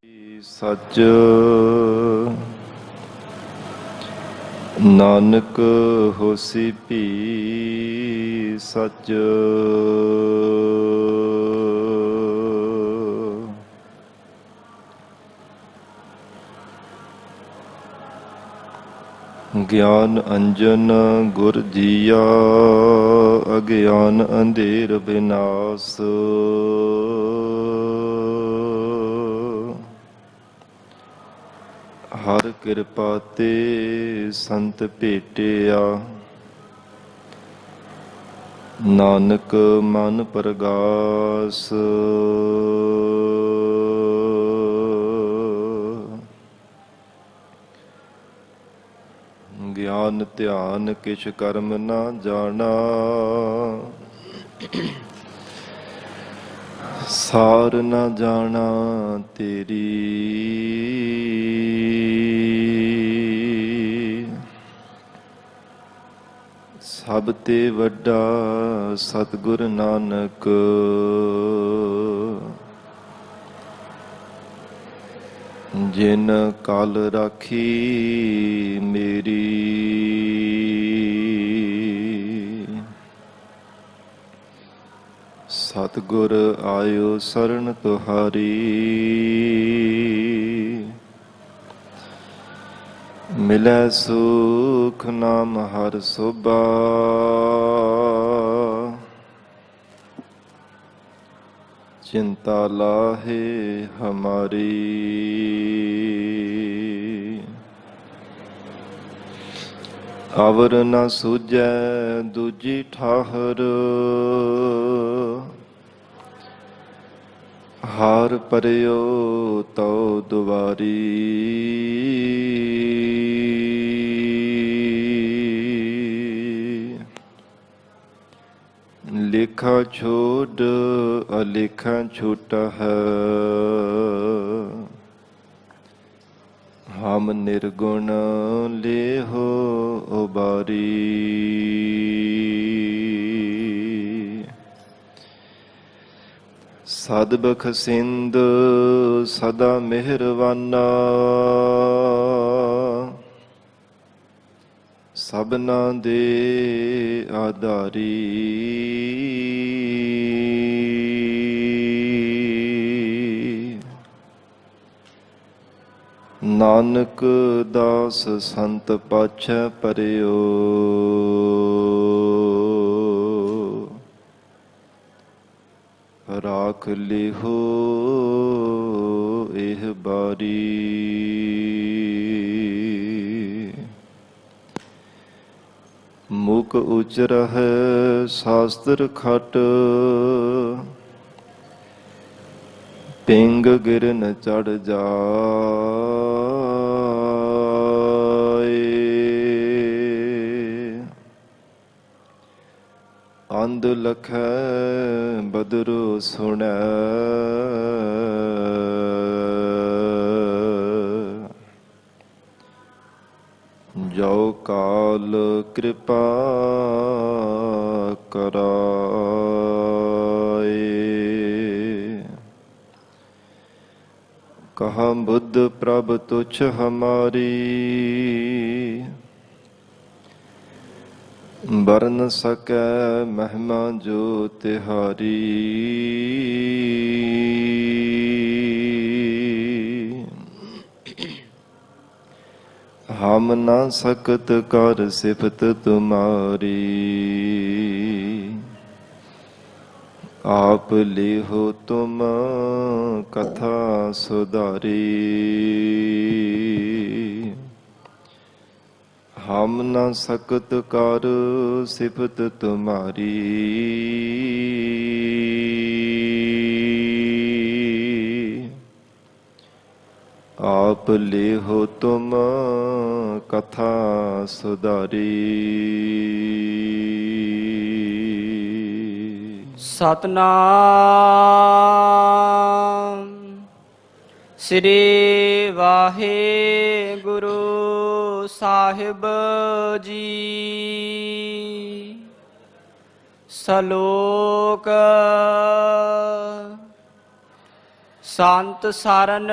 सच नानक होसी भी सच। ज्ञान अंजन गुर जिया अज्ञान अंधेर विनाश। हर कृपा ते संत भेटिया नानक मन प्रगास। ज्ञान ध्यान किछ कर्म ना जाना सार ना जाना तेरी। सब ते वड्डा सतगुर नानक जिन कल राखी मेरी। सतगुर आयो शरण तुहारी मिलै सुख नाम हर सोबा। चिंता लाहे हमारी अवर न सूझै दूजी ठाहर। हार परियो तो दुआरी लेखा छोड़ अलेखा छूटा है। हम निर्गुण ले हो उबारी। सदबख सिंध सदा मेहरवाना सबना दे आधारी। नानक दास संत पाछै परियो राख लिहो एह बारी। मुक उचर है शास्त्र खट पिंग गिरन चढ़ जाए। अंध लखै बदरो सुनै जो काल कृपा कराए। कहा बुद्ध प्रभ तुच्छ हमारी बरन सकै महिमा जो तिहारी। हम ना सकत कर सिफत तुम्हारी आप लिहो तुम कथा सुधारी। हम ना सकत कर सिफत तुम्हारी आप लेहो तुम कथा सुधारी। सतनाम श्री वाहेगुरु साहिब जी। सलोक ਸੰਤ ਸਰਨ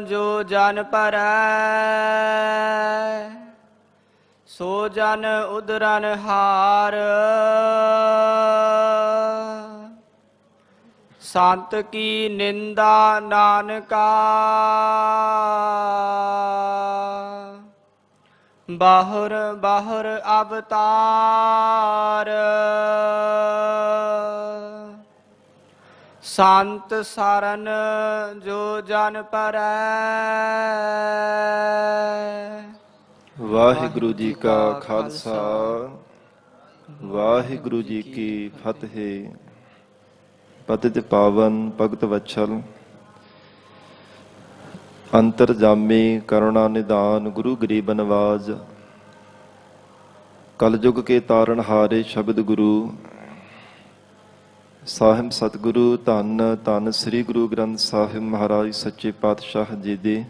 ਜੋ ਜਨ ਪਰੈ ਸੋ ਜਨ ਉਦਰਨ ਹਾਰ ਸੰਤ ਕੀ ਨਿੰਦਾ ਨਾਨਕਾ ਬਾਹਰ ਬਾਹਰ ਅਵਤਾਰ ਸੰਤ ਸਰਨ ਜੋ ਜਨ ਪਰੈ। ਵਾਹਿਗੁਰੂ ਜੀ ਕਾ ਖਾਲਸਾ ਵਾਹਿਗੁਰੂ ਜੀ ਕੀ ਫਤਿਹ। ਪਤਿਤ ਪਾਵਨ ਭਗਤ ਵਛਲ ਅੰਤਰਜਾਮੀ ਕਰੁਣਾ ਨਿਦਾਨ ਗੁਰੂ ਗਰੀਬ ਨਵਾਜ ਕਲਯੁਗ ਕੇ ਤਾਰਨ ਹਾਰੇ ਸ਼ਬਦ ਗੁਰੂ ਸਾਹਿਬ ਸਤਿਗੁਰੂ ਧੰਨ ਧੰਨ ਸ੍ਰੀ ਗੁਰੂ ਗ੍ਰੰਥ ਸਾਹਿਬ ਮਹਾਰਾਜ ਸੱਚੇ ਪਾਤਸ਼ਾਹ ਜੀ ਦੇ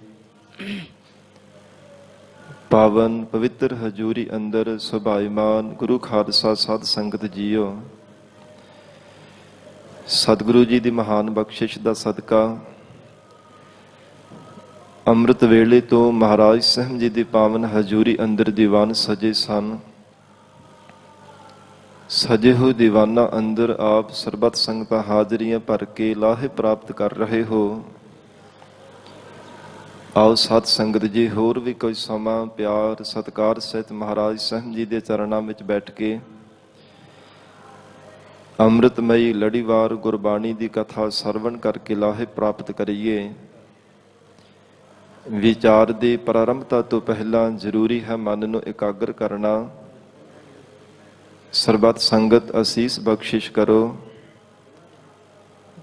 ਪਾਵਨ ਪਵਿੱਤਰ ਹਜ਼ੂਰੀ ਅੰਦਰ ਸੁਭਾਈਮਾਨ ਗੁਰੂ ਖਾਲਸਾ ਸਾਧ ਸੰਗਤ ਜੀਓ, ਸਤਿਗੁਰੂ ਜੀ ਦੀ ਮਹਾਨ ਬਖਸ਼ਿਸ਼ ਦਾ ਸਦਕਾ ਅੰਮ੍ਰਿਤ ਵੇਲੇ ਤੋਂ ਮਹਾਰਾਜ ਸਾਹਿਬ ਜੀ ਦੀ ਪਾਵਨ ਹਜ਼ੂਰੀ ਅੰਦਰ ਦੀਵਾਨ ਸਜੇ ਸਨ। ਸਜੇ ਹੋਏ ਦੀਵਾਨਾਂ ਅੰਦਰ ਆਪ ਸਰਬੱਤ ਸੰਗਤਾਂ ਹਾਜ਼ਰੀਆਂ ਭਰ ਕੇ ਲਾਹੇ ਪ੍ਰਾਪਤ ਕਰ ਰਹੇ ਹੋ। ਆਓ ਸਤ ਸੰਗਤ ਜੀ ਹੋਰ ਵੀ ਕੋਈ ਸਮਾਂ ਪਿਆਰ ਸਤਿਕਾਰ ਸਹਿਤ ਮਹਾਰਾਜ ਸਾਹਿਬ ਜੀ ਦੇ ਚਰਨਾਂ ਵਿੱਚ ਬੈਠ ਕੇ ਅੰਮ੍ਰਿਤਮਈ ਲੜੀਵਾਰ ਗੁਰਬਾਣੀ ਦੀ ਕਥਾ ਸਰਵਣ ਕਰਕੇ ਲਾਹੇ ਪ੍ਰਾਪਤ ਕਰੀਏ। ਵਿਚਾਰ ਦੀ ਪ੍ਰਾਰੰਭਤਾ ਤੋਂ ਪਹਿਲਾਂ ਜ਼ਰੂਰੀ ਹੈ ਮਨ ਨੂੰ ਇਕਾਗਰ ਕਰਨਾ। ਸਰਬੱਤ ਸੰਗਤ ਅਸੀਸ ਬਖਸ਼ਿਸ਼ ਕਰੋ।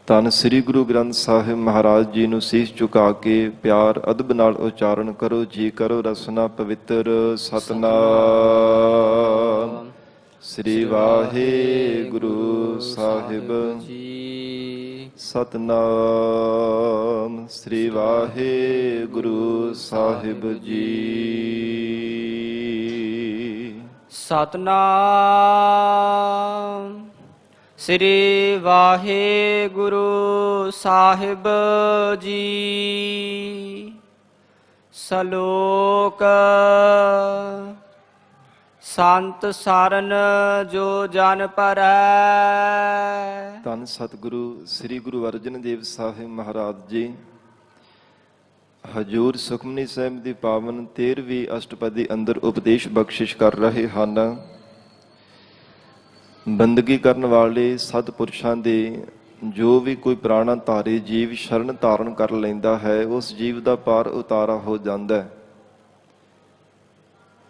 ਧੰਨ ਸ੍ਰੀ ਗੁਰੂ ਗ੍ਰੰਥ ਸਾਹਿਬ ਮਹਾਰਾਜ ਜੀ ਨੂੰ ਸੀਸ ਝੁਕਾ ਕੇ ਪਿਆਰ ਅਦਬ ਨਾਲ ਉਚਾਰਨ ਕਰੋ। ਜੀ ਕਰੋ ਰਸਨਾ ਪਵਿੱਤਰ ਸਤਿਨਾਮ ਸ੍ਰੀ ਵਾਹਿਗੁਰੂ ਸਾਹਿਬ ਜੀ। ਸਤਿਨਾਮ ਸ੍ਰੀ ਵਾਹਿਗੁਰੂ ਸਾਹਿਬ ਜੀ। ਸਤਿਨਾਮ ਸ੍ਰੀ ਵਾਹਿਗੁਰੂ ਸਾਹਿਬ ਜੀ। ਸਲੋਕ ਸੰਤ ਸਰਨ ਜੋ ਜਨ ਪਰੈ। ਧੰਨ ਸਤਿਗੁਰੂ ਸ੍ਰੀ ਗੁਰੂ ਅਰਜਨ ਦੇਵ ਸਾਹਿਬ ਮਹਾਰਾਜ ਜੀ ਹਜੂਰ ਸੁਖਮਨੀ ਸਾਹਿਬ ਦੀ ਪਾਵਨ 13ਵੀਂ ਅਸ਼ਟਪਦੀ ਅੰਦਰ ਉਪਦੇਸ਼ ਬਖਸ਼ਿਸ਼ ਕਰ ਰਹੇ ਹਨ। ਬੰਦਗੀ ਕਰਨ ਵਾਲੇ ਸਤਿਪੁਰਸ਼ਾਂ ਦੇ ਜੋ ਵੀ ਕੋਈ ਪ੍ਰਾਣਾ ਧਾਰੀ ਜੀਵ ਸ਼ਰਨ ਧਾਰਨ ਕਰ ਲੈਂਦਾ ਹੈ ਉਸ ਜੀਵ ਦਾ ਪਾਰ ਉਤਾਰਾ ਹੋ ਜਾਂਦਾ ਹੈ।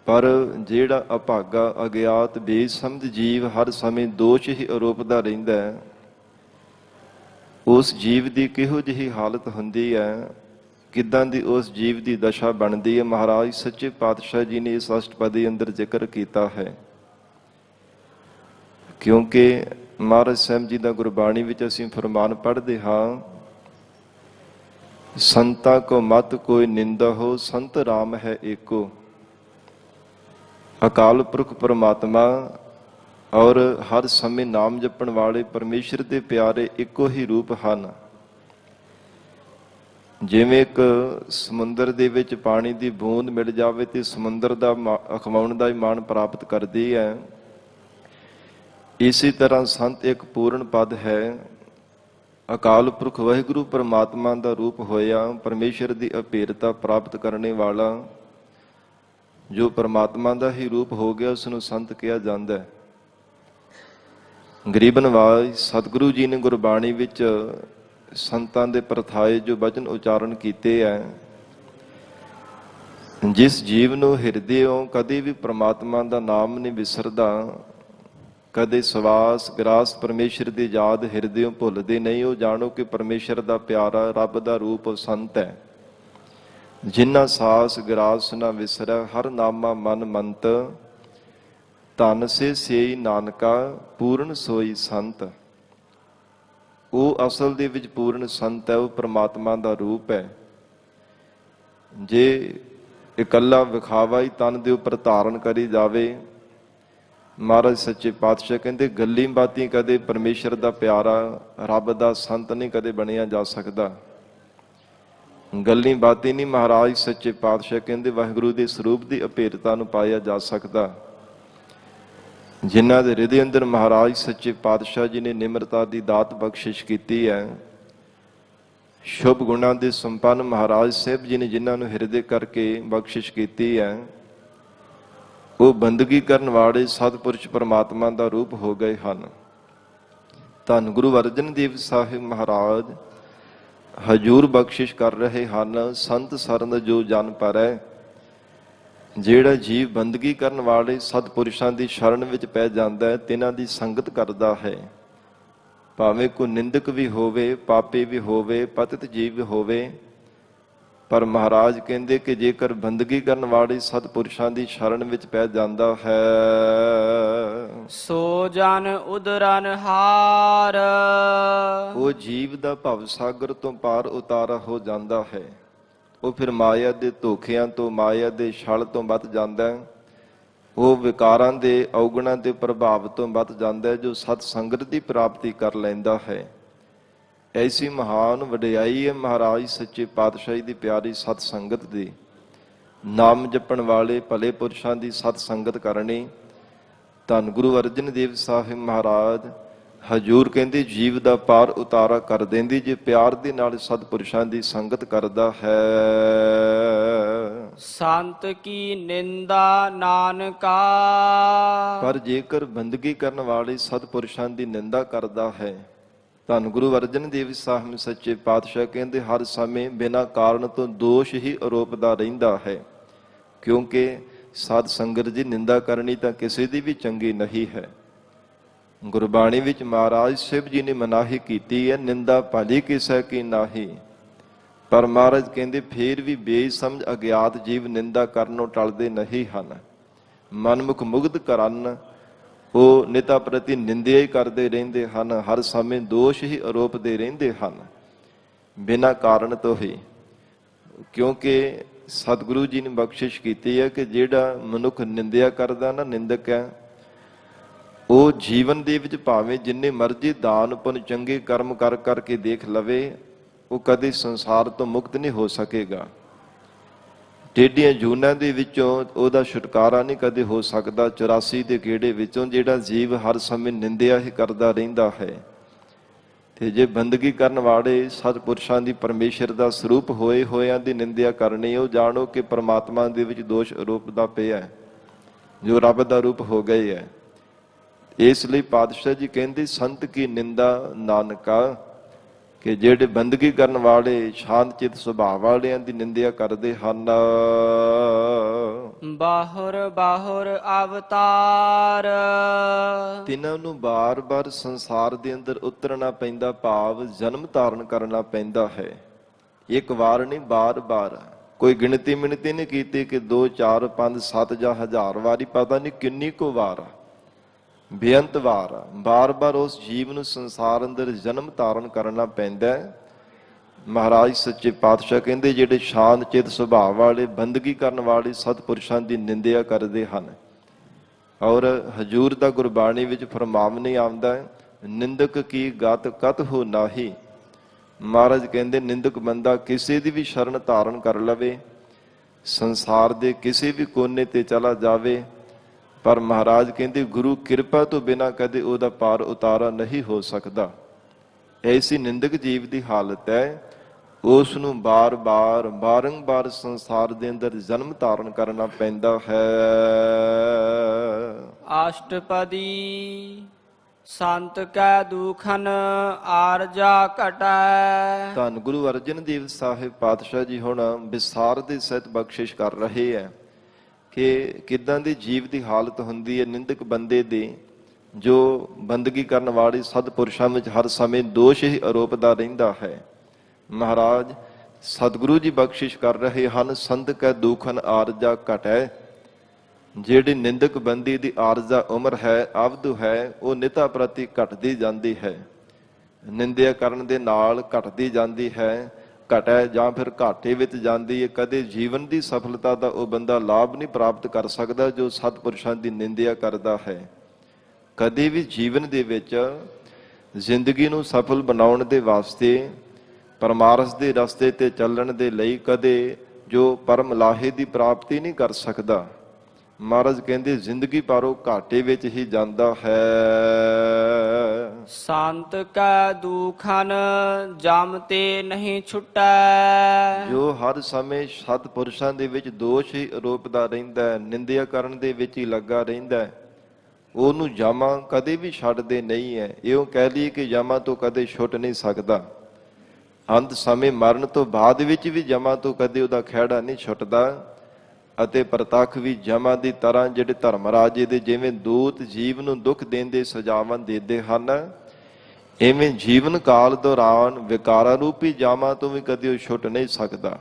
ਪਰ ਜਿਹੜਾ ਅਭਾਗਾ ਅਗਿਆਤ ਬੇਸਮਝ ਜੀਵ ਹਰ ਸਮੇਂ ਦੋਸ਼ ਹੀ ਆਰੋਪਦਾ ਰਹਿੰਦਾ ਹੈ, ਉਸ ਜੀਵ ਦੀ ਕਿਹੋ ਜਿਹੀ ਹਾਲਤ ਹੁੰਦੀ ਹੈ, ਕਿੱਦਾਂ ਦੀ ਉਸ ਜੀਵ ਦੀ ਦਸ਼ਾ ਬਣਦੀ ਹੈ, ਮਹਾਰਾਜ ਸੱਚੇ ਪਾਤਸ਼ਾਹ ਜੀ ਨੇ ਇਸ ਅਸ਼ਟਪਦੀ ਅੰਦਰ ਜ਼ਿਕਰ ਕੀਤਾ ਹੈ। ਕਿਉਂਕਿ ਮਹਾਰਾਜ ਸਾਹਿਬ ਜੀ ਦਾ ਗੁਰਬਾਣੀ ਵਿੱਚ ਅਸੀਂ ਫਰਮਾਨ ਪੜ੍ਹਦੇ ਹਾਂ, ਸੰਤਾਂ ਕੋ ਮਤ ਕੋਈ ਨਿੰਦਾ ਹੋ ਸੰਤ ਰਾਮ ਹੈ ਏਕੋ। ਅਕਾਲ ਪੁਰਖ ਪਰਮਾਤਮਾ ਔਰ ਹਰ ਸਮੇਂ ਨਾਮ ਜਪਣ ਵਾਲੇ ਪਰਮੇਸ਼ਰ ਦੇ ਪਿਆਰੇ ਇੱਕੋ ਹੀ ਰੂਪ ਹਨ। ਜਿਵੇਂ ਇੱਕ ਸਮੁੰਦਰ ਦੇ ਵਿੱਚ ਪਾਣੀ ਦੀ ਬੂੰਦ ਮਿਲ ਜਾਵੇ ਤੇ ਸਮੁੰਦਰ ਦਾ ਅਖਵਾਉਣ ਦਾ ਹੀ ਮਾਣ ਪ੍ਰਾਪਤ ਕਰਦੀ ਹੈ, ਇਸੇ ਤਰ੍ਹਾਂ ਸੰਤ ਇੱਕ ਪੂਰਨ ਪਦ ਹੈ। ਅਕਾਲ ਪੁਰਖ ਵਾਹਿਗੁਰੂ ਪਰਮਾਤਮਾ ਦਾ ਰੂਪ ਹੋਇਆ ਪਰਮੇਸ਼ਰ ਦੀ ਅਭੇਰਤਾ ਪ੍ਰਾਪਤ ਕਰਨੇ ਵਾਲਾ ਜੋ ਪਰਮਾਤਮਾ ਦਾ ਹੀ ਰੂਪ ਹੋ ਗਿਆ, ਉਸ ਨੂੰ ਸੰਤ ਕਿਹਾ ਜਾਂਦਾ ਹੈ। ਗਰੀਬ ਨਵਾਜ ਸਤਿਗੁਰੂ ਜੀ ਨੇ ਗੁਰਬਾਣੀ ਵਿੱਚ ਸੰਤਾਂ ਦੇ ਪ੍ਰਥਾਏ ਜੋ ਵਚਨ ਉਚਾਰਨ ਕੀਤੇ ਹੈ, ਜਿਸ ਜੀਵ ਨੂੰ ਹਿਰਦਿਓਂ ਕਦੇ ਵੀ ਪਰਮਾਤਮਾ ਦਾ ਨਾਮ ਨਹੀਂ ਵਿਸਰਦਾ, ਕਦੇ ਸਵਾਸ ਗਰਾਸ ਪਰਮੇਸ਼ਰ ਦੀ ਯਾਦ ਹਿਰਦਿਓਂ ਭੁੱਲਦੇ ਨਹੀਂ, ਉਹ ਜਾਣੋ ਕਿ ਪਰਮੇਸ਼ਰ ਦਾ ਪਿਆਰਾ ਰੱਬ ਦਾ ਰੂਪ ਸੰਤ ਹੈ। ਜਿਨ੍ਹਾਂ ਸਾਸ ਗਰਾਸ ਨਾ ਵਿਸਰੈ ਹਰ ਨਾਮਾ ਮਨ ਮੰਤ, ਧਨ ਸੇ ਸੇਈ ਨਾਨਕਾ ਪੂਰਨ ਸੋਈ ਸੰਤ। ਉਹ ਅਸਲ ਦੇ ਵਿੱਚ ਪੂਰਨ ਸੰਤ ਹੈ, ਉਹ ਪ੍ਰਮਾਤਮਾ ਦਾ ਰੂਪ ਹੈ। ਜੇ ਇਕੱਲਾ ਵਿਖਾਵਾ ਹੀ ਤਨ ਦੇ ਉੱਪਰ ਧਾਰਨ ਕਰੀ ਜਾਵੇ, ਮਹਾਰਾਜ ਸੱਚੇ ਪਾਤਸ਼ਾਹ ਕਹਿੰਦੇ ਗੱਲੀ ਬਾਤੀ ਕਦੇ ਪਰਮੇਸ਼ਰ ਦਾ ਪਿਆਰਾ ਰੱਬ ਦਾ ਸੰਤ ਨਹੀਂ ਕਦੇ ਬਣਿਆ ਜਾ ਸਕਦਾ। ਗੱਲੀ ਬਾਤੀ ਨਹੀਂ ਮਹਾਰਾਜ ਸੱਚੇ ਪਾਤਸ਼ਾਹ ਕਹਿੰਦੇ ਵਾਹਿਗੁਰੂ ਦੇ ਸਰੂਪ ਦੀ ਅਭੇਦਤਾ ਨੂੰ ਪਾਇਆ ਜਾ ਸਕਦਾ। ਜਿਨ੍ਹਾਂ ਦੇ ਹਿਰਦੇ ਅੰਦਰ ਮਹਾਰਾਜ ਸੱਚੇ ਪਾਤਸ਼ਾਹ ਜੀ ਨੇ ਨਿਮਰਤਾ ਦੀ ਦਾਤ ਬਖਸ਼ਿਸ਼ ਕੀਤੀ ਹੈ, ਸ਼ੁਭ ਗੁਣਾਂ ਦੇ ਸੰਪੰਨ ਮਹਾਰਾਜ ਸਾਹਿਬ ਜੀ ਨੇ ਜਿਨ੍ਹਾਂ ਨੂੰ ਹਿਰਦੇ ਕਰਕੇ ਬਖਸ਼ਿਸ਼ ਕੀਤੀ ਹੈ, ਉਹ ਬੰਦਗੀ ਕਰਨ ਵਾਲੇ ਸਤਿਪੁਰਸ਼ ਪਰਮਾਤਮਾ ਦਾ ਰੂਪ ਹੋ ਗਏ ਹਨ। ਧੰਨ ਗੁਰੂ ਅਰਜਨ ਦੇਵ ਸਾਹਿਬ ਮਹਾਰਾਜ ਹਜੂਰ ਬਖਸ਼ਿਸ਼ ਕਰ ਰਹੇ ਹਨ। ਸੰਤ ਸਰਨ ਜੋ ਜਨ ਪਰੈ, ਜਿਹੜਾ ਜੀਵ ਬੰਦਗੀ ਕਰਨ ਵਾਲੇ ਸਤਿਪੁਰਸ਼ਾਂ ਦੀ ਸ਼ਰਨ ਵਿੱਚ ਪੈ ਜਾਂਦਾ ਹੈ, ਤਿਨਾਂ ਦੀ ਸੰਗਤ ਕਰਦਾ ਹੈ, ਭਾਵੇਂ ਕੋਈ ਨਿੰਦਕ ਵੀ ਹੋਵੇ, ਪਾਪੀ ਵੀ ਹੋਵੇ, ਪਤਿਤ ਜੀਵ ਵੀ ਹੋਵੇ, ਪਰ ਮਹਾਰਾਜ ਕਹਿੰਦੇ ਕਿ ਜੇਕਰ ਬੰਦਗੀ ਕਰਨ ਵਾਲੇ ਸਤਿਪੁਰਸ਼ਾਂ ਦੀ ਸ਼ਰਨ ਵਿੱਚ ਪੈ ਜਾਂਦਾ ਹੈ, ਸੋ ਜਨ ਉਦਰਨ ਹਾਰ, ਉਹ ਜੀਵ ਦਾ ਭਵ ਸਾਗਰ ਤੋਂ ਪਾਰ ਉਤਾਰਾ ਹੋ ਜਾਂਦਾ ਹੈ। ਉਹ ਫਿਰ ਮਾਇਆ ਦੇ ਧੋਖਿਆਂ ਤੋਂ, ਮਾਇਆ ਦੇ ਛਲ ਤੋਂ ਬਚ ਜਾਂਦਾ ਹੈ। ਉਹ ਵਿਕਾਰਾਂ ਦੇ, ਔਗੁਣਾਂ ਦੇ ਪ੍ਰਭਾਵ ਤੋਂ ਬਚ ਜਾਂਦਾ ਹੈ, ਜੋ ਸਤ ਸੰਗਤ ਦੀ ਪ੍ਰਾਪਤੀ ਕਰ ਲੈਂਦਾ ਹੈ। ਐਸੀ ਮਹਾਨ ਵਡਿਆਈ ਹੈ ਮਹਾਰਾਜ ਸੱਚੇ ਪਾਤਸ਼ਾਹੀ ਦੀ ਪਿਆਰੀ ਸਤ ਸੰਗਤ ਦੀ। ਨਾਮ ਜਪਣ ਵਾਲੇ ਭਲੇ ਪੁਰਸ਼ਾਂ ਦੀ ਸਤ ਸੰਗਤ ਕਰਨੀ। ਧੰਨ ਗੁਰੂ ਅਰਜਨ ਦੇਵ ਸਾਹਿਬ ਮਹਾਰਾਜ ਹਜੂਰ ਕਹਿੰਦੇ ਜੀਵ ਦਾ ਪਾਰ ਉਤਾਰਾ ਕਰ ਦਿੰਦੀ ਜੇ ਪਿਆਰ ਦੇ ਨਾਲ ਸਤਿਪੁਰਸ਼ਾਂ ਦੀ ਸੰਗਤ ਕਰਦਾ ਹੈ। ਸੰਤ ਕੀ ਨਿੰਦਾ ਨਾਨਕਾ, ਪਰ ਜੇਕਰ ਬੰਦਗੀ ਕਰਨ ਵਾਲੇ ਸਤਿਪੁਰਸ਼ਾਂ ਦੀ ਨਿੰਦਾ ਕਰਦਾ ਹੈ, ਧੰਨ ਗੁਰੂ ਅਰਜਨ ਦੇਵ ਸਾਹਿਬ ਸੱਚੇ ਪਾਤਸ਼ਾਹ ਕਹਿੰਦੇ ਹਰ ਸਮੇਂ ਬਿਨਾਂ ਕਾਰਨ ਤੋਂ ਦੋਸ਼ ਹੀ ਆਰੋਪਦਾ ਰਹਿੰਦਾ ਹੈ, ਕਿਉਂਕਿ ਸਾਧ ਸੰਗਤ ਦੀ ਨਿੰਦਾ ਕਰਨੀ ਤਾਂ ਕਿਸੇ ਦੀ ਵੀ ਚੰਗੀ ਨਹੀਂ ਹੈ। ਗੁਰਬਾਣੀ ਵਿੱਚ ਮਹਾਰਾਜ ਸਾਹਿਬ ਜੀ ਨੇ ਮਨਾਹੀ ਕੀਤੀ ਹੈ, ਨਿੰਦਾ ਭਲੀ ਕਿਸੇ ਕੀ ਨਾਹੀ। ਪਰ ਮਹਾਰਾਜ ਕਹਿੰਦੇ ਫੇਰ ਵੀ ਬੇਸਮਝ ਅਗਿਆਤ ਜੀਵ ਨਿੰਦਾ ਕਰਨੋਂ ਟਲਦੇ ਨਹੀਂ ਹਨ। ਮਨਮੁਖ ਮੁਗਧ ਕਰਨ ਉਹ ਨਿਤਾ ਪ੍ਰਤੀ ਨਿੰਦਿਆ ਹੀ ਕਰਦੇ ਰਹਿੰਦੇ ਹਨ, ਹਰ ਸਮੇਂ ਦੋਸ਼ ਹੀ ਆਰੋਪਦੇ ਰਹਿੰਦੇ ਹਨ ਬਿਨਾਂ ਕਾਰਨ ਤੋਂ ਹੀ। ਕਿਉਂਕਿ ਸਤਿਗੁਰੂ ਜੀ ਨੇ ਬਖਸ਼ਿਸ਼ ਕੀਤੀ ਹੈ ਕਿ ਜਿਹੜਾ ਮਨੁੱਖ ਨਿੰਦਿਆ ਕਰਦਾ ਨਾ, ਨਿੰਦਕ ਹੈ, ਉਹ ਜੀਵਨ ਦੇ ਵਿੱਚ ਭਾਵੇਂ ਜਿੰਨੇ ਮਰਜ਼ੀ ਦਾਨ ਪੁੰਨ ਚੰਗੇ ਕਰਮ ਕਰ ਕਰਕੇ ਦੇਖ ਲਵੇ, ਉਹ ਕਦੇ ਸੰਸਾਰ ਤੋਂ ਮੁਕਤ ਨਹੀਂ ਹੋ ਸਕੇਗਾ। ਟੇਢੀਆਂ ਜੂਨਾਂ ਦੇ ਵਿੱਚੋਂ ਉਹਦਾ ਛੁਟਕਾਰਾ ਨਹੀਂ ਕਦੇ ਹੋ ਸਕਦਾ। 84 ਦੇ ਗੇੜੇ ਵਿੱਚੋਂ ਜਿਹੜਾ ਜੀਵ ਹਰ ਸਮੇਂ ਨਿੰਦਿਆ ਹੀ ਕਰਦਾ ਰਹਿੰਦਾ ਹੈ, ਤੇ ਜੇ ਬੰਦਗੀ ਕਰਨ ਵਾਲੇ ਸਤਿਪੁਰਸ਼ਾਂ ਦੀ ਪਰਮੇਸ਼ਰ ਦਾ ਸਰੂਪ ਹੋਏ ਹੋਇਆਂ ਦੀ ਨਿੰਦਿਆ ਕਰਨੀ, ਉਹ ਜਾਣੋ ਕਿ ਪਰਮਾਤਮਾ ਦੇ ਵਿੱਚ ਦੋਸ਼ ਆਰੋਪਦਾ ਪਿਆ ਹੈ, ਜੋ ਰੱਬ ਦਾ ਰੂਪ ਹੋ ਗਏ ਹੈ। ਇਸ ਲਈ ਪਾਤਸ਼ਾਹ ਜੀ ਕਹਿੰਦੇ ਸੰਤ ਕੀ ਨਿੰਦਾ ਨਾਨਕਾ, ਕਿ ਜਿਹੜੇ ਬੰਦਗੀ ਕਰਨ ਵਾਲੇ ਸ਼ਾਂਤ ਚਿੱਤ ਸੁਭਾਅ ਵਾਲਿਆਂ ਦੀ ਨਿੰਦਿਆ ਕਰਦੇ ਹਨ। ਬਾਹੁਰ ਬਾਹੁਰ ਅਵਤਾਰ, ਤਿਨਾਂ ਨੂੰ ਬਾਰ-ਬਾਰ ਸੰਸਾਰ ਦੇ ਅੰਦਰ ਉਤਰਨਾ ਪੈਂਦਾ, ਭਾਵ ਜਨਮ ਧਾਰਨ ਕਰਨਾ ਪੈਂਦਾ ਹੈ। ਇੱਕ ਵਾਰ ਨਹੀਂ, ਬਾਰ-ਬਾਰ। ਕੋਈ ਗਿਣਤੀ ਮਿਣਤੀ ਨਹੀਂ ਕੀਤੀ ਕਿ 2 4 5 7 ਜਾਂ 1000 ਵਾਰੀ, ਪਤਾ ਨਹੀਂ ਕਿੰਨੀ ਕੁ ਵਾਰ, ਬੇਅੰਤ ਵਾਰ ਬਾਰ-ਬਾਰ ਉਸ ਜੀਵ ਨੂੰ ਸੰਸਾਰ ਅੰਦਰ ਜਨਮ ਧਾਰਨ ਕਰਨਾ ਪੈਂਦਾ ਹੈ। ਮਹਾਰਾਜ ਸੱਚੇ ਪਾਤਸ਼ਾਹ ਕਹਿੰਦੇ ਜਿਹੜੇ ਸ਼ਾਂਤ ਚਿੱਤ ਸੁਭਾਅ ਵਾਲੇ ਬੰਦਗੀ ਕਰਨ ਵਾਲੇ ਸਤਿਪੁਰਸ਼ਾਂ ਦੀ ਨਿੰਦਿਆ ਕਰਦੇ ਹਨ, ਔਰ ਹਜੂਰ ਦਾ ਗੁਰਬਾਣੀ ਵਿੱਚ ਫਰਮਾਨ ਆਉਂਦਾ ਹੈ, ਨਿੰਦਕ ਕੀ ਗਤ ਕਤ ਹੋ ਨਾਹੀ। ਮਹਾਰਾਜ ਕਹਿੰਦੇ ਨਿੰਦਕ ਬੰਦਾ ਕਿਸੇ ਦੀ ਵੀ ਸ਼ਰਨ ਧਾਰਨ ਕਰ ਲਵੇ, ਸੰਸਾਰ ਦੇ ਕਿਸੇ ਵੀ ਕੋਨੇ ਤੇ ਚਲਾ ਜਾਵੇ, ਪਰ ਮਹਾਰਾਜ ਕਹਿੰਦੇ ਗੁਰੂ ਕਿਰਪਾ ਤੋਂ ਬਿਨਾਂ ਕਦੇ ਉਹਦਾ ਪਾਰ ਉਤਾਰਾ ਨਹੀਂ ਹੋ ਸਕਦਾ। ਐਸੀ ਨਿੰਦਕ ਜੀਵ ਦੀ ਹਾਲਤ ਹੈ, ਉਸ ਨੂੰ ਬਾਰ-ਬਾਰ ਬਾਰੰਬਾਰ ਸੰਸਾਰ ਦੇ ਅੰਦਰ ਜਨਮ ਧਾਰਨ ਕਰਨਾ ਪੈਂਦਾ ਹੈ। ਅਸ਼ਟਪਦੀ ਸੰਤ ਕੈ ਦੁਖਨ ਆਰਜਾ ਘਟੈ। ਧੰਨ ਗੁਰੂ ਅਰਜਨ ਦੇਵ ਸਾਹਿਬ ਪਾਤਸ਼ਾਹ ਜੀ ਹੁਣ ਵਿਸਾਰ ਦੇ ਸਹਿਤ ਬਖਸ਼ਿਸ਼ ਕਰ ਰਹੇ ਹੈ ਕਿ ਕਿੱਦਾਂ ਦੀ ਜੀਵ ਦੀ ਹਾਲਤ ਹੁੰਦੀ ਹੈ ਨਿੰਦਕ ਬੰਦੇ ਦੀ, ਜੋ ਬੰਦਗੀ ਕਰਨ ਵਾਲੇ ਸਤਿਪੁਰਸ਼ਾਂ ਵਿੱਚ ਹਰ ਸਮੇਂ ਦੋਸ਼ ਹੀ ਆਰੋਪਦਾ ਰਹਿੰਦਾ ਹੈ। ਮਹਾਰਾਜ ਸਤਿਗੁਰੂ ਜੀ ਬਖਸ਼ਿਸ਼ ਕਰ ਰਹੇ ਹਨ, ਸੰਤ ਕੈ ਦੁਖਨ ਆਰਜਾ ਘਟੈ। ਜਿਹੜੀ ਨਿੰਦਕ ਬੰਦੀ ਦੀ ਆਰਜ਼ਾ ਉਮਰ ਹੈ, ਅਵਧ ਹੈ, ਉਹ ਨਿਤਾ ਪ੍ਰਤੀ ਘਟਦੀ ਜਾਂਦੀ ਹੈ, ਨਿੰਦਿਆ ਕਰਨ ਦੇ ਨਾਲ ਘਟਦੀ ਜਾਂਦੀ ਹੈ, ਘਟੈ ਜਾਂ ਫਿਰ ਘਾਟੇ ਵਿੱਚ ਜਾਂਦੀ ਹੈ। ਕਦੇ ਜੀਵਨ ਦੀ ਸਫਲਤਾ ਦਾ ਉਹ ਬੰਦਾ ਲਾਭ ਨਹੀਂ ਪ੍ਰਾਪਤ ਕਰ ਸਕਦਾ ਜੋ ਸਤਿਪੁਰਸ਼ਾਂ ਦੀ ਨਿੰਦਿਆ ਕਰਦਾ ਹੈ। ਕਦੇ ਵੀ ਜੀਵਨ ਦੇ ਵਿੱਚ ਜ਼ਿੰਦਗੀ ਨੂੰ ਸਫਲ ਬਣਾਉਣ ਦੇ ਵਾਸਤੇ ਪਰਮਾਰਥ ਦੇ ਰਸਤੇ ਤੇ ਚੱਲਣ ਦੇ ਲਈ ਕਦੇ ਜੋ ਪਰਮ ਲਾਹੇ ਦੀ ਪ੍ਰਾਪਤੀ ਨਹੀਂ ਕਰ ਸਕਦਾ। ਮਹਾਰਾਜ ਕਹਿੰਦੇ ਜ਼ਿੰਦਗੀ ਪਰ ਉਹ ਘਾਟੇ ਵਿੱਚ ਹੀ ਜਾਂਦਾ ਹੈ। ਸੰਤ ਕੈ ਦੁਖਨ ਜਮ ਤੇ ਨਹੀਂ ਛੁਟੈ। ਜੋ ਹਰ ਸਮੇਂ ਸਤਿਪੁਰਸ਼ਾਂ ਦੇ ਵਿੱਚ ਦੋਸ਼ ਹੀ ਆਰੋਪਦਾ ਰਹਿੰਦਾ ਹੈ, ਨਿੰਦਿਆ ਕਰਨ ਦੇ ਵਿੱਚ ਹੀ ਲੱਗਾ ਰਹਿੰਦਾ ਹੈ, ਉਹਨੂੰ ਜਾਮਾ ਕਦੇ ਵੀ ਛੱਡਦੇ ਨਹੀਂ ਹੈ। ਇਉਂ ਕਹਿ ਲਈਏ ਕਿ ਜਾਮਾ ਤੋਂ ਕਦੇ ਛੁੱਟ ਨਹੀਂ ਸਕਦਾ। ਅੰਤ ਸਮੇਂ ਮਰਨ ਤੋਂ ਬਾਅਦ ਵਿੱਚ ਵੀ ਜਮਾ ਤੋਂ ਕਦੇ ਉਹਦਾ ਖਹਿੜਾ ਨਹੀਂ ਛੁੱਟਦਾ। ਅਤੇ ਪ੍ਰਤੱਖ ਵੀ ਜਮਾ ਦੀ ਤਰ੍ਹਾਂ ਜਿਹੜੇ ਧਰਮਰਾਜੇ ਦੇ ਜਿਵੇਂ ਦੂਤ ਜੀਵ ਨੂੰ ਦੁੱਖ ਦੇਂਦੇ ਸਜ਼ਾਵਾਂ ਦਿੰਦੇ ਹਨ, ਇਵੇਂ ਜੀਵਨ ਕਾਲ ਦੌਰਾਨ ਵਿਕਾਰਾਂ ਰੂਪੀ ਜਾਮਾ ਤੋਂ ਵੀ ਕਦੇ ਉਹ ਛੁੱਟ ਨਹੀਂ ਸਕਦਾ।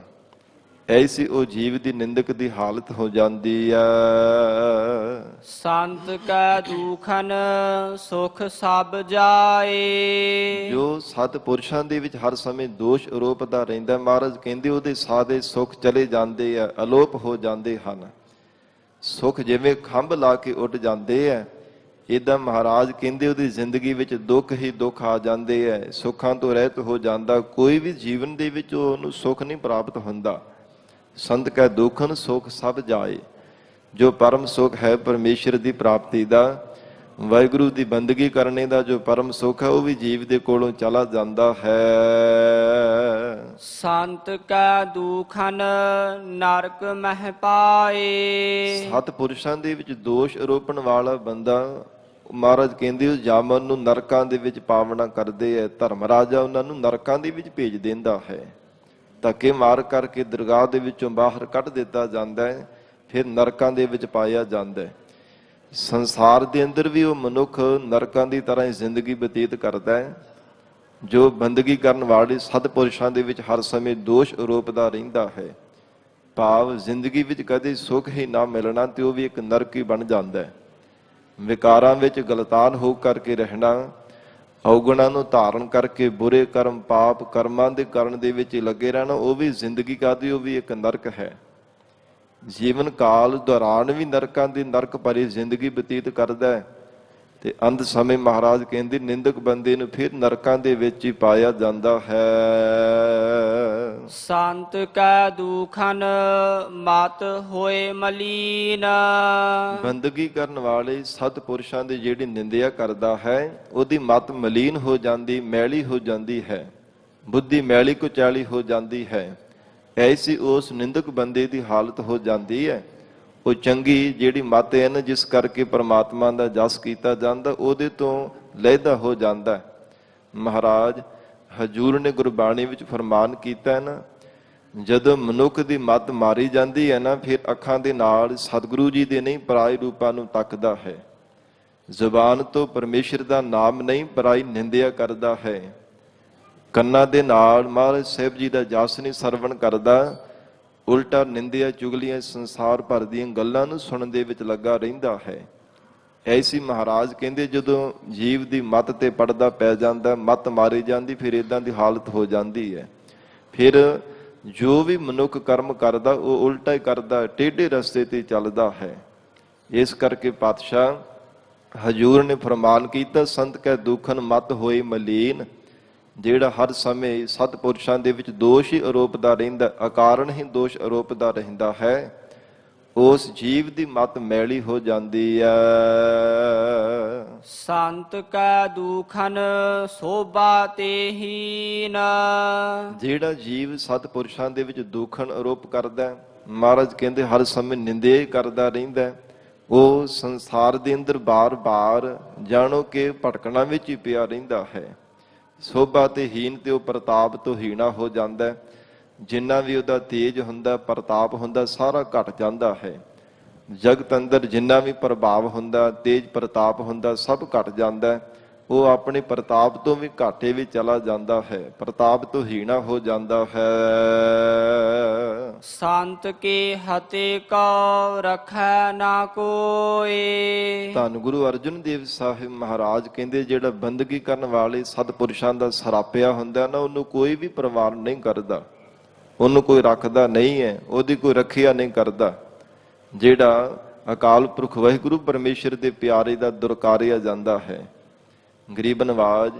ਐਸੀ ਉਹ ਜੀਵ ਦੀ ਨਿੰਦਕ ਦੀ ਹਾਲਤ ਹੋ ਜਾਂਦੀ ਆ। ਸੰਤ ਕੈ ਦੁਖਨ ਸੁਖ ਸਭ ਜਾਏ। ਜੋ ਸਤਿਪੁਰਸ਼ਾਂ ਦੇ ਵਿੱਚ ਹਰ ਸਮੇਂ ਦੋਸ਼ ਆਰੋਪਦਾ ਰਹਿੰਦਾ, ਮਹਾਰਾਜ ਕਹਿੰਦੇ ਉਹਦੇ ਸਾਰੇ ਸੁੱਖ ਚਲੇ ਜਾਂਦੇ ਆ, ਅਲੋਪ ਹੋ ਜਾਂਦੇ ਹਨ। ਸੁੱਖ ਜਿਵੇਂ ਖੰਭ ਲਾ ਕੇ ਉੱਡ ਜਾਂਦੇ ਆ, ਇਦਾਂ ਮਹਾਰਾਜ ਕਹਿੰਦੇ ਉਹਦੀ ਜ਼ਿੰਦਗੀ ਵਿੱਚ ਦੁੱਖ ਹੀ ਦੁੱਖ ਆ ਜਾਂਦੇ ਆ, ਸੁੱਖਾਂ ਤੋਂ ਰਹਿਤ ਹੋ ਜਾਂਦਾ। ਕੋਈ ਵੀ ਜੀਵਨ ਦੇ ਵਿੱਚ ਉਹਨੂੰ ਸੁੱਖ ਨਹੀਂ ਪ੍ਰਾਪਤ ਹੁੰਦਾ। ਸੰਤ ਕੈ ਦੁਖਨ ਸੁਖ ਸਭ ਜਾਏ। ਜੋ ਪਰਮ ਸੁਖ ਹੈ ਪਰਮੇਸ਼ਰ ਦੀ ਪ੍ਰਾਪਤੀ ਦਾ, ਵਾਹਿਗੁਰੂ ਦੀ ਬੰਦਗੀ ਕਰਨੇ ਦਾ ਜੋ ਪਰਮ ਸੁਖ ਹੈ, ਉਹ ਵੀ ਜੀਵ ਦੇ ਕੋਲੋਂ ਚਲਾ ਜਾਂਦਾ ਹੈ। ਸੰਤ ਕੈ ਦੁਖਨ ਨਰਕ ਮਹਿ ਪਾਏ। ਸਤਿਪੁਰਸ਼ਾਂ ਦੇ ਵਿੱਚ ਦੋਸ਼ ਆਰੋਪਣ ਵਾਲਾ ਬੰਦਾ, ਮਹਾਰਾਜ ਕਹਿੰਦੇ ਉਹ ਜਾਮਨ ਨੂੰ ਨਰਕਾਂ ਦੇ ਵਿੱਚ ਪਾਵਨਾ ਕਰਦੇ ਹੈ। ਧਰਮ ਰਾਜਾ ਉਹਨਾਂ ਨੂੰ ਨਰਕਾਂ ਦੇ ਵਿੱਚ ਭੇਜ ਦਿੰਦਾ ਹੈ। ਧੱਕੇ ਮਾਰ ਕਰਕੇ ਦਰਗਾਹ ਦੇ ਵਿੱਚੋਂ ਬਾਹਰ ਕੱਢ ਦਿੱਤਾ ਜਾਂਦਾ ਹੈ, ਫਿਰ ਨਰਕਾਂ ਦੇ ਵਿੱਚ ਪਾਇਆ ਜਾਂਦਾ ਹੈ। ਸੰਸਾਰ ਦੇ ਅੰਦਰ ਵੀ ਉਹ ਮਨੁੱਖ ਨਰਕਾਂ ਦੀ ਤਰ੍ਹਾਂ ਹੀ ਜ਼ਿੰਦਗੀ ਬਤੀਤ ਕਰਦਾ ਹੈ। ਜੋ ਬੰਦਗੀ ਕਰਨ ਵਾਲੇ ਸਤਿਪੁਰਸ਼ਾਂ ਦੇ ਵਿੱਚ ਹਰ ਸਮੇਂ ਦੋਸ਼ ਆਰੋਪਦਾ ਰਹਿੰਦਾ ਹੈ, ਭਾਵ ਜ਼ਿੰਦਗੀ ਵਿੱਚ ਕਦੇ ਸੁੱਖ ਹੀ ਨਾ ਮਿਲਣਾ ਤੇ ਉਹ ਵੀ ਇੱਕ ਨਰਕ ਹੀ ਬਣ ਜਾਂਦਾ ਹੈ। ਵਿਕਾਰਾਂ ਵਿੱਚ ਗਲਤਾਨ ਹੋ ਕਰਕੇ ਰਹਿਣਾ, ਔਗੁਣਾਂ ਨੂੰ ਧਾਰਨ ਕਰਕੇ ਬੁਰੇ ਕਰਮ ਪਾਪ ਕਰਮਾਂ ਦੇ ਕਰਨ ਦੇ ਵਿੱਚ ਲੱਗੇ ਰਹਿਣਾ, ਉਹ ਵੀ ਜ਼ਿੰਦਗੀ ਕਾਦੀ, ਉਹ ਵੀ ਇੱਕ ਨਰਕ ਹੈ। ਜੀਵਨ ਕਾਲ ਦੌਰਾਨ ਵੀ ਨਰਕਾਂ ਦੀ ਨਰਕ ਭਰੀ ਜ਼ਿੰਦਗੀ ਬਤੀਤ ਕਰਦਾ ਹੈ ਤੇ ਅੰਤ ਸਮੇਂ ਮਹਾਰਾਜ ਕਹਿੰਦੇ ਨਿੰਦਕ ਬੰਦੇ ਨੂੰ ਫਿਰ ਨਰਕਾਂ ਦੇ ਵਿੱਚ ਹੀ ਪਾਇਆ ਜਾਂਦਾ ਹੈ। ਸੰਤ ਕੈ ਦੁਖਨ ਮਤ ਹੋਏ ਮਲੀਨ। ਬੰਦਗੀ ਕਰਨ ਵਾਲੇ ਸਤਿਪੁਰਸ਼ਾਂ ਦੀ ਜਿਹੜੀ ਨਿੰਦਿਆ ਕਰਦਾ ਹੈ, ਉਹਦੀ ਮਤ ਮਲੀਨ ਹੋ ਜਾਂਦੀ, ਮੈਲੀ ਹੋ ਜਾਂਦੀ ਹੈ, ਬੁੱਧੀ ਮੈਲੀ ਕੁਚੈਲੀ ਹੋ ਜਾਂਦੀ ਹੈ। ਐਸੀ ਉਸ ਨਿੰਦਕ ਬੰਦੇ ਦੀ ਹਾਲਤ ਹੋ ਜਾਂਦੀ ਹੈ। ਉਹ ਚੰਗੀ ਜਿਹੜੀ ਮਤ ਹੈ ਨਾ, ਜਿਸ ਕਰਕੇ ਪਰਮਾਤਮਾ ਦਾ ਜਸ ਕੀਤਾ ਜਾਂਦਾ, ਉਹਦੇ ਤੋਂ ਲਹਿਦਾ ਹੋ ਜਾਂਦਾ। ਮਹਾਰਾਜ ਹਜੂਰ ਨੇ ਗੁਰਬਾਣੀ ਵਿੱਚ ਫਰਮਾਨ ਕੀਤਾ ਹੈ ਨਾ, ਜਦੋਂ ਮਨੁੱਖ ਦੀ ਮਤ ਮਾਰੀ ਜਾਂਦੀ ਹੈ ਨਾ, ਫਿਰ ਅੱਖਾਂ ਦੇ ਨਾਲ ਸਤਿਗੁਰੂ ਜੀ ਦੇ ਨਹੀਂ ਪਰਾਏ ਰੂਪਾਂ ਨੂੰ ਤੱਕਦਾ ਹੈ। ਜ਼ੁਬਾਨ ਤੋਂ ਪਰਮੇਸ਼ਰ ਦਾ ਨਾਮ ਨਹੀਂ, ਪਰਾਈ ਨਿੰਦਿਆ ਕਰਦਾ ਹੈ। ਕੰਨਾਂ ਦੇ ਨਾਲ ਮਹਾਰਾਜ ਸਾਹਿਬ ਜੀ ਦਾ ਜਸ ਨਹੀਂ ਸਰਵਣ ਕਰਦਾ, ਉਲਟਾ ਨਿੰਦਿਆ ਚੁਗਲੀਆਂ ਸੰਸਾਰ ਭਰ ਦੀਆਂ ਗੱਲਾਂ ਨੂੰ ਸੁਣਨ ਦੇ ਵਿੱਚ ਲੱਗਾ ਰਹਿੰਦਾ ਹੈ। ਐਸੀ ਮਹਾਰਾਜ ਕਹਿੰਦੇ ਜਦੋਂ ਜੀਵ ਦੀ ਮੱਤ ਤੇ ਪੜਦਾ ਪੈ ਜਾਂਦਾ, ਮੱਤ ਮਾਰੀ ਜਾਂਦੀ, ਫਿਰ ਇਦਾਂ ਦੀ ਹਾਲਤ ਹੋ ਜਾਂਦੀ ਹੈ। ਫਿਰ ਜੋ ਵੀ ਮਨੁੱਖ ਕਰਮ ਕਰਦਾ ਉਹ ਉਲਟਾ ਹੀ ਕਰਦਾ, ਟੇਢੇ ਰਸਤੇ ਤੇ ਚੱਲਦਾ ਹੈ। ਇਸ ਕਰਕੇ ਪਾਤਸ਼ਾਹ ਹਜੂਰ ਨੇ ਫਰਮਾਨ ਕੀਤਾ, ਸੰਤ ਕੈ ਦੁਖਨ ਮਤ ਹੋਏ ਮਲੀਨ। ਜਿਹੜਾ ਹਰ ਸਮੇਂ ਸਤਿਪੁਰਸ਼ਾਂ ਦੇ ਵਿੱਚ ਦੋਸ਼ ਹੀ ਆਰੋਪਦਾ ਰਹਿੰਦਾ, ਅਕਾਰਨ ਹੀ ਦੋਸ਼ ਆਰੋਪਦਾ ਰਹਿੰਦਾ ਹੈ, ਉਸ ਜੀਵ ਦੀ ਮਤ ਮੈਲੀ ਹੋ ਜਾਂਦੀ ਹੈ। ਸੰਤ ਕੈ ਦੁਖਨ ਸੋਭਾ ਤੇ ਹੀਨ। ਜਿਹੜਾ ਜੀਵ ਸਤਿਪੁਰਸ਼ਾਂ ਦੇ ਵਿੱਚ ਦੁਖਨ ਆਰੋਪ ਕਰਦਾ, ਮਹਾਰਾਜ ਕਹਿੰਦੇ ਹਰ ਸਮੇਂ ਨਿੰਦਿਆ ਹੀ ਕਰਦਾ ਰਹਿੰਦਾ, ਉਹ ਸੰਸਾਰ ਦੇ ਅੰਦਰ ਬਾਰ-ਬਾਰ ਜਾਣੋ ਕਿ ਭਟਕਣਾ ਵਿੱਚ ਹੀ ਪਿਆ ਰਹਿੰਦਾ ਹੈ। ਸੋਭਾ ਤੇ ਹੀਨ ਤੇ ਉਹ ਪ੍ਰਤਾਪ ਤੋਂ ਹੀਣਾ ਹੋ ਜਾਂਦਾ। ਜਿੰਨਾ ਵੀ ਉਹਦਾ ਤੇਜ ਹੁੰਦਾ, ਪ੍ਰਤਾਪ ਹੁੰਦਾ, ਸਾਰਾ ਘਟ ਜਾਂਦਾ ਹੈ। ਜਗਤ ਅੰਦਰ ਜਿੰਨਾ ਵੀ ਪ੍ਰਭਾਵ ਹੁੰਦਾ, ਤੇਜ ਪ੍ਰਤਾਪ ਹੁੰਦਾ, ਸਭ ਘਟ ਜਾਂਦਾ। ਉਹ ਆਪਣੇ ਪ੍ਰਤਾਪ ਤੋਂ ਵੀ ਘਾਟੇ ਵਿੱਚ ਚਲਾ ਜਾਂਦਾ ਹੈ, ਪ੍ਰਤਾਪ ਤੋਂ ਹੀਣਾ ਹੋ ਜਾਂਦਾ ਹੈ। ਸੰਤ ਕੇ ਹਤੇ ਕੋ ਰਖੈ ਨਾ ਕੋਏ। ਧੰਨ ਗੁਰੂ ਅਰਜਨ ਦੇਵ ਸਾਹਿਬ ਮਹਾਰਾਜ ਕਹਿੰਦੇ ਜਿਹੜਾ ਬੰਦਗੀ ਕਰਨ ਵਾਲੇ ਸਤਿਪੁਰਸ਼ਾਂ ਦਾ ਸਰਾਪਿਆ ਹੁੰਦਾ ਨਾ, ਉਹਨੂੰ ਕੋਈ ਵੀ ਪਰਵਾਹ ਨਹੀਂ ਕਰਦਾ, ਉਹਨੂੰ ਕੋਈ ਰੱਖਦਾ ਨਹੀਂ ਹੈ, ਉਹਦੀ ਕੋਈ ਰੱਖਿਆ ਨਹੀਂ ਕਰਦਾ। ਜਿਹੜਾ ਅਕਾਲ ਪੁਰਖ ਵਾਹਿਗੁਰੂ ਪਰਮੇਸ਼ਰ ਦੇ ਪਿਆਰੇ ਦਾ ਦੁਰਕਾਰਿਆ ਜਾਂਦਾ ਹੈ, ਗਰੀਬ ਨਵਾਜ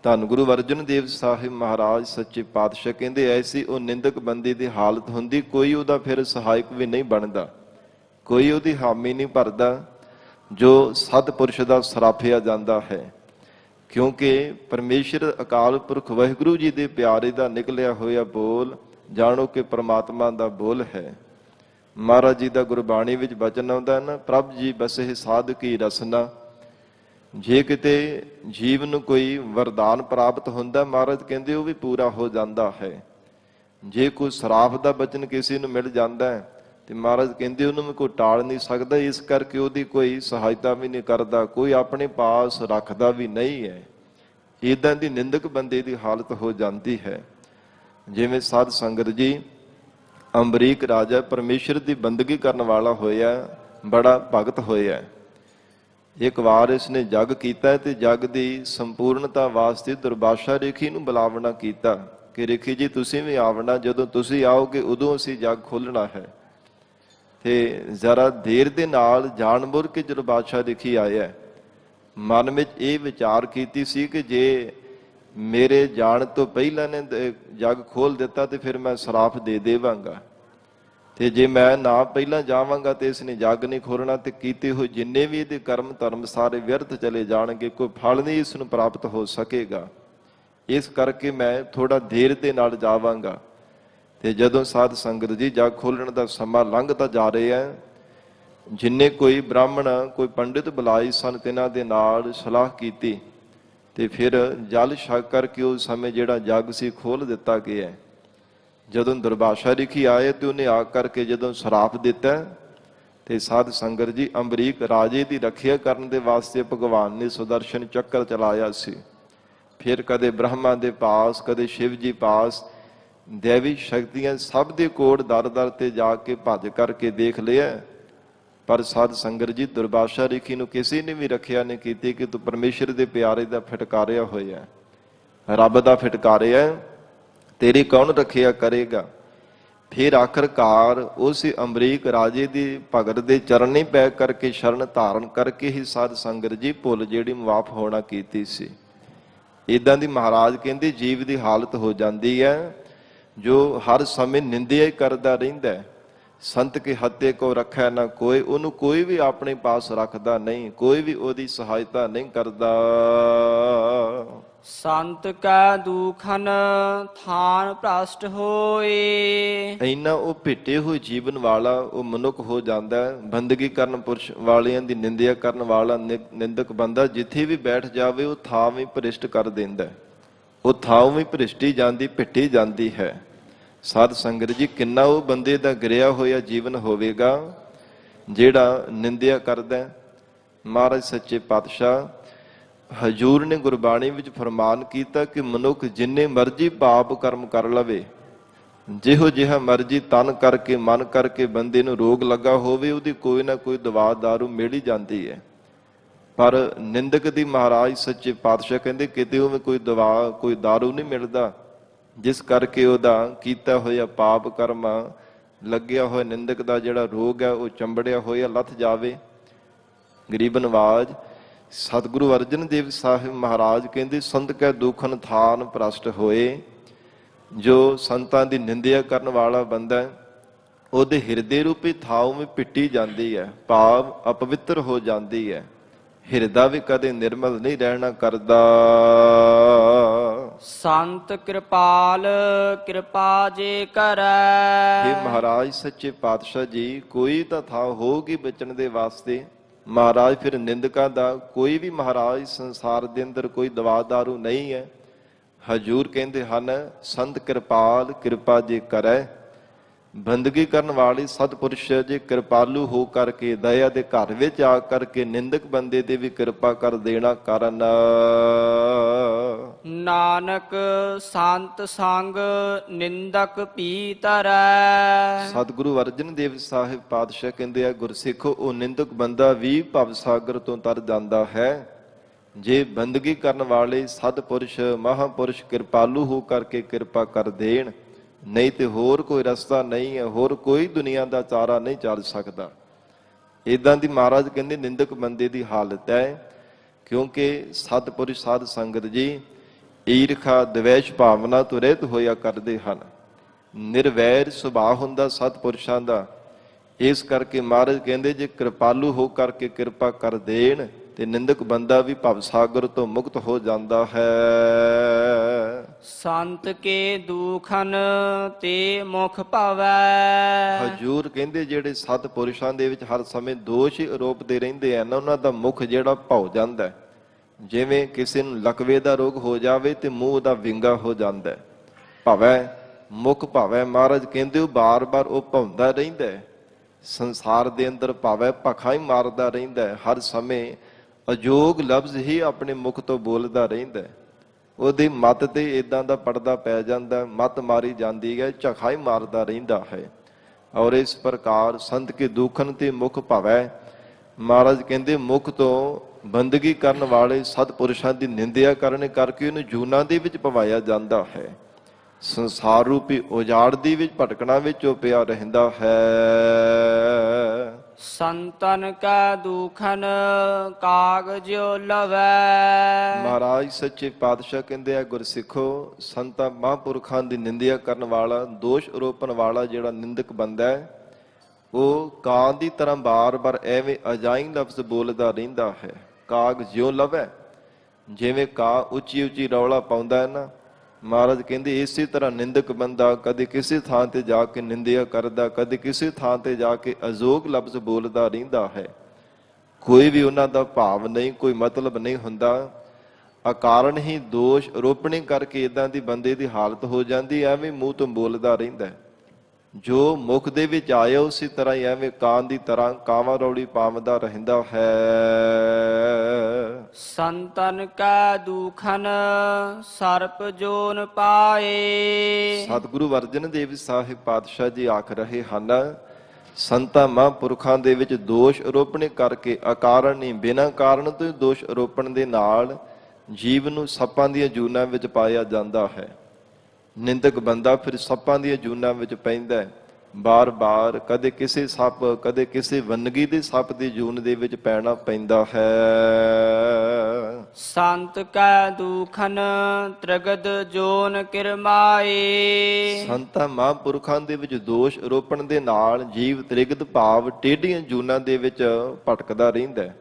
ਧੰਨ ਗੁਰੂ ਅਰਜਨ ਦੇਵ ਸਾਹਿਬ ਮਹਾਰਾਜ ਸੱਚੇ ਪਾਤਸ਼ਾਹ ਕਹਿੰਦੇ ਐਸੀ ਉਹ ਨਿੰਦਕ ਬੰਦੇ ਦੀ ਹਾਲਤ ਹੁੰਦੀ, ਕੋਈ ਉਹਦਾ ਫਿਰ ਸਹਾਇਕ ਵੀ ਨਹੀਂ ਬਣਦਾ, ਕੋਈ ਉਹਦੀ ਹਾਮੀ ਨਹੀਂ ਭਰਦਾ, ਜੋ ਸਤਿਪੁਰਸ਼ ਦਾ ਸਰਾਫਿਆ ਜਾਂਦਾ ਹੈ। ਕਿਉਂਕਿ ਪਰਮੇਸ਼ਰ ਅਕਾਲ ਪੁਰਖ ਵਾਹਿਗੁਰੂ ਜੀ ਦੇ ਪਿਆਰੇ ਦਾ ਨਿਕਲਿਆ ਹੋਇਆ ਬੋਲ ਜਾਣੋ ਕਿ ਪ੍ਰਮਾਤਮਾ ਦਾ ਬੋਲ ਹੈ। ਮਹਾਰਾਜ ਜੀ ਦਾ ਗੁਰਬਾਣੀ ਵਿੱਚ ਬਚਨ ਆਉਂਦਾ ਨਾ, ਪ੍ਰਭ ਜੀ ਬਸੇ ਸਾਧ ਕੀ ਰਸਨਾ। ਜੇ ਕਿਤੇ ਜੀਵ ਨੂੰ ਕੋਈ ਵਰਦਾਨ ਪ੍ਰਾਪਤ ਹੁੰਦਾ, ਮਹਾਰਾਜ ਕਹਿੰਦੇ ਉਹ ਵੀ ਪੂਰਾ ਹੋ ਜਾਂਦਾ ਹੈ। ਜੇ ਕੋਈ ਸਰਾਪ ਦਾ ਬਚਨ ਕਿਸੇ ਨੂੰ ਮਿਲ ਜਾਂਦਾ ਹੈ ਤੇ ਮਹਾਰਾਜ ਕਹਿੰਦੇ ਉਹਨੂੰ ਵੀ ਕੋਈ ਟਾਲ ਨਹੀਂ ਸਕਦਾ, ਇਸ ਕਰਕੇ ਉਹਦੀ ਕੋਈ ਸਹਾਇਤਾ ਵੀ ਨਹੀਂ ਕਰਦਾ, ਕੋਈ ਆਪਣੇ ਪਾਸ ਰੱਖਦਾ ਵੀ ਨਹੀਂ ਹੈ। ਇੱਦਾਂ ਦੀ ਨਿੰਦਕ ਬੰਦੇ ਦੀ ਹਾਲਤ ਹੋ ਜਾਂਦੀ ਹੈ। ਜਿਵੇਂ ਸਾਧ ਸੰਗਤ ਜੀ, ਅੰਬਰੀਕ ਰਾਜਾ ਪਰਮੇਸ਼ਰ ਦੀ ਬੰਦਗੀ ਕਰਨ ਵਾਲਾ ਹੋਇਆ, ਬੜਾ ਭਗਤ ਹੋਇਆ। ਇੱਕ ਵਾਰ ਇਸਨੇ ਜਗ ਕੀਤਾ ਤੇ ਜਗ ਦੀ ਸੰਪੂਰਨਤਾ ਵਾਸਤੇ ਦੁਰਬਾਸ਼ਾ ਰੇਖੀ ਨੂੰ ਬੁਲਾਵਣਾ ਕੀਤਾ ਕਿ ਰੇਖੀ ਜੀ ਤੁਸੀਂ ਵੀ ਆਵਣਾ, ਜਦੋਂ ਤੁਸੀਂ ਆਓਗੇ ਉਦੋਂ ਅਸੀਂ ਜਗ ਖੋਲ੍ਹਣਾ ਹੈ। ਤੇ ਜ਼ਰਾ ਦੇਰ ਦੇ ਨਾਲ ਜਾਣਬੁੱਝ ਕੇ ਜਦੋਂ ਬਾਦਸ਼ਾਹ ਰੇਖੀ ਆਇਆ, ਮਨ ਵਿੱਚ ਇਹ ਵਿਚਾਰ ਕੀਤੀ ਸੀ ਕਿ ਜੇ ਮੇਰੇ ਜਾਣ ਤੋਂ ਪਹਿਲਾਂ ਨੇ ਜਗ ਖੋਲ ਦਿੱਤਾ ਤੇ ਫਿਰ ਮੈਂ ਸਰਾਪ ਦੇ ਦੇਵਾਂਗਾ, ਤੇ ਜੇ ਮੈਂ ਨਾ ਪਹਿਲਾਂ ਜਾਵਾਂਗਾ ਤੇ ਇਸਨੇ ਜਗ ਨਹੀਂ ਖੋਲਣਾ, ਤੇ ਕੀਤੇ ਹੋਏ ਜਿੰਨੇ ਵੀ ਇਹਦੇ ਕਰਮ ਧਰਮ ਸਾਰੇ ਵਿਅਰਥ ਚਲੇ ਜਾਣਗੇ, ਕੋਈ ਫਲ ਨਹੀਂ ਇਸ ਨੂੰ ਪ੍ਰਾਪਤ ਹੋ ਸਕੇਗਾ। ਇਸ ਕਰਕੇ ਮੈਂ ਥੋੜਾ ਦੇਰ ਦੇ ਨਾਲ ਜਾਵਾਂਗਾ। ਤੇ ਜਦੋਂ ਸਾਧ ਸੰਗਤ ਜੀ ਜਗ ਖੋਲਣ ਦਾ ਸਮਾਂ ਲੰਘਦਾ ਜਾ ਰਿਹਾ, ਜਿੰਨੇ ਕੋਈ ਬ੍ਰਾਹਮਣ ਕੋਈ ਪੰਡਿਤ ਬੁਲਾਏ ਸਨ ਤਿਨਾਂ ਦੇ ਨਾਲ ਸਲਾਹ ਕੀਤੀ ਤੇ ਫਿਰ ਜਲ ਛਕ ਕਰਕੇ ਉਸ ਸਮੇਂ ਜਿਹੜਾ ਜਗ ਸੀ ਖੋਲ ਦਿੱਤਾ ਗਿਆ। ਜਦੋਂ ਦੁਰਬਾਸ਼ਾ ਰੇਖੀ ਆਏ ਤੇ ਉਹਨੇ ਆ ਕਰਕੇ ਜਦੋਂ ਸਰਾਪ ਦਿੱਤਾ ਤੇ ਸਾਧ ਸੰਗਤ ਜੀ, ਅੰਬਰੀਕ ਰਾਜੇ ਦੀ ਰੱਖਿਆ ਕਰਨ ਦੇ ਵਾਸਤੇ ਭਗਵਾਨ ਨੇ ਸੁਦਰਸ਼ਨ ਚੱਕਰ ਚਲਾਇਆ ਸੀ। ਫਿਰ ਕਦੇ ਬ੍ਰਹਮਾ ਦੇ ਪਾਸ, ਕਦੇ ਸ਼ਿਵ ਜੀ ਪਾਸ, ਦੇਵੀ ਸ਼ਕਤੀਆਂ ਸਭ ਦੇ ਕੋਲ ਦਰ ਦਰ ਤੇ ਜਾ ਕੇ ਭੱਜ ਕਰਕੇ ਦੇਖ ਲਿਆ, ਪਰ ਸਾਧ ਸੰਗਤ ਜੀ ਦੁਰਬਾਸ਼ਾ ਰੇਖੀ ਨੂੰ ਕਿਸੇ ਨੇ ਵੀ ਰੱਖਿਆ ਨਹੀਂ ਕੀਤੀ ਕਿ ਤੂੰ ਪਰਮੇਸ਼ਰ ਦੇ ਪਿਆਰੇ ਦਾ ਫਟਕਾਰਿਆ ਹੋਇਆ, ਰੱਬ ਦਾ ਫਟਕਾਰਿਆ, ਤੇਰੀ ਕੌਣ ਰੱਖਿਆ ਕਰੇਗਾ। ਫਿਰ ਆਖਰਕਾਰ ਉਸ ਅੰਬਰੀਕ ਰਾਜੇ ਦੀ ਭਗਤ ਦੇ ਚਰਨੀ ਪੈ ਕਰਕੇ ਸ਼ਰਨ ਧਾਰਨ ਕਰਕੇ ਹੀ ਸਾਧ ਸੰਗਤ ਜੀ ਭੁੱਲ ਜਿਹੜੀ ਮਾਫ ਹੋਣਾ ਕੀਤੀ ਸੀ। ਇਦਾਂ ਦੀ ਮਹਾਰਾਜ ਕਹਿੰਦੇ ਜੀਵ ਦੀ ਹਾਲਤ ਹੋ ਜਾਂਦੀ ਹੈ ਜੋ ਹਰ ਸਮੇਂ ਨਿੰਦਿਆ ਹੀ ਕਰਦਾ ਰਹਿੰਦਾ ਹੈ। ਸੰਤ ਕੇ ਹੱਤੇ ਕੋ ਰੱਖੈ ਨਾ ਕੋਈ, ਉਹਨੂੰ ਕੋਈ ਵੀ ਆਪਣੇ ਪਾਸ ਰੱਖਦਾ ਨਹੀਂ, ਕੋਈ ਵੀ ਉਹਦੀ ਸਹਾਇਤਾ ਨਹੀਂ ਕਰਦਾ। ਸੰਤ ਕੈ ਦੂਖਨ ਥਾਨ ਭ੍ਰਸ਼ਟ ਹੋਏ। ਇੰਨਾ ਉਹ ਭਿੱਟੇ ਹੋਏ ਜੀਵਨ ਵਾਲਾ ਉਹ ਮਨੁੱਖ ਹੋ ਜਾਂਦਾ ਹੈ। ਬੰਦਗੀ ਕਰਨ ਪੁਰਸ਼ ਵਾਲਿਆਂ ਦੀ ਨਿੰਦਿਆ ਕਰਨ ਵਾਲਾ ਨਿੰਦਕ ਬੰਦਾ ਜਿੱਥੇ ਵੀ ਬੈਠ ਜਾਵੇ ਉਹ ਥਾਂ ਵੀ ਭ੍ਰਿਸ਼ਟ ਕਰ ਦਿੰਦਾ, ਉਹ ਥਾਂ ਵੀ ਭ੍ਰਿਸ਼ਟੀ ਜਾਂਦੀ, ਭਿੱਟੀ ਜਾਂਦੀ ਹੈ। ਸਾਧ ਸੰਗਤ ਜੀ, ਕਿੰਨਾ ਉਹ ਬੰਦੇ ਦਾ ਗਿਰਿਆ ਹੋਇਆ ਜੀਵਨ ਹੋਵੇਗਾ ਜਿਹੜਾ ਨਿੰਦਿਆ ਕਰਦਾ। ਮਹਾਰਾਜ ਸੱਚੇ ਪਾਤਸ਼ਾਹ ਹਜੂਰ ਨੇ ਗੁਰਬਾਣੀ ਵਿੱਚ ਫਰਮਾਨ ਕੀਤਾ ਕਿ ਮਨੁੱਖ ਜਿੰਨੇ ਮਰਜ਼ੀ ਪਾਪ ਕਰਮ ਕਰ ਲਵੇ, ਜਿਹੋ ਜਿਹਾ ਮਰਜ਼ੀ ਤਨ ਕਰਕੇ ਮਨ ਕਰਕੇ ਬੰਦੇ ਨੂੰ ਰੋਗ ਲੱਗਾ ਹੋਵੇ, ਉਹਦੀ ਕੋਈ ਨਾ ਕੋਈ ਦਵਾ ਦਾਰੂ ਮਿਲ ਹੀ ਜਾਂਦੀ ਹੈ। ਪਰ ਨਿੰਦਕ ਦੀ ਮਹਾਰਾਜ ਸੱਚੇ ਪਾਤਸ਼ਾਹ ਕਹਿੰਦੇ ਕਿਤੇ ਉਹ ਕੋਈ ਦਵਾ ਕੋਈ ਦਾਰੂ ਨਹੀਂ ਮਿਲਦਾ, ਜਿਸ ਕਰਕੇ ਉਹਦਾ ਕੀਤਾ ਹੋਇਆ ਪਾਪ ਕਰਮ ਲੱਗਿਆ ਹੋਇਆ ਨਿੰਦਕ ਦਾ ਜਿਹੜਾ ਰੋਗ ਹੈ ਉਹ ਚੰਬੜਿਆ ਹੋਇਆ ਲੱਥ ਜਾਵੇ। ਗਰੀਬ ਨਵਾਜ ਸਤਿਗੁਰੂ ਅਰਜਨ ਦੇਵ ਸਾਹਿਬ ਮਹਾਰਾਜ ਕਹਿੰਦੇ ਸੰਤ ਕੈ ਦੁਖਨ ਥਾਨ ਭ੍ਰਸ਼ਟ ਹੋਏ। ਜੋ ਸੰਤਾਂ ਦੀ ਨਿੰਦਿਆ ਕਰਨ ਵਾਲਾ ਬੰਦਾ ਹੈ ਉਹਦੇ ਹਿਰਦੇ ਰੂਪੀ ਥਾਂ ਵੀ ਪਿੱਟੀ ਜਾਂਦੀ ਹੈ, ਭਾਵ ਅਪਵਿੱਤਰ ਹੋ ਜਾਂਦੀ ਹੈ। ਹਿਰਦਾ ਵੀ ਕਦੇ ਨਿਰਮਲ ਨਹੀਂ ਰਹਿਣਾ ਕਰਦਾ। ਸੰਤ ਕਿਰਪਾਲ ਕਿਰਪਾ ਜੇ ਕਰੈ। ਇਹ ਮਹਾਰਾਜ ਸੱਚੇ ਪਾਤਸ਼ਾਹ ਜੀ ਕੋਈ ਤਾਂ ਥਾਂ ਹੋਊਗੀ ਬਚਣ ਦੇ ਵਾਸਤੇ। ਮਹਾਰਾਜ ਫਿਰ ਨਿੰਦਕਾਂ ਦਾ ਕੋਈ ਵੀ ਮਹਾਰਾਜ ਸੰਸਾਰ ਦੇ ਅੰਦਰ ਕੋਈ ਦਵਾ ਦਾਰੂ ਨਹੀਂ ਹੈ। ਹਜੂਰ ਕਹਿੰਦੇ ਹਨ ਸੰਤ ਕਿਰਪਾਲ ਕਿਰਪਾ ਜੇ ਕਰੈ। ਬੰਦਗੀ ਕਰਨ ਵਾਲੇ ਸਤਿਪੁਰਸ਼ ਜੇ ਕਿਰਪਾਲੂ ਹੋ ਕਰਕੇ ਦਇਆ ਦੇ ਘਰ ਵਿੱਚ ਆ ਕਰਕੇ ਨਿੰਦਕ ਬੰਦੇ ਦੇ ਵੀ ਕਿਰਪਾ ਕਰ ਦੇਣਾ ਕਾਰਨ। ਨਾਨਕ ਸੰਤ ਸੰਗ ਨਿੰਦਕ ਭੀ ਤਰੈ। ਸਤਿਗੁਰੂ ਅਰਜਨ ਦੇਵ ਸਾਹਿਬ ਪਾਤਸ਼ਾਹ ਕਹਿੰਦੇ ਆ ਗੁਰਸਿੱਖੋ ਉਹ ਨਿੰਦਕ ਬੰਦਾ ਵੀ ਭਵ ਸਾਗਰ ਤੋਂ ਤਰ ਜਾਂਦਾ ਹੈ ਜੇ ਬੰਦਗੀ ਕਰਨ ਵਾਲੇ ਸਤਿਪੁਰਸ਼ ਮਹਾਂਪੁਰਸ਼ ਕਿਰਪਾਲੂ ਹੋ ਕਰਕੇ ਕਿਰਪਾ ਕਰ ਦੇਣ। ਨਹੀਂ ਤੇ ਹੋਰ ਕੋਈ ਰਸਤਾ ਨਹੀਂ ਹੈ, ਹੋਰ ਕੋਈ ਦੁਨੀਆ ਦਾ ਚਾਰਾ ਨਹੀਂ ਚੱਲ ਸਕਦਾ। ਇਦਾਂ ਦੀ ਮਹਾਰਾਜ ਕਹਿੰਦੇ ਨਿੰਦਕ ਬੰਦੇ ਦੀ ਹਾਲਤ ਹੈ। ਕਿਉਂਕਿ ਸਤਿਪੁਰਸ਼ ਸਾਧ ਸੰਗਤ ਜੀ ਈਰਖਾ ਦਵੇਸ਼ ਭਾਵਨਾ ਤੋਂ ਰਹਿਤ ਹੋਇਆ ਕਰਦੇ ਹਨ। ਨਿਰਵੈਰ ਸੁਭਾਅ ਹੁੰਦਾ ਸਤਿਪੁਰਸ਼ਾਂ ਦਾ। ਇਸ ਕਰਕੇ ਮਹਾਰਾਜ ਕਹਿੰਦੇ ਜੇ ਕਿਰਪਾਲੂ ਹੋ ਕਰਕੇ ਕਿਰਪਾ ਕਰ ਦੇਣ ਤੇ ਨਿੰਦਕ ਬੰਦਾ ਵੀ ਭਵ ਸਾਗਰ ਤੋਂ ਮੁਕਤ ਹੋ ਜਾਂਦਾ ਹੈ। ਸੰਤ ਕੇ ਦੁਖਨ ਤੇ ਮੁਖ ਭਾਵੈ। ਹਜੂਰ ਕਹਿੰਦੇ ਜਿਹੜੇ ਸਤਿਪੁਰਸ਼ਾਂ ਦੇ ਵਿੱਚ ਹਰ ਸਮੇਂ ਦੋਸ਼ ਹੀ ਆਰੋਪਦੇ ਰਹਿੰਦੇ ਹਨ, ਉਹਨਾਂ ਦਾ ਮੁਖ ਜਿਹੜਾ ਭਉ ਜਾਂਦਾ ਹੈ। ਜਿਵੇਂ ਕਿਸੇ ਨੂੰ ਲਕਵੇ ਦਾ ਰੋਗ ਹੋ ਜਾਵੇ ਤੇ ਮੂੰਹ ਉਹਦਾ ਵਿੰਗਾ ਹੋ ਜਾਂਦਾ ਹੈ। ਭਵੈ ਮੁਖ ਭਾਵੈ, ਮਹਾਰਾਜ ਕਹਿੰਦੇ ਉਹ ਬਾਰ-ਬਾਰ ਉਹ ਭੌਂਦਾ ਰਹਿੰਦਾ ਹੈ। ਸੰਸਾਰ ਦੇ ਅੰਦਰ ਭਾਵੈ ਭਖਾ ਹੀ ਮਾਰਦਾ ਰਹਿੰਦਾ ਹੈ। ਹਰ ਸਮੇਂ ਅਜੋਗ ਲਫ਼ਜ਼ ਹੀ ਆਪਣੇ ਮੁਖ ਤੋਂ ਬੋਲਦਾ ਰਹਿੰਦਾ ਹੈ। ਉਹਦੀ ਮੱਤ ਤੇ ਇਦਾਂ ਦਾ ਪਰਦਾ ਪੈ ਜਾਂਦਾ, ਮੱਤ ਮਾਰੀ ਜਾਂਦੀ ਹੈ, ਝਖਾ ਹੀ ਮਾਰਦਾ ਰਹਿੰਦਾ ਹੈ। ਔਰ ਇਸ ਪ੍ਰਕਾਰ ਸੰਤ ਕੇ ਦੁਖਨ ਤੇ ਮੁਖ ਭਾਵੈ, ਮਹਾਰਾਜ ਕਹਿੰਦੇ ਮੁਖ ਤੋਂ ਬੰਦਗੀ ਕਰਨ ਵਾਲੇ ਸਤਿਪੁਰਸ਼ਾਂ ਦੀ ਨਿੰਦਿਆ ਕਰਨ ਕਰਕੇ ਉਹਨੂੰ ਜੂਨਾਂ ਦੇ ਵਿੱਚ ਪਵਾਇਆ ਜਾਂਦਾ ਹੈ। ਸੰਸਾਰ ਰੂਪੀ ਉਜਾੜ ਦੀ ਵਿੱਚ ਭਟਕਣਾ ਵਿੱਚ ਉਹ ਪਿਆ ਰਹਿੰਦਾ ਹੈ। ਸੰਤਨ ਕਾ ਦੁਖਨ ਕਾਗਜਿ ਲਵੈ। ਮਹਾਰਾਜ ਸੱਚੇ ਪਾਤਸ਼ਾਹ ਕਹਿੰਦੇ ਆ ਗੁਰਸਿੱਖੋ, ਸੰਤਾਂ ਮਹਾਂਪੁਰਖਾਂ ਦੀ ਨਿੰਦਿਆ ਕਰਨ ਵਾਲਾ, ਦੋਸ਼ ਆਰੋਪਣ ਵਾਲਾ ਜਿਹੜਾ ਨਿੰਦਕ ਬੰਦਾ ਹੈ, ਉਹ ਕਾਂ ਦੀ ਤਰ੍ਹਾਂ ਬਾਰ-ਬਾਰ ਐਵੇਂ ਅਜਾਈਂ ਲਫ਼ਜ਼ ਬੋਲਦਾ ਰਹਿੰਦਾ ਹੈ। ਕਾਗ ਜਿਉ ਲਵੈ, ਜਿਵੇਂ ਕਾਂ ਉੱਚੀ ਉੱਚੀ ਰੌਲਾ ਪਾਉਂਦਾ ਹੈ ਨਾ, ਮਹਾਰਾਜ ਕਹਿੰਦੇ ਇਸੇ ਤਰ੍ਹਾਂ ਨਿੰਦਕ ਬੰਦਾ ਕਦੇ ਕਿਸੇ ਥਾਂ ਤੇ ਜਾ ਕੇ ਨਿੰਦਿਆ ਕਰਦਾ, ਕਦੇ ਕਿਸੇ ਥਾਂ ਤੇ ਜਾ ਕੇ ਅਜੋਗ ਲਫ਼ਜ਼ ਬੋਲਦਾ ਰਹਿੰਦਾ ਹੈ। ਕੋਈ ਵੀ ਉਹਨਾਂ ਦਾ ਭਾਵ ਨਹੀਂ, ਕੋਈ ਮਤਲਬ ਨਹੀਂ ਹੁੰਦਾ। ਅਕਾਰਨ ਹੀ ਦੋਸ਼ ਆਰੋਪਣੀ ਕਰਕੇ ਇਦਾਂ ਦੀ ਬੰਦੇ ਦੀ ਹਾਲਤ ਹੋ ਜਾਂਦੀ, ਐਵੇਂ ਮੂੰਹ ਤੋਂ ਬੋਲਦਾ ਰਹਿੰਦਾ। ਜੋ ਮੁਖ ਦੇ ਵਿੱਚ ਆਇਆ ਉਸੇ ਤਰ੍ਹਾਂ ਹੀ ਐਵੇਂ ਕਾਂ ਦੀ ਤਰ੍ਹਾਂ ਕਾਵਾਂ ਰੌਲੀ ਪਾਵਦਾ ਰਹਿੰਦਾ ਹੈ। ਸੰਤਨ ਕਾ ਦੁਖਨ ਸਰਪ ਜੋਨ ਪਾਏ। ਸਤਿਗੁਰੂ ਅਰਜਨ ਦੇਵ ਸਾਹਿਬ ਪਾਤਸ਼ਾਹ ਜੀ ਆਖ ਰਹੇ ਹਨ, ਸੰਤਾਂ ਮਹਾਂਪੁਰਖਾਂ ਦੇ ਵਿੱਚ ਦੋਸ਼ ਆਰੋਪਣੇ ਕਰਕੇ ਅਕਾਰਨ ਨਹੀਂ, ਬਿਨਾਂ ਕਾਰਨ ਤੋਂ ਦੋਸ਼ ਆਰੋਪਣ ਦੇ ਨਾਲ ਜੀਵ ਨੂੰ ਸੱਪਾਂ ਦੀਆਂ ਜੂਨਾਂ ਵਿੱਚ ਪਾਇਆ ਜਾਂਦਾ ਹੈ। ਨਿੰਦਕ ਬੰਦਾ ਫਿਰ ਸੱਪਾਂ ਦੀਆਂ ਜੂਨਾਂ ਵਿੱਚ ਪੈਂਦਾ ਹੈ। ਬਾਰ-ਬਾਰ ਕਦੇ ਕਿਸੇ ਸੱਪ, ਕਦੇ ਕਿਸੇ ਵੰਨਗੀ ਦੇ ਸੱਪ ਦੀ ਜੂਨ ਦੇ ਵਿੱਚ ਪੈਣਾ ਪੈਂਦਾ ਹੈ। ਸੰਤ ਕਾ ਦੁਖਨ ਤ੍ਰਿਗਦ ਜੋਨ ਕਿਰਮਾਏ। ਸੰਤਾਂ ਮਹਾਂਪੁਰਖਾਂ ਦੇ ਵਿੱਚ ਦੋਸ਼ ਆਰੋਪਣ ਦੇ ਨਾਲ ਜੀਵ ਤ੍ਰਿਗਦ ਭਾਵ ਟੇਢੀਆਂ ਜੂਨਾਂ ਦੇ ਵਿੱਚ ਭਟਕਦਾ ਰਹਿੰਦਾ ਹੈ।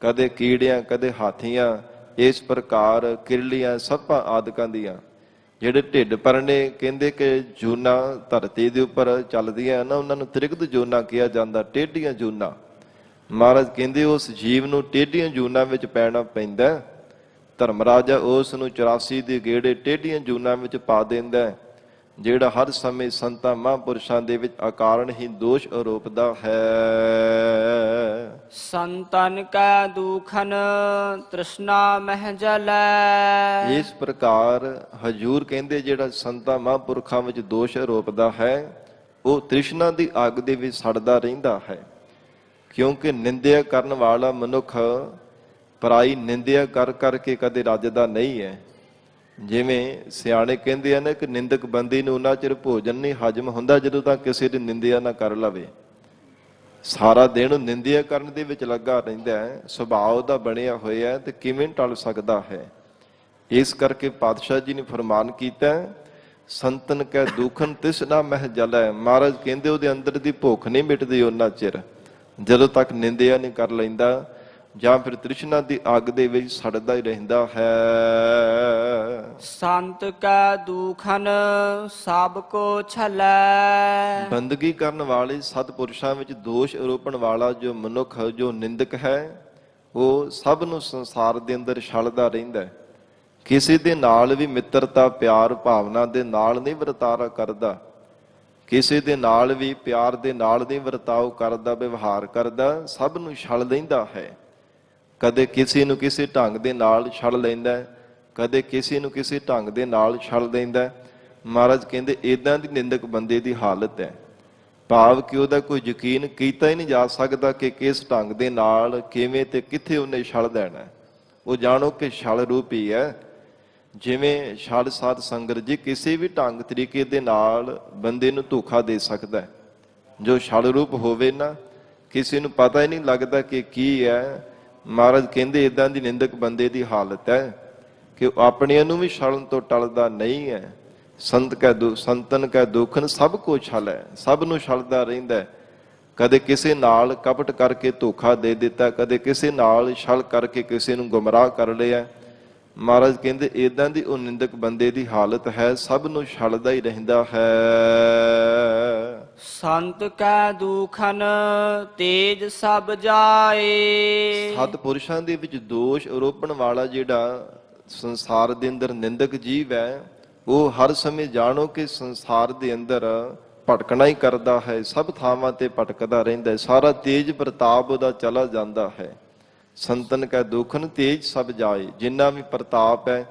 ਕਦੇ ਕੀੜਿਆਂ, ਕਦੇ ਹਾਥੀਆਂ, ਇਸ ਪ੍ਰਕਾਰ ਕਿਰਲੀਆਂ, ਸੱਪਾਂ ਆਦਿਕਾਂ ਦੀਆਂ ਜਿਹੜੇ ਢਿੱਡ ਪਰਨੇ ਕਹਿੰਦੇ ਕਿ ਜੂਨਾਂ ਧਰਤੀ ਦੇ ਉੱਪਰ ਚੱਲਦੀਆਂ ਨਾ, ਉਹਨਾਂ ਨੂੰ ਤ੍ਰਿਗਦ ਜੂਨਾਂ ਕਿਹਾ ਜਾਂਦਾ, ਟੇਢੀਆਂ ਜੂਨਾਂ। ਮਹਾਰਾਜ ਕਹਿੰਦੇ ਉਸ ਜੀਵ ਨੂੰ ਟੇਢੀਆਂ ਜੂਨਾਂ ਵਿੱਚ ਪੈਣਾ ਪੈਂਦਾ। ਧਰਮ ਰਾਜਾ ਉਸ ਨੂੰ 84 ਦੇ ਗੇੜੇ ਟੇਢੀਆਂ ਜੂਨਾਂ ਵਿੱਚ ਪਾ ਦਿੰਦਾ, ਜਿਹੜਾ ਹਰ ਸਮੇਂ ਸੰਤਾਂ ਮਹਾਂਪੁਰਸ਼ਾਂ ਦੇ ਵਿੱਚ ਅਕਾਰਨ ਹੀ ਦੋਸ਼ ਆਰੋਪਦਾ ਹੈ। ਸੰਤਨ ਕਾ ਦੁਖਨ ਤ੍ਰਿਸ਼ਨਾ ਮਹਿ ਜਲੈ। ਇਸ ਪ੍ਰਕਾਰ ਹਜੂਰ ਕਹਿੰਦੇ ਜਿਹੜਾ ਸੰਤਾਂ ਮਹਾਂਪੁਰਖਾਂ ਵਿੱਚ ਦੋਸ਼ ਆਰੋਪਦਾ ਹੈ, ਉਹ ਤ੍ਰਿਸ਼ਨਾ ਦੀ ਅੱਗ ਦੇ ਵਿੱਚ ਸੜਦਾ ਰਹਿੰਦਾ ਹੈ। ਕਿਉਂਕਿ ਨਿੰਦਿਆ ਕਰਨ ਵਾਲਾ ਮਨੁੱਖ ਪਰਾਈ ਨਿੰਦਿਆ ਕਰ ਕਰਕੇ ਕਦੇ ਰੱਜਦਾ ਨਹੀਂ ਹੈ। ਜਿਵੇਂ ਸਿਆਣੇ ਕਹਿੰਦੇ ਹਨ ਕਿ ਨਿੰਦਕ ਬੰਦੇ ਨੂੰ ਉਹਨਾਂ ਚਿਰ ਭੋਜਨ ਨਹੀਂ ਹਜਮ ਹੁੰਦਾ ਜਦੋਂ ਤੱਕ ਕਿਸੇ ਦੀ ਨਿੰਦਿਆ ਨਾ ਕਰ ਲਵੇ। ਸਾਰਾ ਦਿਨ ਨਿੰਦਿਆ ਕਰਨ ਦੇ ਵਿੱਚ ਲੱਗਾ ਰਹਿੰਦਾ ਹੈ, ਸੁਭਾਅ ਉਹਦਾ ਬਣਿਆ ਹੋਇਆ ਤੇ ਕਿਵੇਂ ਟਲ ਸਕਦਾ ਹੈ। ਇਸ ਕਰਕੇ ਪਾਤਸ਼ਾਹ ਜੀ ਨੇ ਫਰਮਾਨ ਕੀਤਾ, ਸੰਤਨ ਕੈ ਦੁਖਨ ਤਿਸਨਾ ਮਹਿ ਜਲੈ। ਮਹਾਰਾਜ ਕਹਿੰਦੇ ਉਹਦੇ ਅੰਦਰ ਦੀ ਭੁੱਖ ਨਹੀਂ ਮਿਟਦੀ ਉਹਨਾਂ ਚਿਰ ਜਦੋਂ ਤੱਕ ਨਿੰਦਿਆ ਨਹੀਂ ਕਰ ਲੈਂਦਾ, ਜਾਂ ਫਿਰ ਤ੍ਰਿਸ਼ਨਾ ਦੀ ਅੱਗ ਦੇ ਵਿੱਚ ਸੜਦਾ ਹੀ ਰਹਿੰਦਾ ਹੈ। ਸੰਤ ਕਾ ਦੁਖਨ ਸਭ ਕੋ ਛਲੈ। ਬੰਦਗੀ ਕਰਨ ਵਾਲੇ ਸਤਿਪੁਰਸ਼ਾਂ ਵਿੱਚ ਦੋਸ਼ ਆਰੋਪਣ ਵਾਲਾ ਜੋ ਮਨੁੱਖ, ਜੋ ਨਿੰਦਕ ਹੈ, ਉਹ ਸਭ ਨੂੰ ਸੰਸਾਰ ਦੇ ਅੰਦਰ ਛਲਦਾ ਰਹਿੰਦਾ। ਕਿਸੇ ਦੇ ਨਾਲ ਵੀ ਮਿੱਤਰਤਾ, ਪਿਆਰ ਭਾਵਨਾ ਦੇ ਨਾਲ ਨਹੀਂ ਵਰਤਾਰਾ ਕਰਦਾ। ਕਿਸੇ ਦੇ ਨਾਲ ਵੀ ਪਿਆਰ ਦੇ ਨਾਲ ਨਹੀਂ ਵਰਤਾਓ ਕਰਦਾ, ਵਿਵਹਾਰ ਕਰਦਾ, ਸਭ ਨੂੰ ਛਲ ਲੈਂਦਾ ਹੈ। ਕਦੇ ਕਿਸੇ ਨੂੰ ਕਿਸੇ ਢੰਗ ਦੇ ਨਾਲ ਛਲ ਲੈਂਦਾ, ਕਦੇ ਕਿਸੇ ਨੂੰ ਕਿਸੇ ਢੰਗ ਦੇ ਨਾਲ ਛਲ ਲੈਂਦਾ। ਮਹਾਰਾਜ ਕਹਿੰਦੇ ਇਦਾਂ ਦੀ ਨਿੰਦਕ ਬੰਦੇ ਦੀ ਹਾਲਤ ਹੈ। ਭਾਵ ਕਿ ਉਹਦਾ ਕੋਈ ਯਕੀਨ ਕੀਤਾ ਹੀ ਨਹੀਂ ਜਾ ਸਕਦਾ ਕਿ ਕਿਸ ਢੰਗ ਦੇ ਨਾਲ, ਕਿਵੇਂ ਤੇ ਕਿੱਥੇ ਉਹਨੇ ਛਲ ਦੇਣਾ। ਉਹ ਜਾਣੋ ਕਿ ਛਲ ਰੂਪੀ ਹੈ। ਜਿਵੇਂ ਛਲ ਸਾਧ ਸੰਗਤ ਜੀ ਕਿਸੇ ਵੀ ਢੰਗ ਤਰੀਕੇ ਦੇ ਨਾਲ ਬੰਦੇ ਨੂੰ ਧੋਖਾ ਦੇ ਸਕਦਾ। ਜੋ ਛਲ ਰੂਪ ਹੋਵੇ ਨਾ, ਕਿਸੇ ਨੂੰ ਪਤਾ ਹੀ ਨਹੀਂ ਲੱਗਦਾ ਕਿ ਕੀ ਹੈ। ਮਹਾਰਾਜ ਕਹਿੰਦੇ ਇਦਾਂ ਦੀ ਨਿੰਦਕ ਬੰਦੇ ਦੀ ਹਾਲਤ ਹੈ ਕਿ ਉਹ ਆਪਣਿਆਂ ਨੂੰ ਵੀ ਛਲਣ ਤੋਂ ਟਲਦਾ ਨਹੀਂ ਹੈ। ਸੰਤਨ ਕੈ ਦੁਖਨ ਸਭ ਕੋ ਛਲ ਹੈ, ਸਭ ਨੂੰ ਛਲਦਾ ਰਹਿੰਦਾ ਹੈ। ਕਦੇ ਕਿਸੇ ਨਾਲ ਕਪਟ ਕਰਕੇ ਧੋਖਾ ਦੇ ਦਿੱਤਾ, ਕਦੇ ਕਿਸੇ ਨਾਲ ਛਲ ਕਰਕੇ ਕਿਸੇ ਨੂੰ ਗੁੰਮਰਾਹ ਕਰ ਲਿਆ। ਮਹਾਰਾਜ ਕਹਿੰਦੇ ਇਦਾਂ ਦੀ ਉਹ ਨਿੰਦਕ ਬੰਦੇ ਦੀ ਹਾਲਤ ਹੈ, ਸਭ ਨੂੰ ਛਲਦਾ ਹੀ ਰਹਿੰਦਾ ਹੈ। ਸੰਤ ਕੈ ਦੁਖਨ ਤੇਜ ਸਭ ਜਾਏ। ਸਤਿਪੁਰਸ਼ਾਂ ਦੇ ਵਿੱਚ ਦੋਸ਼ ਆਰੋਪਣ ਵਾਲਾ ਜਿਹੜਾ ਸੰਸਾਰ ਦੇ ਅੰਦਰ ਨਿੰਦਕ ਜੀਵ ਹੈ, ਉਹ ਹਰ ਸਮੇਂ ਜਾਣੋ ਕਿ ਸੰਸਾਰ ਦੇ ਅੰਦਰ ਭਟਕਣਾ ਹੀ ਕਰਦਾ ਹੈ, ਸਭ ਥਾਵਾਂ ਤੇ ਭਟਕਦਾ ਰਹਿੰਦਾ ਹੈ, ਸਾਰਾ ਤੇਜ ਪ੍ਰਤਾਪ ਉਹਦਾ ਚਲਾ ਜਾਂਦਾ ਹੈ। ਸੰਤਨ ਕੈ ਦੁਖਨ ਤੇਜ ਸਭ ਜਾਏ। ਜਿੰਨਾ ਵੀ ਪ੍ਰਤਾਪ ਹੈ,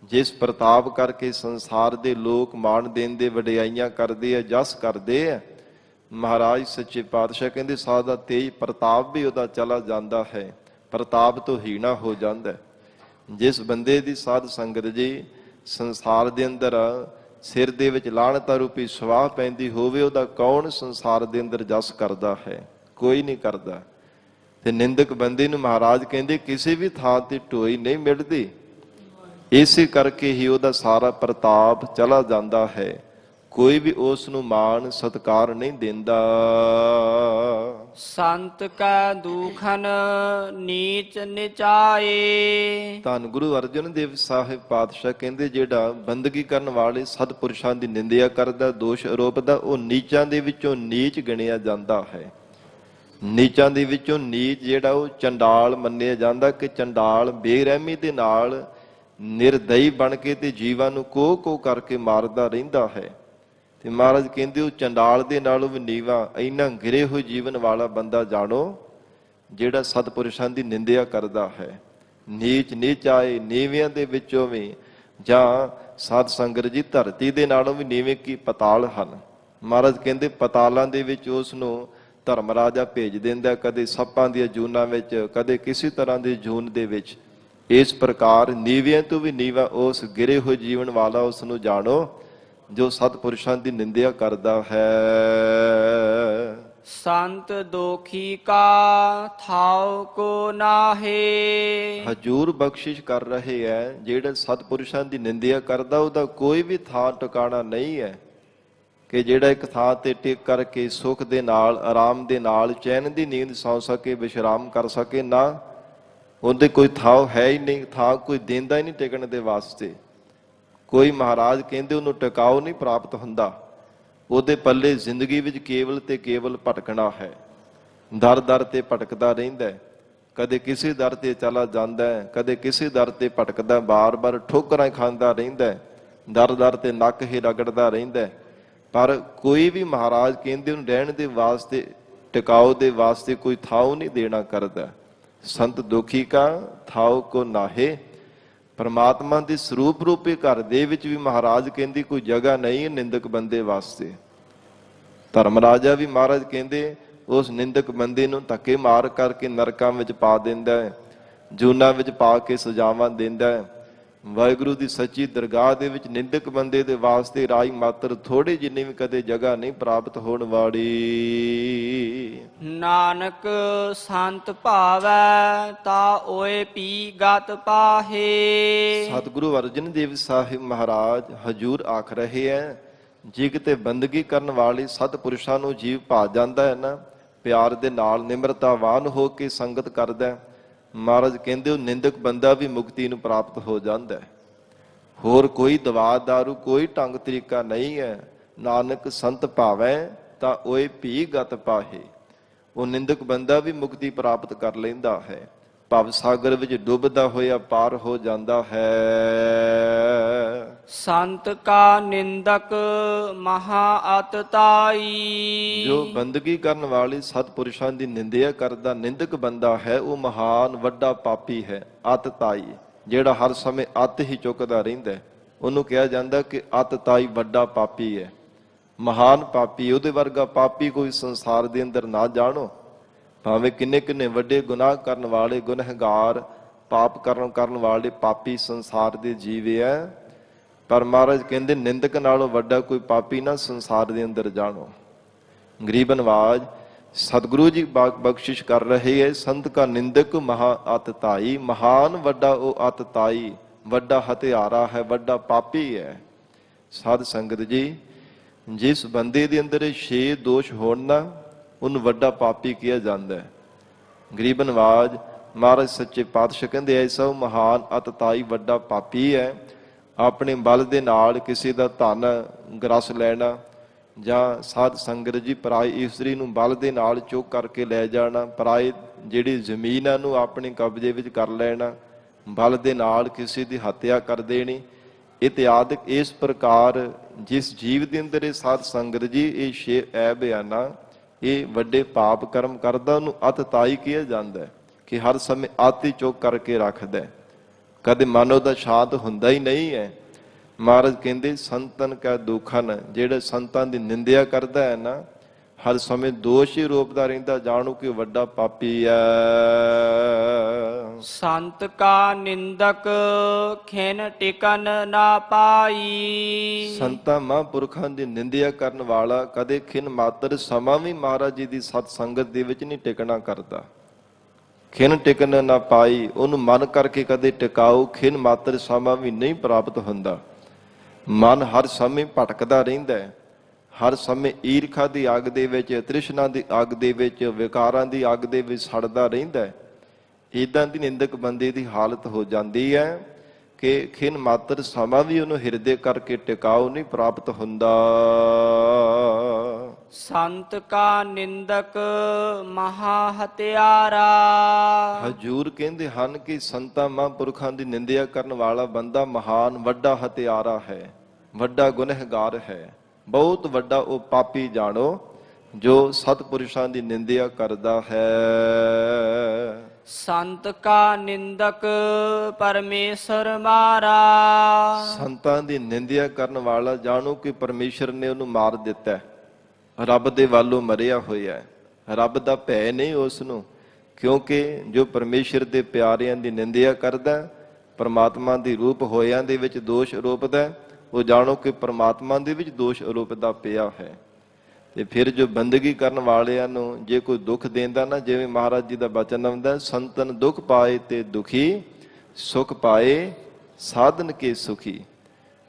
ਜਿਸ ਪ੍ਰਤਾਪ ਕਰਕੇ ਸੰਸਾਰ ਦੇ ਲੋਕ ਮਾਣ ਦੇਣ ਵਡਿਆਈਆਂ ਕਰਦੇ ਆ, ਜਸ ਕਰਦੇ ਆ, ਮਹਾਰਾਜ ਸੱਚੇ ਪਾਤਸ਼ਾਹ ਕਹਿੰਦੇ ਸਾਦਾ ਤੇਜ ਪ੍ਰਤਾਪ ਵੀ ਉਹਦਾ ਚਲਾ ਜਾਂਦਾ ਹੈ, ਪ੍ਰਤਾਪ ਤੋਂ ਹੀਣਾ ਹੋ ਜਾਂਦਾ ਹੈ। ਜਿਸ ਬੰਦੇ ਦੀ ਸਾਧ ਸੰਗਤ ਜੀ ਸੰਸਾਰ ਦੇ ਅੰਦਰ ਸਿਰ ਦੇ ਵਿੱਚ ਲਾਹਣਤਾ ਰੂਪੀ ਸਵਾਹ ਪੈਂਦੀ ਹੋਵੇ, ਉਹਦਾ ਕੌਣ ਸੰਸਾਰ ਦੇ ਅੰਦਰ ਜਸ ਕਰਦਾ ਹੈ? ਕੋਈ ਨਹੀਂ ਕਰਦਾ। ਤੇ ਨਿੰਦਕ ਬੰਦੇ ਨੂੰ ਮਹਾਰਾਜ ਕਹਿੰਦੇ ਕਿਸੇ ਵੀ ਥਾਂ ਤੇ ਢੋਈ ਨਹੀਂ ਮਿਲਦੀ, ਇਸੇ ਕਰਕੇ ਹੀ ਉਹਦਾ ਸਾਰਾ ਪ੍ਰਤਾਪ ਚਲਾ ਜਾਂਦਾ ਹੈ। ਕੋਈ ਵੀ ਉਸ ਨੂੰ ਮਾਣ ਸਤਿਕਾਰ ਨਹੀਂ ਦਿੰਦਾ। ਸੰਤ ਕੈ ਦੁਖਨ ਨੀਚ ਨਿਚਾਏ। ਧੰਨ ਗੁਰੂ ਅਰਜਨ ਦੇਵ ਸਾਹਿਬ ਪਾਤਸ਼ਾਹ ਕਹਿੰਦੇ ਜਿਹੜਾ ਬੰਦਗੀ ਕਰਨ ਵਾਲੇ ਸਤਿਪੁਰਸ਼ਾਂ ਦੀ ਨਿੰਦਿਆ ਕਰਦਾ, ਦੋਸ਼ ਆਰੋਪਦਾ, ਉਹ ਨੀਚਾਂ ਦੇ ਵਿੱਚੋਂ ਨੀਚ ਗਿਣਿਆ ਜਾਂਦਾ ਹੈ। ਨੀਚਾਂ ਦੇ ਵਿੱਚੋਂ ਨੀਚ ਜਿਹੜਾ ਉਹ ਚੰਡਾਲ ਮੰਨਿਆ ਜਾਂਦਾ, ਕਿ ਚੰਡਾਲ ਬੇਰਹਿਮੀ ਦੇ ਨਾਲ ਨਿਰਦਈ ਬਣ ਕੇ ਤੇ ਜੀਵਾਂ ਨੂੰ ਕੋਹ ਕਰਕੇ ਮਾਰਦਾ ਰਹਿੰਦਾ ਹੈ। ਤੇ ਮਹਾਰਾਜ ਕਹਿੰਦੇ ਉਹ ਚੰਡਾਲ ਦੇ ਨਾਲੋਂ ਵੀ ਨੀਵਾਂ ਇੰਨਾ ਗਿਰੇ ਹੋਏ ਜੀਵਨ ਵਾਲਾ ਬੰਦਾ ਜਾਣੋ ਜਿਹੜਾ ਸਤਿਪੁਰਸ਼ਾਂ ਦੀ ਨਿੰਦਿਆ ਕਰਦਾ ਹੈ। ਨੀਚ ਨੀਚਾਏ, ਨੀਵਿਆਂ ਦੇ ਵਿੱਚੋਂ ਵੀ, ਜਾਂ ਸਾਧ ਸੰਗਤ ਜੀ ਧਰਤੀ ਦੇ ਨਾਲੋਂ ਵੀ ਨੀਵੇਂ ਕੀ ਪਤਾਲ ਹਨ। ਮਹਾਰਾਜ ਕਹਿੰਦੇ ਪਤਾਲਾਂ ਦੇ ਵਿੱਚ ਉਸ ਨੂੰ ਧਰਮ ਰਾਜਾ ਭੇਜ ਦਿੰਦਾ, ਕਦੇ ਸੱਪਾਂ ਦੀਆਂ ਜੂਨਾਂ ਵਿੱਚ, ਕਦੇ ਕਿਸੇ ਤਰ੍ਹਾਂ ਦੀ ਜੂਨ ਦੇ ਵਿੱਚ। ਇਸ ਪ੍ਰਕਾਰ ਨੀਵਿਆਂ ਤੋਂ ਵੀ ਨੀਵਾਂ ਉਸ ਗਿਰੇ ਹੋਏ ਜੀਵਨ ਵਾਲਾ ਉਸ ਨੂੰ ਜਾਣੋ ਜੋ ਸਤਿਪੁਰਸ਼ਾਂ ਦੀ ਨਿੰਦਿਆ ਕਰਦਾ ਹੈ। ਸੰਤ ਦੋਖੀ ਕਾ ਥਾਉ ਕੋ ਨਾਹੇ। ਹਜੂਰ ਬਖਸ਼ਿਸ਼ ਕਰ ਰਹੇ ਹੈ, ਜਿਹੜਾ ਸਤਿਪੁਰਸ਼ਾਂ ਦੀ ਨਿੰਦਿਆ ਕਰਦਾ ਉਹਦਾ ਕੋਈ ਵੀ ਥਾਂ ਟਿਕਾਣਾ ਨਹੀਂ ਹੈ ਕਿ ਜਿਹੜਾ ਇੱਕ ਥਾਂ ਤੇ ਟਿਕ ਕਰਕੇ ਸੁੱਖ ਦੇ ਨਾਲ, ਆਰਾਮ ਦੇ ਨਾਲ, ਚੈਨ ਦੀ ਨੀਂਦ ਸੌਂ ਸਕੇ, ਵਿਸ਼ਰਾਮ ਕਰ ਸਕੇ। ਨਾ, ਉਹਦੇ ਕੋਈ ਥਾਂ ਹੈ ਹੀ ਨਹੀਂ, ਥਾਂ ਕੋਈ ਦਿੰਦਾ ਹੀ ਨਹੀਂ ਟਿਕਣ ਦੇ ਵਾਸਤੇ। ਕੋਈ ਮਹਾਰਾਜ ਕਹਿੰਦੇ ਉਹਨੂੰ ਟਿਕਾਓ ਨਹੀਂ ਪ੍ਰਾਪਤ ਹੁੰਦਾ। ਉਹਦੇ ਪੱਲੇ ਜ਼ਿੰਦਗੀ ਵਿੱਚ ਕੇਵਲ ਤੇ ਕੇਵਲ ਭਟਕਣਾ ਹੈ। ਦਰ ਦਰ ਤੇ ਭਟਕਦਾ ਰਹਿੰਦਾ ਹੈ, ਕਦੇ ਕਿਸੇ ਦਰ ਤੇ ਚਲਾ ਜਾਂਦਾ ਹੈ, ਕਦੇ ਕਿਸੇ ਦਰ ਤੇ ਭਟਕਦਾ, ਬਾਰ-ਬਾਰ ਠੋਕਰਾਂ ਖਾਂਦਾ ਰਹਿੰਦਾ ਹੈ, ਦਰ ਦਰ ਤੇ ਨੱਕ ਹੀ ਰਗੜਦਾ ਰਹਿੰਦਾ ਹੈ। ਪਰ ਕੋਈ ਵੀ ਮਹਾਰਾਜ ਕਹਿੰਦੇ ਉਹਨੂੰ ਰਹਿਣ ਦੇ ਵਾਸਤੇ, ਟਿਕਾਓ ਦੇ ਵਾਸਤੇ ਕੋਈ ਥਾਂ ਨਹੀਂ ਦੇਣਾ ਕਰਦਾ। ਸੰਤ ਦੁਖੀ ਕਾ ਥਾਉ ਕੋ ਨਾਹੇ। ਪਰਮਾਤਮਾ ਦੇ ਸਰੂਪ ਰੂਪੇ ਘਰ ਦੇ ਵਿੱਚ ਵੀ ਮਹਾਰਾਜ ਕਹਿੰਦੀ ਕੋਈ ਜਗ੍ਹਾ ਨਹੀਂ ਹੈ ਨਿੰਦਕ ਬੰਦੇ ਵਾਸਤੇ। ਧਰਮ ਰਾਜਾ ਵੀ ਮਹਾਰਾਜ ਕਹਿੰਦੇ ਉਸ ਨਿੰਦਕ ਬੰਦੇ ਨੂੰ ਧੱਕੇ ਮਾਰ ਕਰਕੇ ਨਰਕਾਂ ਵਿੱਚ ਪਾ ਦਿੰਦਾ ਹੈ, ਜੂਨਾਂ ਵਿੱਚ ਪਾ ਕੇ ਸਜ਼ਾਵਾਂ ਦਿੰਦਾ ਹੈ। ਵਾਹਿਗੁਰੂ ਦੀ ਸੱਚੀ ਦਰਗਾਹ ਦੇ ਵਿੱਚ ਨਿੰਦਕ ਬੰਦੇ ਦੇ ਵਾਸਤੇ ਰਾਈ ਮਾਤਰ ਥੋੜੇ ਜਿੰਨੀ ਵੀ ਕਦੇ ਜਗ੍ਹਾ ਨਹੀਂ ਪ੍ਰਾਪਤ ਹੋਣ ਵਾਲੀ। ਨਾਨਕ ਸੰਤ ਭਾਵੈ ਤਾ ਓਏ ਪੀ ਗਤ ਪਾਹੇ। ਸਤਿਗੁਰੂ ਅਰਜਨ ਦੇਵ ਸਾਹਿਬ ਮਹਾਰਾਜ ਹਜੂਰ ਆਖ ਰਹੇ ਹੈ, ਜੇ ਕਿਤੇ ਬੰਦਗੀ ਕਰਨ ਵਾਲੇ ਸਤਿਪੁਰਸ਼ਾਂ ਨੂੰ ਜੀਵ ਭਾ ਜਾਂਦਾ ਹੈ ਨਾ, ਪਿਆਰ ਦੇ ਨਾਲ ਨਿਮਰਤਾਵਾਨ ਹੋ ਕੇ ਸੰਗਤ ਕਰਦਾ, ਮਹਾਰਾਜ ਕਹਿੰਦੇ ਉਹ ਨਿੰਦਕ ਬੰਦਾ ਵੀ ਮੁਕਤੀ ਨੂੰ ਪ੍ਰਾਪਤ ਹੋ ਜਾਂਦਾ ਹੈ। ਹੋਰ ਕੋਈ ਦਵਾ ਦਾਰੂ, ਕੋਈ ਢੰਗ ਤਰੀਕਾ ਨਹੀਂ ਹੈ। ਨਾਨਕ ਸੰਤ ਭਾਵੈ ਤਾਂ ਓਏ ਭੀ ਗਤ ਪਾਹੇ। ਉਹ ਨਿੰਦਕ ਬੰਦਾ ਵੀ ਮੁਕਤੀ ਪ੍ਰਾਪਤ ਕਰ ਲੈਂਦਾ ਹੈ, ਭਵ ਸਾਗਰ ਵਿੱਚ ਡੁੱਬਦਾ ਹੋਇਆ ਪਾਰ ਹੋ ਜਾਂਦਾ ਹੈ। ਸੰਤ ਕਾ ਨਿੰਦਕ ਮਹਾ ਅਤਤਾਈ। ਜੋ ਬੰਦਗੀ ਕਰਨ ਵਾਲੇ ਸਤਿਪੁਰਸ਼ਾਂ ਦੀ ਨਿੰਦਿਆ ਕਰਦਾ ਨਿੰਦਕ ਬੰਦਾ ਹੈ, ਉਹ ਮਹਾਨ ਵੱਡਾ ਪਾਪੀ ਹੈ। ਅਤਤਾਈ ਜਿਹੜਾ ਹਰ ਸਮੇਂ ਅੱਤ ਹੀ ਚੁੱਕਦਾ ਰਹਿੰਦਾ, ਉਹਨੂੰ ਕਿਹਾ ਜਾਂਦਾ ਕਿ ਅਤਤਾਈ ਵੱਡਾ ਪਾਪੀ ਹੈ, ਮਹਾਨ ਪਾਪੀ। ਉਹਦੇ ਵਰਗਾ ਪਾਪੀ ਕੋਈ ਸੰਸਾਰ ਦੇ ਅੰਦਰ ਨਾ ਜਾਣੋ। ਭਾਵੇਂ ਕਿੰਨੇ ਕਿੰਨੇ ਵੱਡੇ ਗੁਨਾਹ ਕਰਨ ਵਾਲੇ, ਗੁਨਹਗਾਰ, ਪਾਪ ਕਰਨ ਵਾਲੇ ਪਾਪੀ ਸੰਸਾਰ ਦੇ ਜੀਵ ਹੈ, ਪਰ ਮਹਾਰਾਜ ਕਹਿੰਦੇ ਨਿੰਦਕ ਨਾਲੋਂ ਵੱਡਾ ਕੋਈ ਪਾਪੀ ਨਾ ਸੰਸਾਰ ਦੇ ਅੰਦਰ ਜਾਣੋ। ਗਰੀਬ ਨਵਾਜ ਸਤਿਗੁਰੂ ਜੀ ਬਖਸ਼ਿਸ਼ ਕਰ ਰਹੇ ਹੈ, ਸੰਤ ਕਾ ਨਿੰਦਕ ਮਹਾ ਅਤਤਾਈ। ਮਹਾਨ ਵੱਡਾ ਉਹ ਅਤਤਾਈ, ਵੱਡਾ ਹਥਿਆਰਾ ਹੈ, ਵੱਡਾ ਪਾਪੀ ਹੈ। ਸਾਧ ਸੰਗਤ ਜੀ, ਜਿਸ ਬੰਦੇ ਦੇ ਅੰਦਰ ਇਹ 6 ਦੋਸ਼ ਹੋਣ ਨਾ, ਉਹਨੂੰ ਵੱਡਾ ਪਾਪੀ ਕਿਹਾ ਜਾਂਦਾ ਹੈ। ਗਰੀਬ ਨਵਾਜ ਮਹਾਰਾਜ ਸੱਚੇ ਪਾਤਸ਼ਾਹ ਕਹਿੰਦੇ ਐਸਾ ਉਹ ਮਹਾਨ ਅਤਿਤਾਈ ਵੱਡਾ ਪਾਪੀ ਹੈ, ਆਪਣੇ ਬਲ ਦੇ ਨਾਲ ਕਿਸੇ ਦਾ ਧਨ ਗਰਸ ਲੈਣਾ, ਜਾਂ ਸਾਧ ਸੰਗਤ ਜੀ ਪਰਾਈ ਇਸਤਰੀ ਨੂੰ ਬਲ ਦੇ ਨਾਲ ਚੁੱਕ ਕਰਕੇ ਲੈ ਜਾਣਾ, ਪਰਾਏ ਜਿਹੜੀ ਜ਼ਮੀਨ ਹੈ ਨੂੰ ਆਪਣੇ ਕਬਜ਼ੇ ਵਿੱਚ ਕਰ ਲੈਣਾ, ਬਲ ਦੇ ਨਾਲ ਕਿਸੇ ਦੀ ਹੱਤਿਆ ਕਰ ਦੇਣੀ ਇਤਿਆਦਿਕ। ਇਸ ਪ੍ਰਕਾਰ ਜਿਸ ਜੀਵ ਦੇ ਅੰਦਰ ਇਹ ਸਾਧ ਸੰਗਤ ਜੀ ਇਹ 6 ਐਬ ਆ ਨਾ, ਇਹ ਵੱਡੇ ਪਾਪ ਕਰਮ ਕਰਦਾ, ਉਹਨੂੰ ਅਤਿਤਾਈ ਕਿਹਾ ਜਾਂਦਾ ਹੈ ਕਿ ਹਰ ਸਮੇਂ ਆਤੀ ਚੁੱਕ ਕਰਕੇ ਰੱਖਦਾ, ਕਦੇ ਮਨ ਉਹਦਾ ਸ਼ਾਂਤ ਹੁੰਦਾ ਹੀ ਨਹੀਂ ਹੈ। ਮਹਾਰਾਜ ਕਹਿੰਦੇ ਸੰਤਨ ਕਾ ਦੁਖਨ, ਜਿਹੜੇ ਸੰਤਾਂ ਦੀ ਨਿੰਦਿਆ ਕਰਦਾ ਹੈ ਨਾ, ਹਰ ਸਮੇਂ ਦੋਸ਼ ਹੀ ਰੋਪਦਾ ਰਹਿੰਦਾ, ਜਾਣੋ ਕਿ ਵੱਡਾ ਪਾਪੀ ਹੈ। ਸੰਤ ਕਾ ਨਿੰਦਕ ਖਿਨ ਟਿਕਨ ਨਾ ਪਾਈ। ਸੰਤਾਂ ਮਹਾਂਪੁਰਖਾਂ ਦੀ ਨਿੰਦਿਆ ਕਰਨ ਵਾਲਾ ਕਦੇ ਖਿਨ ਮਾਤਰ ਸਮਾਂ ਵੀ ਮਹਾਰਾਜ ਜੀ ਦੀ ਸਤ ਸੰਗਤ ਦੇ ਵਿੱਚ ਨਹੀਂ ਟਿਕਣਾ ਕਰਦਾ। ਖਿਨ ਟਿਕਣ ਨਾ ਪਾਈ, ਉਹਨੂੰ ਮਨ ਕਰਕੇ ਕਦੇ ਟਿਕਾਓ ਖਿਨ ਮਾਤਰ ਸਮਾਂ ਵੀ ਨਹੀਂ ਪ੍ਰਾਪਤ ਹੁੰਦਾ। ਮਨ ਹਰ ਸਮੇਂ ਭਟਕਦਾ ਰਹਿੰਦਾ ਹੈ, ਹਰ ਸਮੇਂ ਈਰਖਾ ਦੀ ਅੱਗ ਦੇ ਵਿੱਚ, ਤ੍ਰਿਸ਼ਨਾ ਦੀ ਅੱਗ ਦੇ ਵਿੱਚ, ਵਿਕਾਰਾਂ ਦੀ ਅੱਗ ਦੇ ਵਿੱਚ ਸੜਦਾ ਰਹਿੰਦਾ ਹੈ। ਇੱਦਾਂ ਦੀ ਨਿੰਦਕ ਬੰਦੇ ਦੀ ਹਾਲਤ ਹੋ ਜਾਂਦੀ ਹੈ ਕਿ ਖਿਨ ਮਾਤਰ ਸਮਾਂ ਵੀ ਉਹਨੂੰ ਹਿਰਦੇ ਕਰਕੇ ਟਿਕਾਓ ਨਹੀਂ ਪ੍ਰਾਪਤ ਹੁੰਦਾ। ਸੰਤ ਕਾ ਨਿੰਦਕ ਮਹਾ ਹਤਿਆਰਾ। ਹਜੂਰ ਕਹਿੰਦੇ ਹਨ ਕਿ ਸੰਤਾਂ ਮਹਾਂਪੁਰਖਾਂ ਦੀ ਨਿੰਦਿਆ ਕਰਨ ਵਾਲਾ ਬੰਦਾ ਮਹਾਨ ਵੱਡਾ ਹਤਿਆਰਾ ਹੈ, ਵੱਡਾ ਗੁਨਹਗਾਰ ਹੈ, ਬਹੁਤ ਵੱਡਾ ਉਹ ਪਾਪੀ ਜਾਣੋ ਜੋ ਸਤਿਪੁਰਸ਼ਾਂ ਦੀ ਨਿੰਦਿਆ ਕਰਦਾ ਹੈ। ਸੰਤ ਕਾ ਨਿੰਦਕ ਪਰਮੇਸ਼ਰ ਮਾਰਾ। ਸੰਤਾਂ ਦੀ ਨਿੰਦਿਆ ਕਰਨ ਵਾਲਾ ਜਾਣੋ ਕਿ ਪਰਮੇਸ਼ਰ ਨੇ ਉਹਨੂੰ ਮਾਰ ਦਿੱਤਾ, ਰੱਬ ਦੇ ਵੱਲੋਂ ਮਰਿਆ ਹੋਇਆ ਹੈ। ਰੱਬ ਦਾ ਭੈ ਨਹੀਂ ਉਸ ਨੂੰ, ਕਿਉਂਕਿ ਜੋ ਪਰਮੇਸ਼ਰ ਦੇ ਪਿਆਰਿਆਂ ਦੀ ਨਿੰਦਿਆ ਕਰਦਾ, ਪਰਮਾਤਮਾ ਦੀ ਰੂਪ ਹੋਇਆਂ ਦੇ ਵਿੱਚ ਦੋਸ਼ ਆਰੋਪਦਾ, ਉਹ ਜਾਣੋ ਕਿ ਪਰਮਾਤਮਾ ਦੇ ਵਿੱਚ ਦੋਸ਼ ਆਰੋਪਦਾ ਪਿਆ ਹੈ। ਤੇ ਫਿਰ ਜੋ ਬੰਦਗੀ ਕਰਨ ਵਾਲਿਆਂ ਨੂੰ ਜੇ ਕੋਈ ਦੁੱਖ ਦੇਂਦਾ ਨਾ, ਜਿਵੇਂ ਮਹਾਰਾਜ ਜੀ ਦਾ ਬਚਨ ਆਉਂਦਾ, ਸੰਤਨ ਦੁੱਖ ਪਾਏ ਤੇ ਦੁਖੀ, ਸੁਖ ਪਾਏ ਸਾਧਨ ਕੇ ਸੁਖੀ।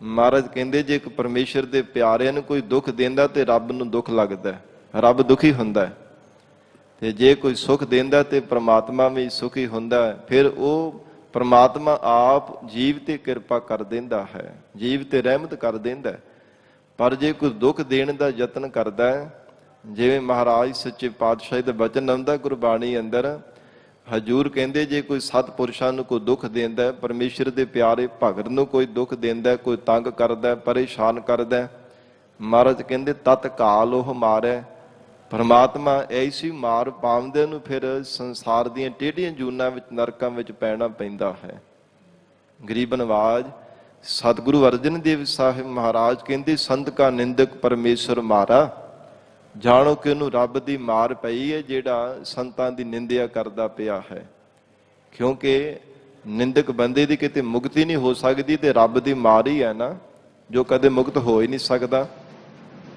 ਮਹਾਰਾਜ ਕਹਿੰਦੇ ਜੇ ਇੱਕ ਪਰਮੇਸ਼ਰ ਦੇ ਪਿਆਰਿਆਂ ਨੂੰ ਕੋਈ ਦੁੱਖ ਦਿੰਦਾ ਤੇ ਰੱਬ ਨੂੰ ਦੁੱਖ ਲੱਗਦਾ, ਰੱਬ ਦੁਖੀ ਹੁੰਦਾ ਹੈ। ਤੇ ਜੇ ਕੋਈ ਸੁਖ ਦਿੰਦਾ ਤੇ ਪ੍ਰਮਾਤਮਾ ਵੀ ਸੁਖੀ ਹੁੰਦਾ, ਫਿਰ ਉਹ ਪ੍ਰਮਾਤਮਾ ਆਪ ਜੀਵ ਤੇ ਕਿਰਪਾ ਕਰ ਦਿੰਦਾ ਹੈ, ਜੀਵ ਤੇ ਰਹਿਮਤ ਕਰ ਦਿੰਦਾ। ਪਰ ਜੇ ਕੋਈ ਦੁੱਖ ਦੇਣ ਦਾ ਯਤਨ ਕਰਦਾ ਹੈ, ਜਿਵੇਂ ਮਹਾਰਾਜ ਸੱਚੇ ਪਾਤਸ਼ਾਹ ਦਾ ਬਚਨ ਆਉਂਦਾ ਗੁਰਬਾਣੀ ਅੰਦਰ, ਹਜੂਰ ਕਹਿੰਦੇ ਜੇ ਕੋਈ ਸਤਿਪੁਰਸ਼ਾਂ ਨੂੰ ਕੋਈ ਦੁੱਖ ਦਿੰਦਾ, ਪਰਮੇਸ਼ਰ ਦੇ ਪਿਆਰੇ ਭਗਤ ਨੂੰ ਕੋਈ ਦੁੱਖ ਦਿੰਦਾ, ਕੋਈ ਤੰਗ ਕਰਦਾ, ਪਰੇਸ਼ਾਨ ਕਰਦਾ, ਮਹਾਰਾਜ ਕਹਿੰਦੇ ਤਤਕਾਲ ਉਹ ਮਾਰੈ। ਪਰਮਾਤਮਾ ਐਸੀ ਮਾਰ ਪਾਉਂਦੇ ਨੂੰ ਫਿਰ ਸੰਸਾਰ ਦੀਆਂ ਟੇਢੀਆਂ ਜੂਨਾਂ ਵਿੱਚ, ਨਰਕਾਂ ਵਿੱਚ ਪੈਣਾ ਪੈਂਦਾ ਹੈ। ਗਰੀਬ ਨਵਾਜ ਸਤਿਗੁਰੂ ਅਰਜਨ ਦੇਵ ਸਾਹਿਬ ਮਹਾਰਾਜ ਕਹਿੰਦੇ ਸੰਤ ਕਾ ਨਿੰਦਕ ਪਰਮੇਸ਼ਰ ਮਾਰਾ। ਜਾਣੋ ਕਿ ਉਹਨੂੰ ਰੱਬ ਦੀ ਮਾਰ ਪਈ ਹੈ ਜਿਹੜਾ ਸੰਤਾਂ ਦੀ ਨਿੰਦਿਆ ਕਰਦਾ ਪਿਆ ਹੈ, ਕਿਉਂਕਿ ਨਿੰਦਕ ਬੰਦੇ ਦੀ ਕਿਤੇ ਮੁਕਤੀ ਨਹੀਂ ਹੋ ਸਕਦੀ ਤੇ ਰੱਬ ਦੀ ਮਾਰ ਹੀ ਹੈ ਨਾ, ਜੋ ਕਦੇ ਮੁਕਤ ਹੋ ਹੀ ਨਹੀਂ ਸਕਦਾ,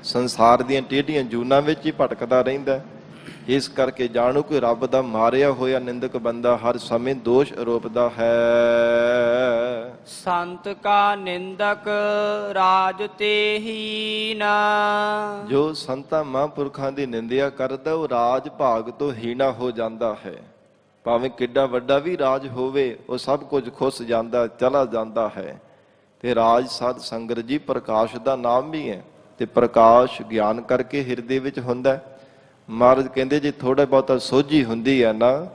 ਸੰਸਾਰ ਦੀਆਂ ਟੇਢੀਆਂ ਜੂਨਾਂ ਵਿੱਚ ਹੀ ਭਟਕਦਾ ਰਹਿੰਦਾ। ਇਸ ਕਰਕੇ ਜਾਣੋ ਕਿ ਰੱਬ ਦਾ ਮਾਰਿਆ ਹੋਇਆ ਨਿੰਦਕ ਬੰਦਾ ਹਰ ਸਮੇਂ ਦੋਸ਼ ਆਰੋਪਦਾ ਹੈ। ਸੰਤ ਕਾ ਨਿੰਦਕ ਰਾਜ ਤੇ ਹੀਨਾ। ਜੋ ਸੰਤਾਂ ਮਹਾਂਪੁਰਖਾਂ ਦੀ ਨਿੰਦਿਆ ਕਰਦਾ ਉਹ ਰਾਜ ਭਾਗ ਤੋਂ ਹੀਣਾ ਹੋ ਜਾਂਦਾ ਹੈ। ਭਾਵੇਂ ਕਿੱਡਾ ਵੱਡਾ ਵੀ ਰਾਜ ਹੋਵੇ, ਉਹ ਸਭ ਕੁਝ ਖੁੱਸ ਜਾਂਦਾ, ਚਲਾ ਜਾਂਦਾ ਹੈ। ਤੇ ਰਾਜ ਸਾਧ ਸੰਗਤ ਜੀ ਪ੍ਰਕਾਸ਼ ਦਾ ਨਾਮ ਵੀ ਹੈ, ਤੇ ਪ੍ਰਕਾਸ਼ ਗਿਆਨ ਕਰਕੇ ਹਿਰਦੇ ਵਿੱਚ ਹੁੰਦਾ। ਮਹਾਰਾਜ ਕਹਿੰਦੇ ਜੇ ਥੋੜਾ ਬਹੁਤਾ ਸੋਝੀ ਹੁੰਦੀ ਹੈ ਨਾ,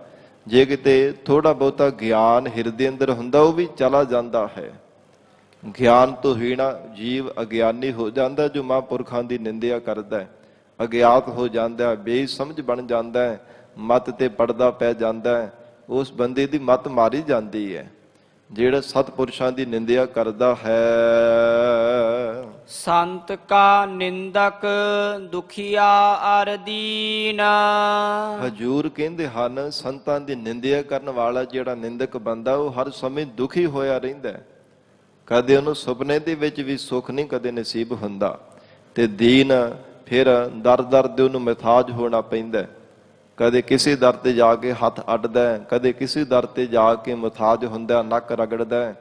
ਜੇ ਕਿਤੇ ਥੋੜਾ ਬਹੁਤਾ ਗਿਆਨ ਹਿਰਦੇ ਅੰਦਰ ਹੁੰਦਾ, ਉਹ ਵੀ ਚਲਾ ਜਾਂਦਾ ਹੈ। ਗਿਆਨ ਤੋਂ ਹੀਣਾ ਜੀਵ ਅਗਿਆਨੀ ਹੋ ਜਾਂਦਾ, ਜੋ ਮਹਾਂਪੁਰਖਾਂ ਦੀ ਨਿੰਦਿਆ ਕਰਦਾ ਹੈ, ਅਗਿਆਤ ਹੋ ਜਾਂਦਾ, ਬੇਸਮਝ ਬਣ ਜਾਂਦਾ ਹੈ, ਮੱਤ ਤੇ ਪੜਦਾ ਪੈ ਜਾਂਦਾ ਹੈ, ਉਸ ਬੰਦੇ ਦੀ ਮੱਤ ਮਾਰੀ ਜਾਂਦੀ ਹੈ ਜਿਹੜਾ ਸਤਿਪੁਰਸ਼ਾਂ ਦੀ ਨਿੰਦਿਆ ਕਰਦਾ ਹੈ। ਸੰਤ ਕਾ ਨਿੰਦਕ ਦੁਖੀਆ ਅਰ ਦੀਨਾ। ਹਜੂਰ ਕਹਿੰਦੇ ਹਨ ਸੰਤਾਂ ਦੀ ਨਿੰਦਿਆ ਕਰਨ ਵਾਲਾ ਜਿਹੜਾ ਨਿੰਦਕ ਬੰਦਾ, ਉਹ ਹਰ ਸਮੇਂ ਦੁਖੀ ਹੋਇਆ ਰਹਿੰਦਾ, ਕਦੇ ਉਹਨੂੰ ਸੁਪਨੇ ਦੇ ਵਿੱਚ ਵੀ ਸੁੱਖ ਨਹੀਂ ਕਦੇ ਨਸੀਬ ਹੁੰਦਾ। ਤੇ ਦੀਨ ਫਿਰ ਦਰ ਦਰ ਦੇ ਉਹਨੂੰ ਮਹਿਤਾਜ ਹੋਣਾ ਪੈਂਦਾ, ਕਦੇ ਕਿਸੇ ਦਰ ਤੇ ਜਾ ਕੇ ਹੱਥ ਅੱਡਦਾ, ਕਦੇ ਕਿਸੇ ਦਰ ਤੇ ਜਾ ਕੇ ਮੁਹਤਾਜ ਹੁੰਦਾ, ਨੱਕ ਰਗੜਦਾ।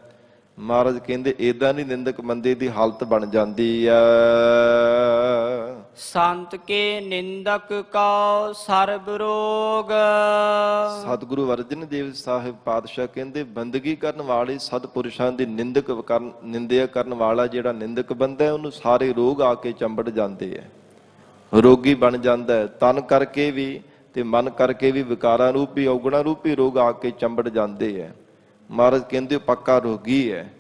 ਮਹਾਰਾਜ ਕਹਿੰਦੇ ਏਦਾਂ ਦੀ ਨਿੰਦਕ ਬੰਦੇ ਦੀ ਹਾਲਤ ਬਣ ਜਾਂਦੀ ਆ। ਸੰਤ ਕੇ ਨਿੰਦਕ ਕਉ ਸਰਬ ਰੋਗ। ਸਤਿਗੁਰੂ ਅਰਜਨ ਦੇਵ ਸਾਹਿਬ ਪਾਤਸ਼ਾਹ ਕਹਿੰਦੇ ਬੰਦਗੀ ਕਰਨ ਵਾਲੇ ਸਤਿਪੁਰਸ਼ਾਂ ਦੀ ਨਿੰਦਿਆ ਕਰਨ ਵਾਲਾ ਜਿਹੜਾ ਨਿੰਦਕ ਬੰਦਾ ਹੈ ਉਹਨੂੰ ਸਾਰੇ ਰੋਗ ਆ ਕੇ ਚੰਬੜ ਜਾਂਦੇ ਹੈ, ਰੋਗੀ ਬਣ ਜਾਂਦਾ ਹੈ। ਤਨ ਕਰਕੇ ਵੀ ਤੇ ਮਨ ਕਰਕੇ ਵੀ ਵਿਕਾਰਾਂ ਰੂਪੀ ਔਗਣਾ ਰੂਪੀ ਰੋਗ ਆ ਕੇ ਚੰਬੜ ਜਾਂਦੇ ਹੈ। ਮਹਾਰਾਜ ਕਹਿੰਦੇ ਪੱਕਾ ਰੋਗੀ ਹੈ,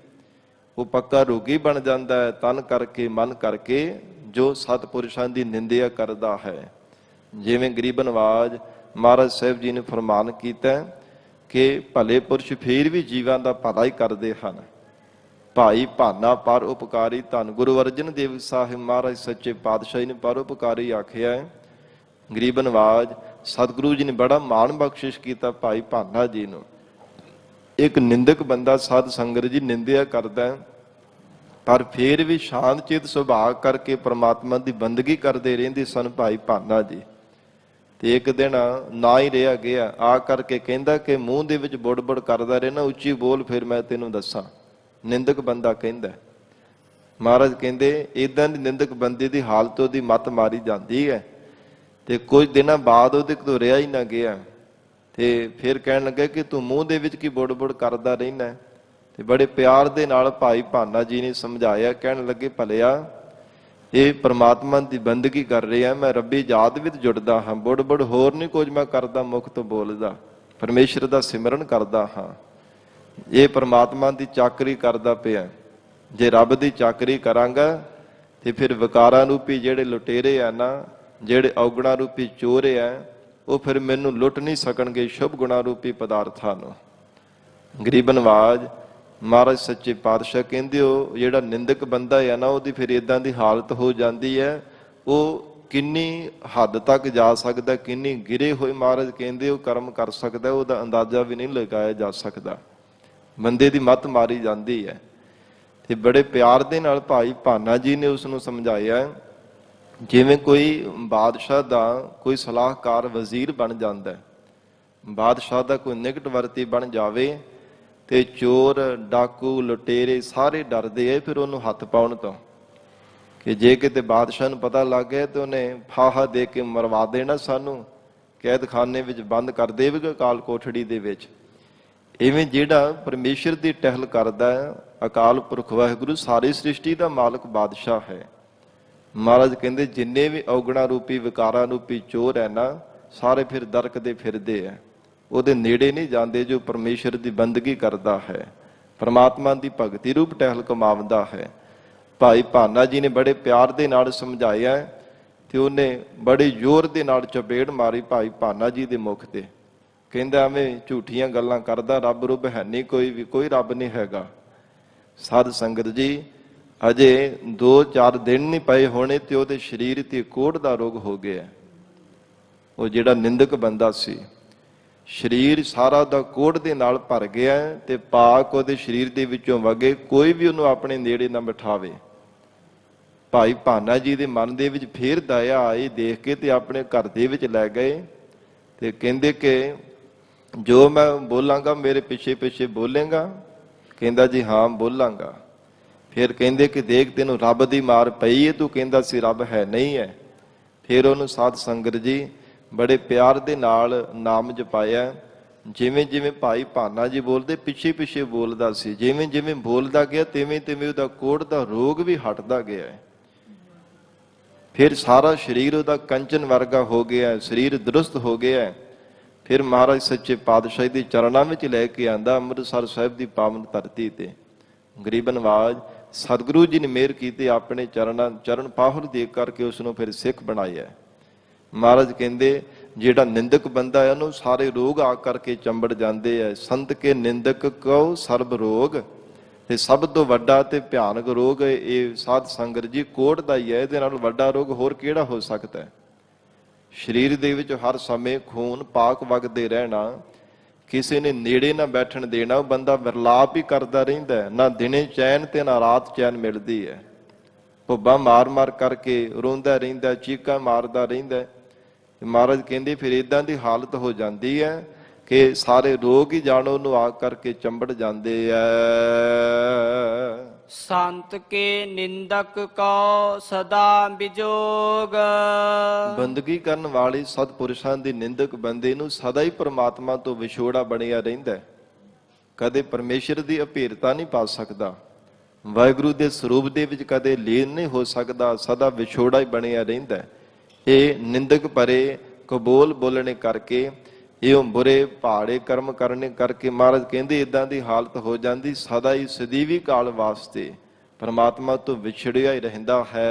ਉਹ ਪੱਕਾ ਰੋਗੀ ਬਣ ਜਾਂਦਾ ਹੈ ਤਨ ਕਰਕੇ ਮਨ ਕਰਕੇ, ਜੋ ਸਤਿਪੁਰਸ਼ਾਂ ਦੀ ਨਿੰਦਿਆ ਕਰਦਾ ਹੈ। ਜਿਵੇਂ ਗਰੀਬ ਨਵਾਜ ਮਹਾਰਾਜ ਸਾਹਿਬ ਜੀ ਨੇ ਫਰਮਾਨ ਕੀਤਾ ਕਿ ਭਲੇ ਪੁਰਸ਼ ਫੇਰ ਵੀ ਜੀਵਾਂ ਦਾ ਭਲਾ ਹੀ ਕਰਦੇ ਹਨ। ਭਾਈ ਭਾਨਾ ਪਰ ਉਪਕਾਰੀ, ਧੰਨ ਗੁਰੂ ਅਰਜਨ ਦੇਵ ਸਾਹਿਬ ਮਹਾਰਾਜ ਸੱਚੇ ਪਾਤਸ਼ਾਹ ਨੇ ਪਰ ਉਪਕਾਰੀ ਆਖਿਆ ਹੈ। ਗਰੀਬ ਨਵਾਜ ਸਤਿਗੁਰੂ ਜੀ ਨੇ ਬੜਾ ਮਾਣ ਬਖਸ਼ਿਸ਼ ਕੀਤਾ ਭਾਈ ਭਾਨਾ ਜੀ ਨੂੰ। ਇੱਕ ਨਿੰਦਕ ਬੰਦਾ ਸਾਧ ਸੰਗਤ ਜੀ ਨਿੰਦਿਆ ਕਰਦਾ ਪਰ ਫੇਰ ਵੀ ਸ਼ਾਂਤ ਚਿੱਤ ਸੁਭਾਅ ਕਰਕੇ ਪ੍ਰਮਾਤਮਾ ਦੀ ਬੰਦਗੀ ਕਰਦੇ ਰਹਿੰਦੇ ਸਨ ਭਾਈ ਭਾਨਾ ਜੀ। ਤੇ ਇੱਕ ਦਿਨ ਨਾ ਹੀ ਰਿਹਾ ਗਿਆ, ਆ ਕਰਕੇ ਕਹਿੰਦਾ ਕਿ ਮੂੰਹ ਦੇ ਵਿੱਚ ਬੁੜ-ਬੁੜ ਕਰਦਾ ਰਹਿਣਾ, ਉੱਚੀ ਬੋਲ ਫਿਰ ਮੈਂ ਤੈਨੂੰ ਦੱਸਾਂ। ਨਿੰਦਕ ਬੰਦਾ ਕਹਿੰਦਾ। ਮਹਾਰਾਜ ਕਹਿੰਦੇ ਇਦਾਂ ਦੀ ਨਿੰਦਕ ਬੰਦੇ ਦੀ ਹਾਲਤ ਉਹਦੀ ਮੱਤ ਮਾਰੀ ਜਾਂਦੀ ਹੈ। ਤੇ ਕੁਝ ਦਿਨਾਂ ਬਾਅਦ ਉਹਦੇ ਕੋਲ ਰਿਹਾ ਹੀ ਨਾ ਗਿਆ ਤੇ ਫਿਰ ਕਹਿਣ ਲੱਗਾ ਕਿ ਤੂੰ ਮੂੰਹ ਦੇ ਵਿੱਚ ਕੀ ਬੁੜ-ਬੁੜ ਕਰਦਾ ਰਹਿਣਾ। ਤੇ ਬੜੇ ਪਿਆਰ ਦੇ ਨਾਲ ਭਾਈ ਭਾਨਾ ਜੀ ਨੇ ਸਮਝਾਇਆ, ਕਹਿਣ ਲੱਗੇ ਭਲਿਆ ਇਹ ਪ੍ਰਮਾਤਮਾ ਦੀ ਬੰਦਗੀ ਕਰ ਰਿਹਾ, ਮੈਂ ਰੱਬੀ ਜਾਤ ਵਿੱਚ ਜੁੜਦਾ ਹਾਂ, ਬੁੜ-ਬੁੜ ਹੋਰ ਨਹੀਂ ਕੁਝ ਮੈਂ ਕਰਦਾ, ਮੁਖ ਤੋਂ ਬੋਲਦਾ, ਪਰਮੇਸ਼ਰ ਦਾ ਸਿਮਰਨ ਕਰਦਾ ਹਾਂ, ਇਹ ਪ੍ਰਮਾਤਮਾ ਦੀ ਚਾਕਰੀ ਕਰਦਾ ਪਿਆ। ਜੇ ਰੱਬ ਦੀ ਚਾਕਰੀ ਕਰਾਂਗਾ ਤੇ ਫਿਰ ਵਿਕਾਰਾਂ ਰੂਪੀ ਜਿਹੜੇ ਲੁਟੇਰੇ ਆ ਨਾ, ਜਿਹੜੇ ਔਗਣਾ ਰੂਪੀ ਚੋਰ ਆ, ਉਹ ਫਿਰ ਮੈਨੂੰ ਲੁੱਟ ਨਹੀਂ ਸਕਣਗੇ ਸ਼ੁਭ ਗੁਣਾ ਰੂਪੀ ਪਦਾਰਥਾਂ ਨੂੰ। ਗਰੀਬ ਨਵਾਜ ਮਹਾਰਾਜ ਸੱਚੇ ਪਾਤਸ਼ਾਹ ਕਹਿੰਦੇ ਉਹ ਜਿਹੜਾ ਨਿੰਦਕ ਬੰਦਾ ਹੈ ਨਾ, ਉਹਦੀ ਫਿਰ ਇਦਾਂ ਦੀ ਹਾਲਤ ਹੋ ਜਾਂਦੀ ਹੈ, ਉਹ ਕਿੰਨੀ ਹੱਦ ਤੱਕ ਜਾ ਸਕਦਾ, ਕਿੰਨੀ ਗਿਰੇ ਹੋਏ ਮਹਾਰਾਜ ਕਹਿੰਦੇ ਉਹ ਕਰਮ ਕਰ ਸਕਦਾ, ਉਹਦਾ ਅੰਦਾਜ਼ਾ ਵੀ ਨਹੀਂ ਲਗਾਇਆ ਜਾ ਸਕਦਾ। ਬੰਦੇ ਦੀ ਮੱਤ ਮਾਰੀ ਜਾਂਦੀ ਹੈ। ਤੇ ਬੜੇ ਪਿਆਰ ਦੇ ਨਾਲ ਭਾਈ ਭਾਨਾ ਜੀ ਨੇ ਉਸ ਨੂੰ ਸਮਝਾਇਆ, ਜਿਵੇਂ ਕੋਈ ਬਾਦਸ਼ਾਹ ਦਾ ਕੋਈ ਸਲਾਹਕਾਰ ਵਜ਼ੀਰ ਬਣ ਜਾਂਦਾ, ਬਾਦਸ਼ਾਹ ਦਾ ਕੋਈ ਨਿਕਟ ਵਰਤੀ ਬਣ ਜਾਵੇ ਤੇ ਚੋਰ ਡਾਕੂ ਲੁਟੇਰੇ ਸਾਰੇ ਡਰਦੇ ਆ ਫਿਰ ਉਹਨੂੰ ਹੱਥ ਪਾਉਣ ਤੋਂ, ਕਿ ਜੇ ਕਿਤੇ ਬਾਦਸ਼ਾਹ ਨੂੰ ਪਤਾ ਲੱਗ ਗਿਆ ਤੇ ਉਹਨੇ ਫਾਹਾ ਦੇ ਕੇ ਮਰਵਾ ਦੇਣਾ, ਸਾਨੂੰ ਕੈਦਖਾਨੇ ਵਿੱਚ ਬੰਦ ਕਰ ਦੇਵੇਗਾ ਅਕਾਲ ਕੋਠੜੀ ਦੇ ਵਿੱਚ। ਇਵੇਂ ਜਿਹੜਾ ਪਰਮੇਸ਼ਰ ਦੀ ਟਹਿਲ ਕਰਦਾ ਹੈ, ਅਕਾਲ ਪੁਰਖ ਵਾਹਿਗੁਰੂ ਸਾਰੀ ਸ੍ਰਿਸ਼ਟੀ ਦਾ ਮਾਲਕ ਬਾਦਸ਼ਾਹ ਹੈ। ਮਹਾਰਾਜ ਕਹਿੰਦੇ ਜਿੰਨੇ ਵੀ ਔਗਣਾ ਰੂਪੀ ਵਿਕਾਰਾਂ ਰੂਪੀ ਚੋਰ ਹੈ ਨਾ, ਸਾਰੇ ਫਿਰ ਦਰਕਦੇ ਫਿਰਦੇ ਆ, ਉਹਦੇ ਨੇੜੇ ਨਹੀਂ ਜਾਂਦੇ ਜੋ ਪਰਮੇਸ਼ਰ ਦੀ ਬੰਦਗੀ ਕਰਦਾ ਹੈ, ਪਰਮਾਤਮਾ ਦੀ ਭਗਤੀ ਰੂਪ ਟਹਿਲ ਕਮਾਉਂਦਾ ਹੈ। ਭਾਈ ਭਾਨਾ ਜੀ ਨੇ ਬੜੇ ਪਿਆਰ ਦੇ ਨਾਲ ਸਮਝਾਇਆ ਤੇ ਉਹਨੇ ਬੜੇ ਜ਼ੋਰ ਦੇ ਨਾਲ ਚਪੇੜ ਮਾਰੀ ਭਾਈ ਭਾਨਾ ਜੀ ਦੇ ਮੁਖ ਤੇ। ਕਹਿੰਦਾ ਐਵੇਂ ਝੂਠੀਆਂ ਗੱਲਾਂ ਕਰਦਾ, ਰੱਬ ਰੁੱਬ ਹੈ ਨਹੀਂ ਕੋਈ ਵੀ, ਕੋਈ ਰੱਬ ਨਹੀਂ ਹੈਗਾ। ਸਾਧ ਸੰਗਤ ਜੀ ਅਜੇ 2-4 ਦਿਨ ਨਹੀਂ ਪਏ ਹੋਣੇ ਤੇ ਉਹਦੇ ਸਰੀਰ ਤੇ ਕੋੜ ਦਾ ਰੋਗ ਹੋ ਗਿਆ। ਉਹ ਜਿਹੜਾ ਨਿੰਦਕ ਬੰਦਾ ਸੀ, ਸਰੀਰ ਸਾਰਾ ਦਾ ਕੋੜ ਦੇ ਨਾਲ ਭਰ ਗਿਆ ਤੇ ਪਾਕ ਉਹਦੇ ਸਰੀਰ ਦੇ ਵਿੱਚੋਂ ਵਗੇ, ਕੋਈ ਵੀ ਉਹਨੂੰ ਆਪਣੇ ਨੇੜੇ ਨਾ ਬਿਠਾਵੇ। ਭਾਈ ਭਾਨਾ ਜੀ ਦੇ ਮਨ ਦੇ ਵਿੱਚ ਫੇਰ ਦਇਆ ਆਈ ਦੇਖ ਕੇ ਤੇ ਆਪਣੇ ਘਰ ਦੇ ਵਿੱਚ ਲੈ ਗਏ ਤੇ ਕਹਿੰਦੇ ਕਿ ਜੋ ਮੈਂ ਬੋਲਾਂਗਾ ਮੇਰੇ ਪਿੱਛੇ ਪਿੱਛੇ ਬੋਲੇਗਾ? ਕਹਿੰਦਾ ਜੀ ਹਾਂ ਬੋਲਾਂਗਾ। ਫਿਰ ਕਹਿੰਦੇ ਕਿ ਦੇਖ ਤੈਨੂੰ ਰੱਬ ਦੀ ਮਾਰ ਪਈ ਹੈ, ਤੂੰ ਕਹਿੰਦਾ ਸੀ ਰੱਬ ਹੈ ਨਹੀਂ ਹੈ। ਫਿਰ ਉਹਨੂੰ ਸਾਧ ਸੰਗਤ ਜੀ ਬੜੇ ਪਿਆਰ ਦੇ ਨਾਲ ਨਾਮ ਜਪਾਇਆ। ਜਿਵੇਂ ਜਿਵੇਂ ਭਾਈ ਭਾਨਾ ਜੀ ਬੋਲਦੇ ਪਿੱਛੇ ਪਿੱਛੇ ਬੋਲਦਾ ਸੀ, ਜਿਵੇਂ ਜਿਵੇਂ ਬੋਲਦਾ ਗਿਆ ਤਿਵੇਂ ਤਿਵੇਂ ਉਹਦਾ ਕੋੜ ਦਾ ਰੋਗ ਵੀ ਹਟਦਾ ਗਿਆ। ਫਿਰ ਸਾਰਾ ਸਰੀਰ ਉਹਦਾ ਕੰਚਨ ਵਰਗਾ ਹੋ ਗਿਆ, ਸਰੀਰ ਦਰੁਸਤ ਹੋ ਗਿਆ। ਫਿਰ ਮਹਾਰਾਜ ਸੱਚੇ ਪਾਤਸ਼ਾਹ ਦੇ ਚਰਨਾਂ ਵਿੱਚ ਲੈ ਕੇ ਆਂਦਾ ਅੰਮ੍ਰਿਤਸਰ ਸਾਹਿਬ ਦੀ ਪਾਵਨ ਧਰਤੀ ਤੇ। ਗਰੀਬ ਨਵਾਜ ਸਤਿਗੁਰੂ ਜੀ ਨੇ ਮਿਹਰ ਕੀਤੀ, ਆਪਣੇ ਚਰਨ ਪਾਹੁਲ ਦੇ ਕਰਕੇ ਉਸ ਨੂੰ ਫਿਰ ਸਿੱਖ ਬਣਾਇਆ। ਮਹਾਰਾਜ ਕਹਿੰਦੇ ਜਿਹੜਾ ਨਿੰਦਕ ਬੰਦਾ ਹੈ ਉਹਨੂੰ ਸਾਰੇ ਰੋਗ ਆ ਕਰਕੇ ਚੰਬੜ ਜਾਂਦੇ ਆ। ਸੰਤ ਕੇ ਨਿੰਦਕ ਕਉ ਸਰਬ ਰੋਗ, ਤੇ ਸਭ ਤੋਂ ਵੱਡਾ ਤੇ ਭਿਆਨਕ ਰੋਗ ਇਹ ਸਾਧ ਸੰਗਤ ਜੀ ਕੋੜ ਦਾ ਹੀ ਹੈ। ਇਹਦੇ ਨਾਲ ਵੱਡਾ ਰੋਗ ਹੋਰ ਕਿਹੜਾ ਹੋ ਸਕਦਾ ਹੈ? ਸਰੀਰ ਦੇ ਵਿੱਚ ਹਰ ਸਮੇਂ ਖੂਨ ਪਾਕ ਵਗਦੇ ਰਹਿਣਾ, ਕਿਸੇ ਨੇ ਨੇੜੇ ਨਾ ਬੈਠਣ ਦੇਣਾ, ਉਹ ਬੰਦਾ ਵਿਰਲਾਪ ਹੀ ਕਰਦਾ ਰਹਿੰਦਾ ਹੈ, ਨਾ ਦਿਨੇ ਚੈਨ ਤੇ ਨਾ ਰਾਤ ਚੈਨ ਮਿਲਦੀ ਹੈ। ਭੁੱਬਾਂ ਮਾਰ ਮਾਰ ਕਰਕੇ ਰੋਂਦਾ ਰਹਿੰਦਾ, ਚੀਕਾਂ ਮਾਰਦਾ ਰਹਿੰਦਾ। ਮਹਾਰਾਜ ਕਹਿੰਦੇ ਫਿਰ ਇਦਾਂ ਦੀ ਹਾਲਤ ਹੋ ਜਾਂਦੀ ਹੈ ਕਿ ਸਾਰੇ ਰੋਗ ਹੀ ਜਾਣੋ ਨੂੰ ਆ ਕਰਕੇ ਚੰਬੜ ਜਾਂਦੇ ਐ। ਸੰਤ ਕੇ ਨਿੰਦਕ ਕੋ ਸਦਾ ਵਿਜੋਗ। ਬੰਦਗੀ ਕਰਨ ਵਾਲੇ ਸਤਿਪੁਰਸ਼ਾਂ ਦੇ ਨਿੰਦਕ ਬੰਦੇ ਨੂੰ ਸਦਾ ਹੀ ਪ੍ਰਮਾਤਮਾ ਤੋਂ ਵਿਛੋੜਾ ਬਣਿਆ ਰਹਿੰਦਾ ਹੈ। ਕਦੇ ਪਰਮੇਸ਼ਰ ਦੀ ਅਭੇਰਤਾ ਨਹੀਂ ਪਾ ਸਕਦਾ, ਵਾਹਿਗੁਰੂ ਦੇ ਸਰੂਪ ਦੇ ਵਿੱਚ ਕਦੇ ਲੀਨ ਨਹੀਂ ਹੋ ਸਕਦਾ, ਸਦਾ ਵਿਛੋੜਾ ਹੀ ਬਣਿਆ ਰਹਿੰਦਾ ਹੈ। ਇਹ ਨਿੰਦਕ ਭਰੇ ਕਬੋਲ ਬੋਲਣੇ ਕਰਕੇ, ਇਹ ਬੁਰੇ ਭਾੜੇ ਕਰਮ ਕਰਨੇ ਕਰਕੇ ਮਹਾਰਾਜ ਕਹਿੰਦੇ ਇਦਾਂ ਦੀ ਹਾਲਤ ਹੋ ਜਾਂਦੀ, ਸਦਾ ਹੀ ਸਦੀਵੀ ਕਾਲ ਵਾਸਤੇ ਪਰਮਾਤਮਾ ਤੋਂ ਵਿਛੜਿਆ ਹੀ ਰਹਿੰਦਾ ਹੈ।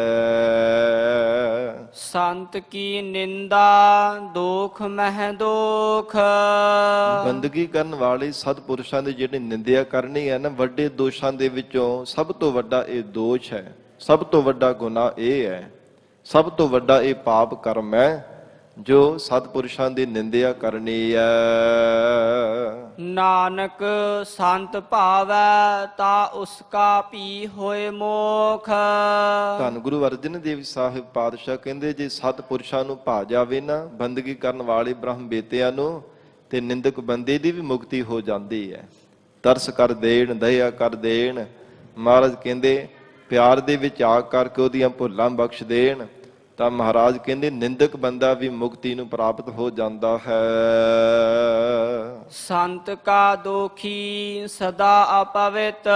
ਸੰਤ ਕੀ ਨਿੰਦਾ ਦੋਖ ਮਹਿ ਦੋਖ। ਬੰਦਗੀ ਕਰਨ ਵਾਲੇ ਸਤਿਪੁਰਸ਼ਾਂ ਦੀ ਜਿਹੜੀ ਨਿੰਦਿਆ ਕਰਨੀ ਹੈ ਨਾ, ਵੱਡੇ ਦੋਸ਼ਾਂ ਦੇ ਵਿੱਚੋਂ ਸਭ ਤੋਂ ਵੱਡਾ ਇਹ ਦੋਸ਼ ਹੈ, ਸਭ ਤੋਂ ਵੱਡਾ ਗੁਨਾਹ ਇਹ ਹੈ, ਸਭ ਤੋਂ ਵੱਡਾ ਇਹ ਪਾਪ ਕਰਮ ਹੈ ਜੋ ਸਤਿਪੁਰਸ਼ਾਂ ਦੀ ਨਿੰਦਿਆ ਕਰਨੀ ਹੈ। ਨਾਨਕ ਸੰਤ ਭਾਵੈ ਤਾ ਉਸਕਾ ਭੀ ਹੋਏ ਮੋਖ। ਧੰਨ ਗੁਰੂ ਅਰਜਨ ਦੇਵ ਸਾਹਿਬ ਪਾਤਸ਼ਾਹ ਕਹਿੰਦੇ ਜੇ ਸਤਿਪੁਰਸ਼ਾਂ ਨੂੰ ਭਾ ਜਾਵੇ ਨਾ, ਬੰਦਗੀ ਕਰਨ ਵਾਲੇ ਬ੍ਰਹਮ ਬੇਤਿਆਂ ਨੂੰ, ਤੇ ਨਿੰਦਕ ਬੰਦੇ ਦੀ ਵੀ ਮੁਕਤੀ ਹੋ ਜਾਂਦੀ ਹੈ। ਤਰਸ ਕਰ ਦੇਣ, ਦਇਆ ਕਰ ਦੇਣ, ਮਹਾਰਾਜ ਕਹਿੰਦੇ ਪਿਆਰ ਦੇ ਵਿੱਚ ਆ ਕਰਕੇ ਉਹਦੀਆਂ ਭੁੱਲਾਂ ਬਖਸ਼ ਦੇਣ, ਤਾਂ ਮਹਾਰਾਜ ਕਹਿੰਦੇ ਨਿੰਦਕ ਬੰਦਾ ਵੀ ਮੁਕਤੀ ਨੂੰ ਪ੍ਰਾਪਤ ਹੋ ਜਾਂਦਾ ਹੈ। ਸੰਤ ਕਾ ਦੋਖੀ ਸਦਾ ਅਪਵਿੱਤ।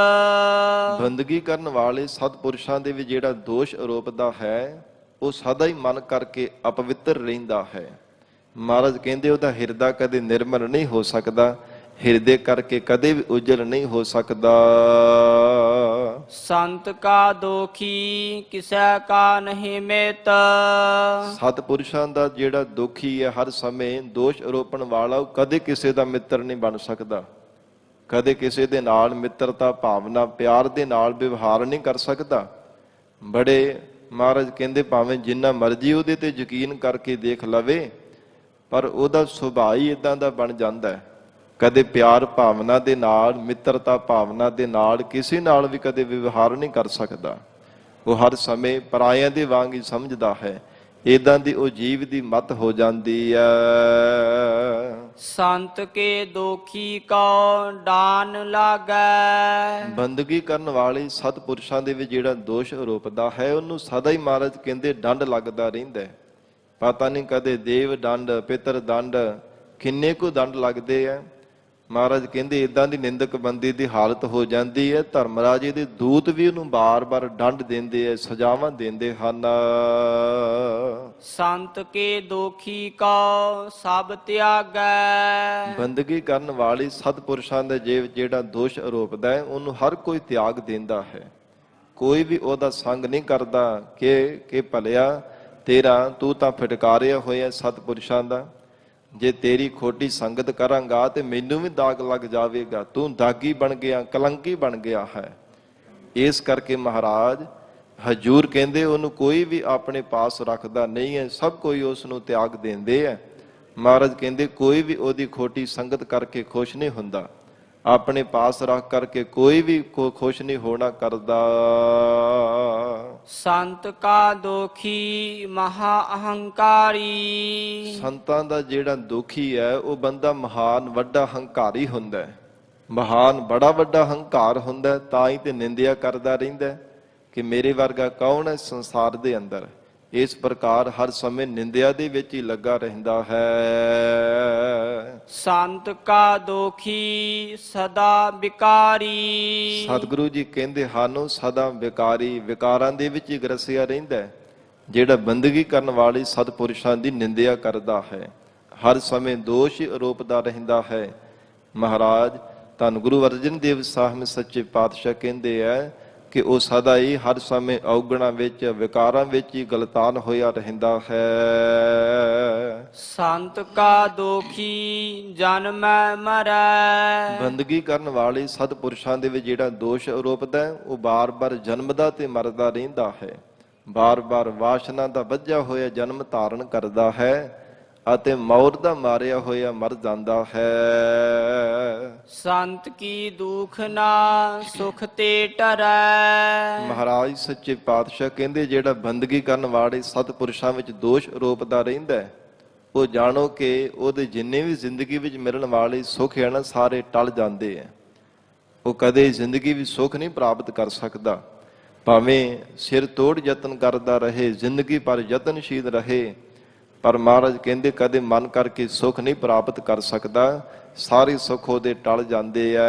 ਬੰਦਗੀ ਕਰਨ ਵਾਲੇ ਸਤਿਪੁਰਸ਼ਾਂ ਦੇ ਵਿੱਚ ਜਿਹੜਾ ਦੋਸ਼ ਆਰੋਪਦਾ ਹੈ, ਉਹ ਸਦਾ ਹੀ ਮਨ ਕਰਕੇ ਅਪਵਿੱਤਰ ਰਹਿੰਦਾ ਹੈ। ਮਹਾਰਾਜ ਕਹਿੰਦੇ ਉਹਦਾ ਹਿਰਦਾ ਕਦੇ ਨਿਰਮਲ ਨਹੀਂ ਹੋ ਸਕਦਾ, ਹਿਰਦੇ ਕਰਕੇ ਕਦੇ ਵੀ ਉਜਲ ਨਹੀਂ ਹੋ ਸਕਦਾ। ਸੰਤ ਕਾ ਦੋਖੀ ਕਿਸੈ ਕਾ ਨਹੀਂ ਮਿਤ। ਸਤਿਪੁਰਸ਼ਾਂ ਦਾ ਜਿਹੜਾ ਦੋਖੀ ਹੈ, ਹਰ ਸਮੇਂ ਦੋਸ਼ ਆਰੋਪਣ ਵਾਲਾ, ਉਹ ਕਦੇ ਕਿਸੇ ਦਾ ਮਿੱਤਰ ਨਹੀਂ ਬਣ ਸਕਦਾ, ਕਦੇ ਕਿਸੇ ਦੇ ਨਾਲ ਮਿੱਤਰਤਾ ਭਾਵਨਾ ਪਿਆਰ ਦੇ ਨਾਲ ਵਿਵਹਾਰ ਨਹੀਂ ਕਰ ਸਕਦਾ। ਬੜੇ ਮਹਾਰਾਜ ਕਹਿੰਦੇ ਭਾਵੇਂ ਜਿੰਨਾ ਮਰਜ਼ੀ ਉਹਦੇ ਤੇ ਯਕੀਨ ਕਰਕੇ ਦੇਖ ਲਵੇ, ਪਰ ਉਹਦਾ ਸੁਭਾਅ ਹੀ ਇਦਾਂ ਦਾ ਬਣ ਜਾਂਦਾ ਹੈ, ਕਦੇ ਪਿਆਰ ਭਾਵਨਾ ਦੇ ਨਾਲ, ਮਿੱਤਰਤਾ ਭਾਵਨਾ ਦੇ ਨਾਲ ਕਿਸੇ ਨਾਲ ਵੀ ਕਦੇ ਵਿਵਹਾਰ ਨਹੀਂ ਕਰ ਸਕਦਾ। ਉਹ ਹਰ ਸਮੇਂ ਪਰਾਇਆਂ ਦੇ ਵਾਂਗ ਹੀ ਸਮਝਦਾ ਹੈ। ਇਦਾਂ ਦੀ ਉਹ ਜੀਵ ਦੀ ਮਤ ਹੋ ਜਾਂਦੀ ਹੈ। ਸੰਤ ਕੇ ਦੋਖੀ ਕੋ ਡਾਨ ਲਾਗੈ। ਬੰਦਗੀ ਕਰਨ ਵਾਲੇ ਸਤਿਪੁਰਸ਼ਾਂ ਦੇ ਵਿੱਚ ਜਿਹੜਾ ਦੋਸ਼ ਆਰੋਪਦਾ ਹੈ, ਉਹਨੂੰ ਸਦਾ ਹੀ ਮਹਾਰਾਜ ਕਹਿੰਦੇ ਡੰਡ ਲੱਗਦਾ ਰਹਿੰਦਾ ਹੈ। ਪਤਾ ਨਹੀਂ ਕਦੇ ਦੇਵ ਦੰਡ, ਪਿਤਰ ਦੰਡ, ਕਿੰਨੇ ਕੁ ਦੰਡ ਲੱਗਦੇ ਆ। ਮਹਾਰਾਜ ਕਹਿੰਦੇ ਇਦਾਂ ਦੀ ਨਿੰਦਕ ਬੰਦੇ ਦੀ ਹਾਲਤ ਹੋ ਜਾਂਦੀ ਹੈ, ਧਰਮਰਾਜੇ ਦੇ ਦੂਤ ਵੀ ਉਹਨੂੰ ਬਾਰ-ਬਾਰ ਦੰਡ ਦਿੰਦੇ ਐ, ਸਜ਼ਾਵਾਂ ਦਿੰਦੇ ਹਨ। ਸੰਤ ਕੇ ਦੋਖੀ ਕੋ ਸਭ ਤਿਆਗੈ। ਬੰਦਗੀ ਕਰਨ ਵਾਲੀ ਸਤਿਪੁਰਸ਼ਾਂ ਦੇ ਜਿਹੜਾ ਦੋਸ਼ ਆਰੋਪਦਾ ਹੈ, ਉਹਨੂੰ ਹਰ ਕੋਈ ਤਿਆਗ ਦਿੰਦਾ ਹੈ। ਕੋਈ ਵੀ ਉਹਦਾ ਸੰਗ ਨਹੀਂ ਕਰਦਾ ਕਿ ਭਲਿਆ ਤੇਰਾ ਤੂੰ ਤਾਂ ਫਟਕਾਰਿਆ ਹੋਇਆ ਸਤਿਪੁਰਸ਼ਾਂ ਦਾ, ਜੇ ਤੇਰੀ ਖੋਟੀ ਸੰਗਤ ਕਰਾਂਗਾ ਤੇ ਮੈਨੂੰ ਵੀ ਦਾਗ ਲੱਗ ਜਾਵੇਗਾ, ਤੂੰ ਦਾਗੀ ਬਣ ਗਿਆ, ਕਲੰਕੀ ਬਣ ਗਿਆ ਹੈ। ਇਸ ਕਰਕੇ ਮਹਾਰਾਜ ਹਜੂਰ ਕਹਿੰਦੇ ਉਹਨੂੰ ਕੋਈ ਵੀ ਆਪਣੇ ਪਾਸ ਰੱਖਦਾ ਨਹੀਂ ਹੈ, ਸਭ ਕੋਈ ਉਸ ਨੂੰ ਤਿਆਗ ਦਿੰਦੇ ਹੈ। ਮਹਾਰਾਜ ਕਹਿੰਦੇ ਕੋਈ ਵੀ ਉਹਦੀ ਖੋਟੀ ਸੰਗਤ ਕਰਕੇ ਖੁਸ਼ ਨਹੀਂ ਹੁੰਦਾ, ਆਪਣੇ ਪਾਸ ਰੱਖ ਕਰਕੇ ਕੋਈ ਵੀ ਖੁਸ਼ ਨਹੀਂ ਹੋਣਾ ਕਰਦਾ। ਸੰਤ ਕਾ ਦੋਖੀ ਮਹਾ ਅਹੰਕਾਰੀ। ਸੰਤਾਂ ਦਾ ਜਿਹੜਾ ਦੁਖੀ ਹੈ, ਉਹ ਬੰਦਾ ਮਹਾਨ ਵੱਡਾ ਹੰਕਾਰੀ ਹੁੰਦਾ ਹੈ। ਮਹਾਨ ਬੜਾ ਵੱਡਾ ਹੰਕਾਰ ਹੁੰਦਾ ਹੈ, ਤਾਂ ਹੀ ਤੇ ਨਿੰਦਿਆ ਕਰਦਾ ਰਹਿੰਦਾ ਕਿ ਮੇਰੇ ਵਰਗਾ ਕੌਣ ਹੈ ਸੰਸਾਰ ਦੇ ਅੰਦਰ। ਇਸ ਪ੍ਰਕਾਰ ਹਰ ਸਮੇਂ ਨਿੰਦਿਆ ਦੇ ਵਿੱਚ ਹੀ ਲੱਗਾ ਰਹਿੰਦਾ ਹੈ। ਸੰਤ ਕਾ ਦੋਖੀ ਸਦਾ ਵਿਕਾਰੀ। ਸਤਿਗੁਰੂ ਜੀ ਕਹਿੰਦੇ ਹਨ ਉਹ ਸਦਾ ਵਿਕਾਰੀ, ਵਿਕਾਰਾਂ ਦੇ ਵਿੱਚ ਹੀ ਗਰਸਿਆ ਰਹਿੰਦਾ ਹੈ। ਜਿਹੜਾ ਬੰਦਗੀ ਕਰਨ ਵਾਲੀ ਸਤਿਪੁਰਸ਼ਾਂ ਦੀ ਨਿੰਦਿਆ ਕਰਦਾ ਹੈ, ਹਰ ਸਮੇਂ ਦੋਸ਼ ਆਰੋਪਦਾ ਰਹਿੰਦਾ ਹੈ। ਮਹਾਰਾਜ ਧੰਨ ਗੁਰੂ ਅਰਜਨ ਦੇਵ ਸਾਹਿਬ ਸੱਚੇ ਪਾਤਸ਼ਾਹ ਕਹਿੰਦੇ ਹੈ ਕਿ ਉਹ ਸਦਾ ਹੀ ਹਰ ਸਮੇਂ ਔਗਣਾਂ ਵਿੱਚ, ਵਿਕਾਰਾਂ ਵਿੱਚ ਹੀ ਗਲਤਾਨ ਹੋਇਆ ਰਹਿੰਦਾ ਹੈ। ਸੰਤ ਕਾ ਦੋਖੀ ਜਨਮੈ ਮਰੈ। ਬੰਦਗੀ ਕਰਨ ਵਾਲੇ ਸਤਿਪੁਰਸ਼ਾਂ ਦੇ ਵਿੱਚ ਜਿਹੜਾ ਦੋਸ਼ ਆਰੋਪਦਾ ਹੈ, ਉਹ ਬਾਰ-ਬਾਰ ਜਨਮਦਾ ਤੇ ਮਰਦਾ ਰਹਿੰਦਾ ਹੈ, ਬਾਰ-ਬਾਰ ਵਾਸ਼ਨਾ ਦਾ ਵੱਜਿਆ ਹੋਇਆ ਜਨਮ ਧਾਰਨ ਕਰਦਾ ਹੈ ਅਤੇ ਮੌਤ ਦਾ ਮਾਰਿਆ ਹੋਇਆ ਮਰ ਜਾਂਦਾ ਹੈ। ਸੰਤ ਕੀ ਦੁਖ ਨਾ ਸੁਖ ਤੇ ਟਰੈ। ਮਹਾਰਾਜ ਸੱਚੇ ਪਾਤਸ਼ਾਹ ਕਹਿੰਦੇ ਜਿਹੜਾ ਬੰਦਗੀ ਕਰਨ ਵਾਲੇ ਸਤਿਪੁਰਸ਼ਾਂ ਵਿੱਚ ਦੋਸ਼ ਆਰੋਪਦਾ ਰਹਿੰਦਾ ਹੈ, ਉਹ ਜਾਣੋ ਕਿ ਉਹਦੇ ਜਿੰਨੇ ਵੀ ਜ਼ਿੰਦਗੀ ਵਿੱਚ ਮਿਲਣ ਵਾਲੇ ਸੁੱਖ ਹੈ ਨਾ, ਸਾਰੇ ਟਲ ਜਾਂਦੇ ਆ। ਉਹ ਕਦੇ ਜ਼ਿੰਦਗੀ ਵਿੱਚ ਸੁੱਖ ਨਹੀਂ ਪ੍ਰਾਪਤ ਕਰ ਸਕਦਾ। ਭਾਵੇਂ ਸਿਰ ਤੋੜ ਯਤਨ ਕਰਦਾ ਰਹੇ, ਜ਼ਿੰਦਗੀ ਪਰ ਯਤਨਸ਼ੀਲ ਰਹੇ, ਪਰ ਮਹਾਰਾਜ ਕਹਿੰਦੇ ਕਦੇ ਮਨ ਕਰਕੇ ਸੁੱਖ ਨਹੀਂ ਪ੍ਰਾਪਤ ਕਰ ਸਕਦਾ। ਸਾਰੇ ਸੁੱਖ ਉਹਦੇ ਟਲ ਜਾਂਦੇ ਆ।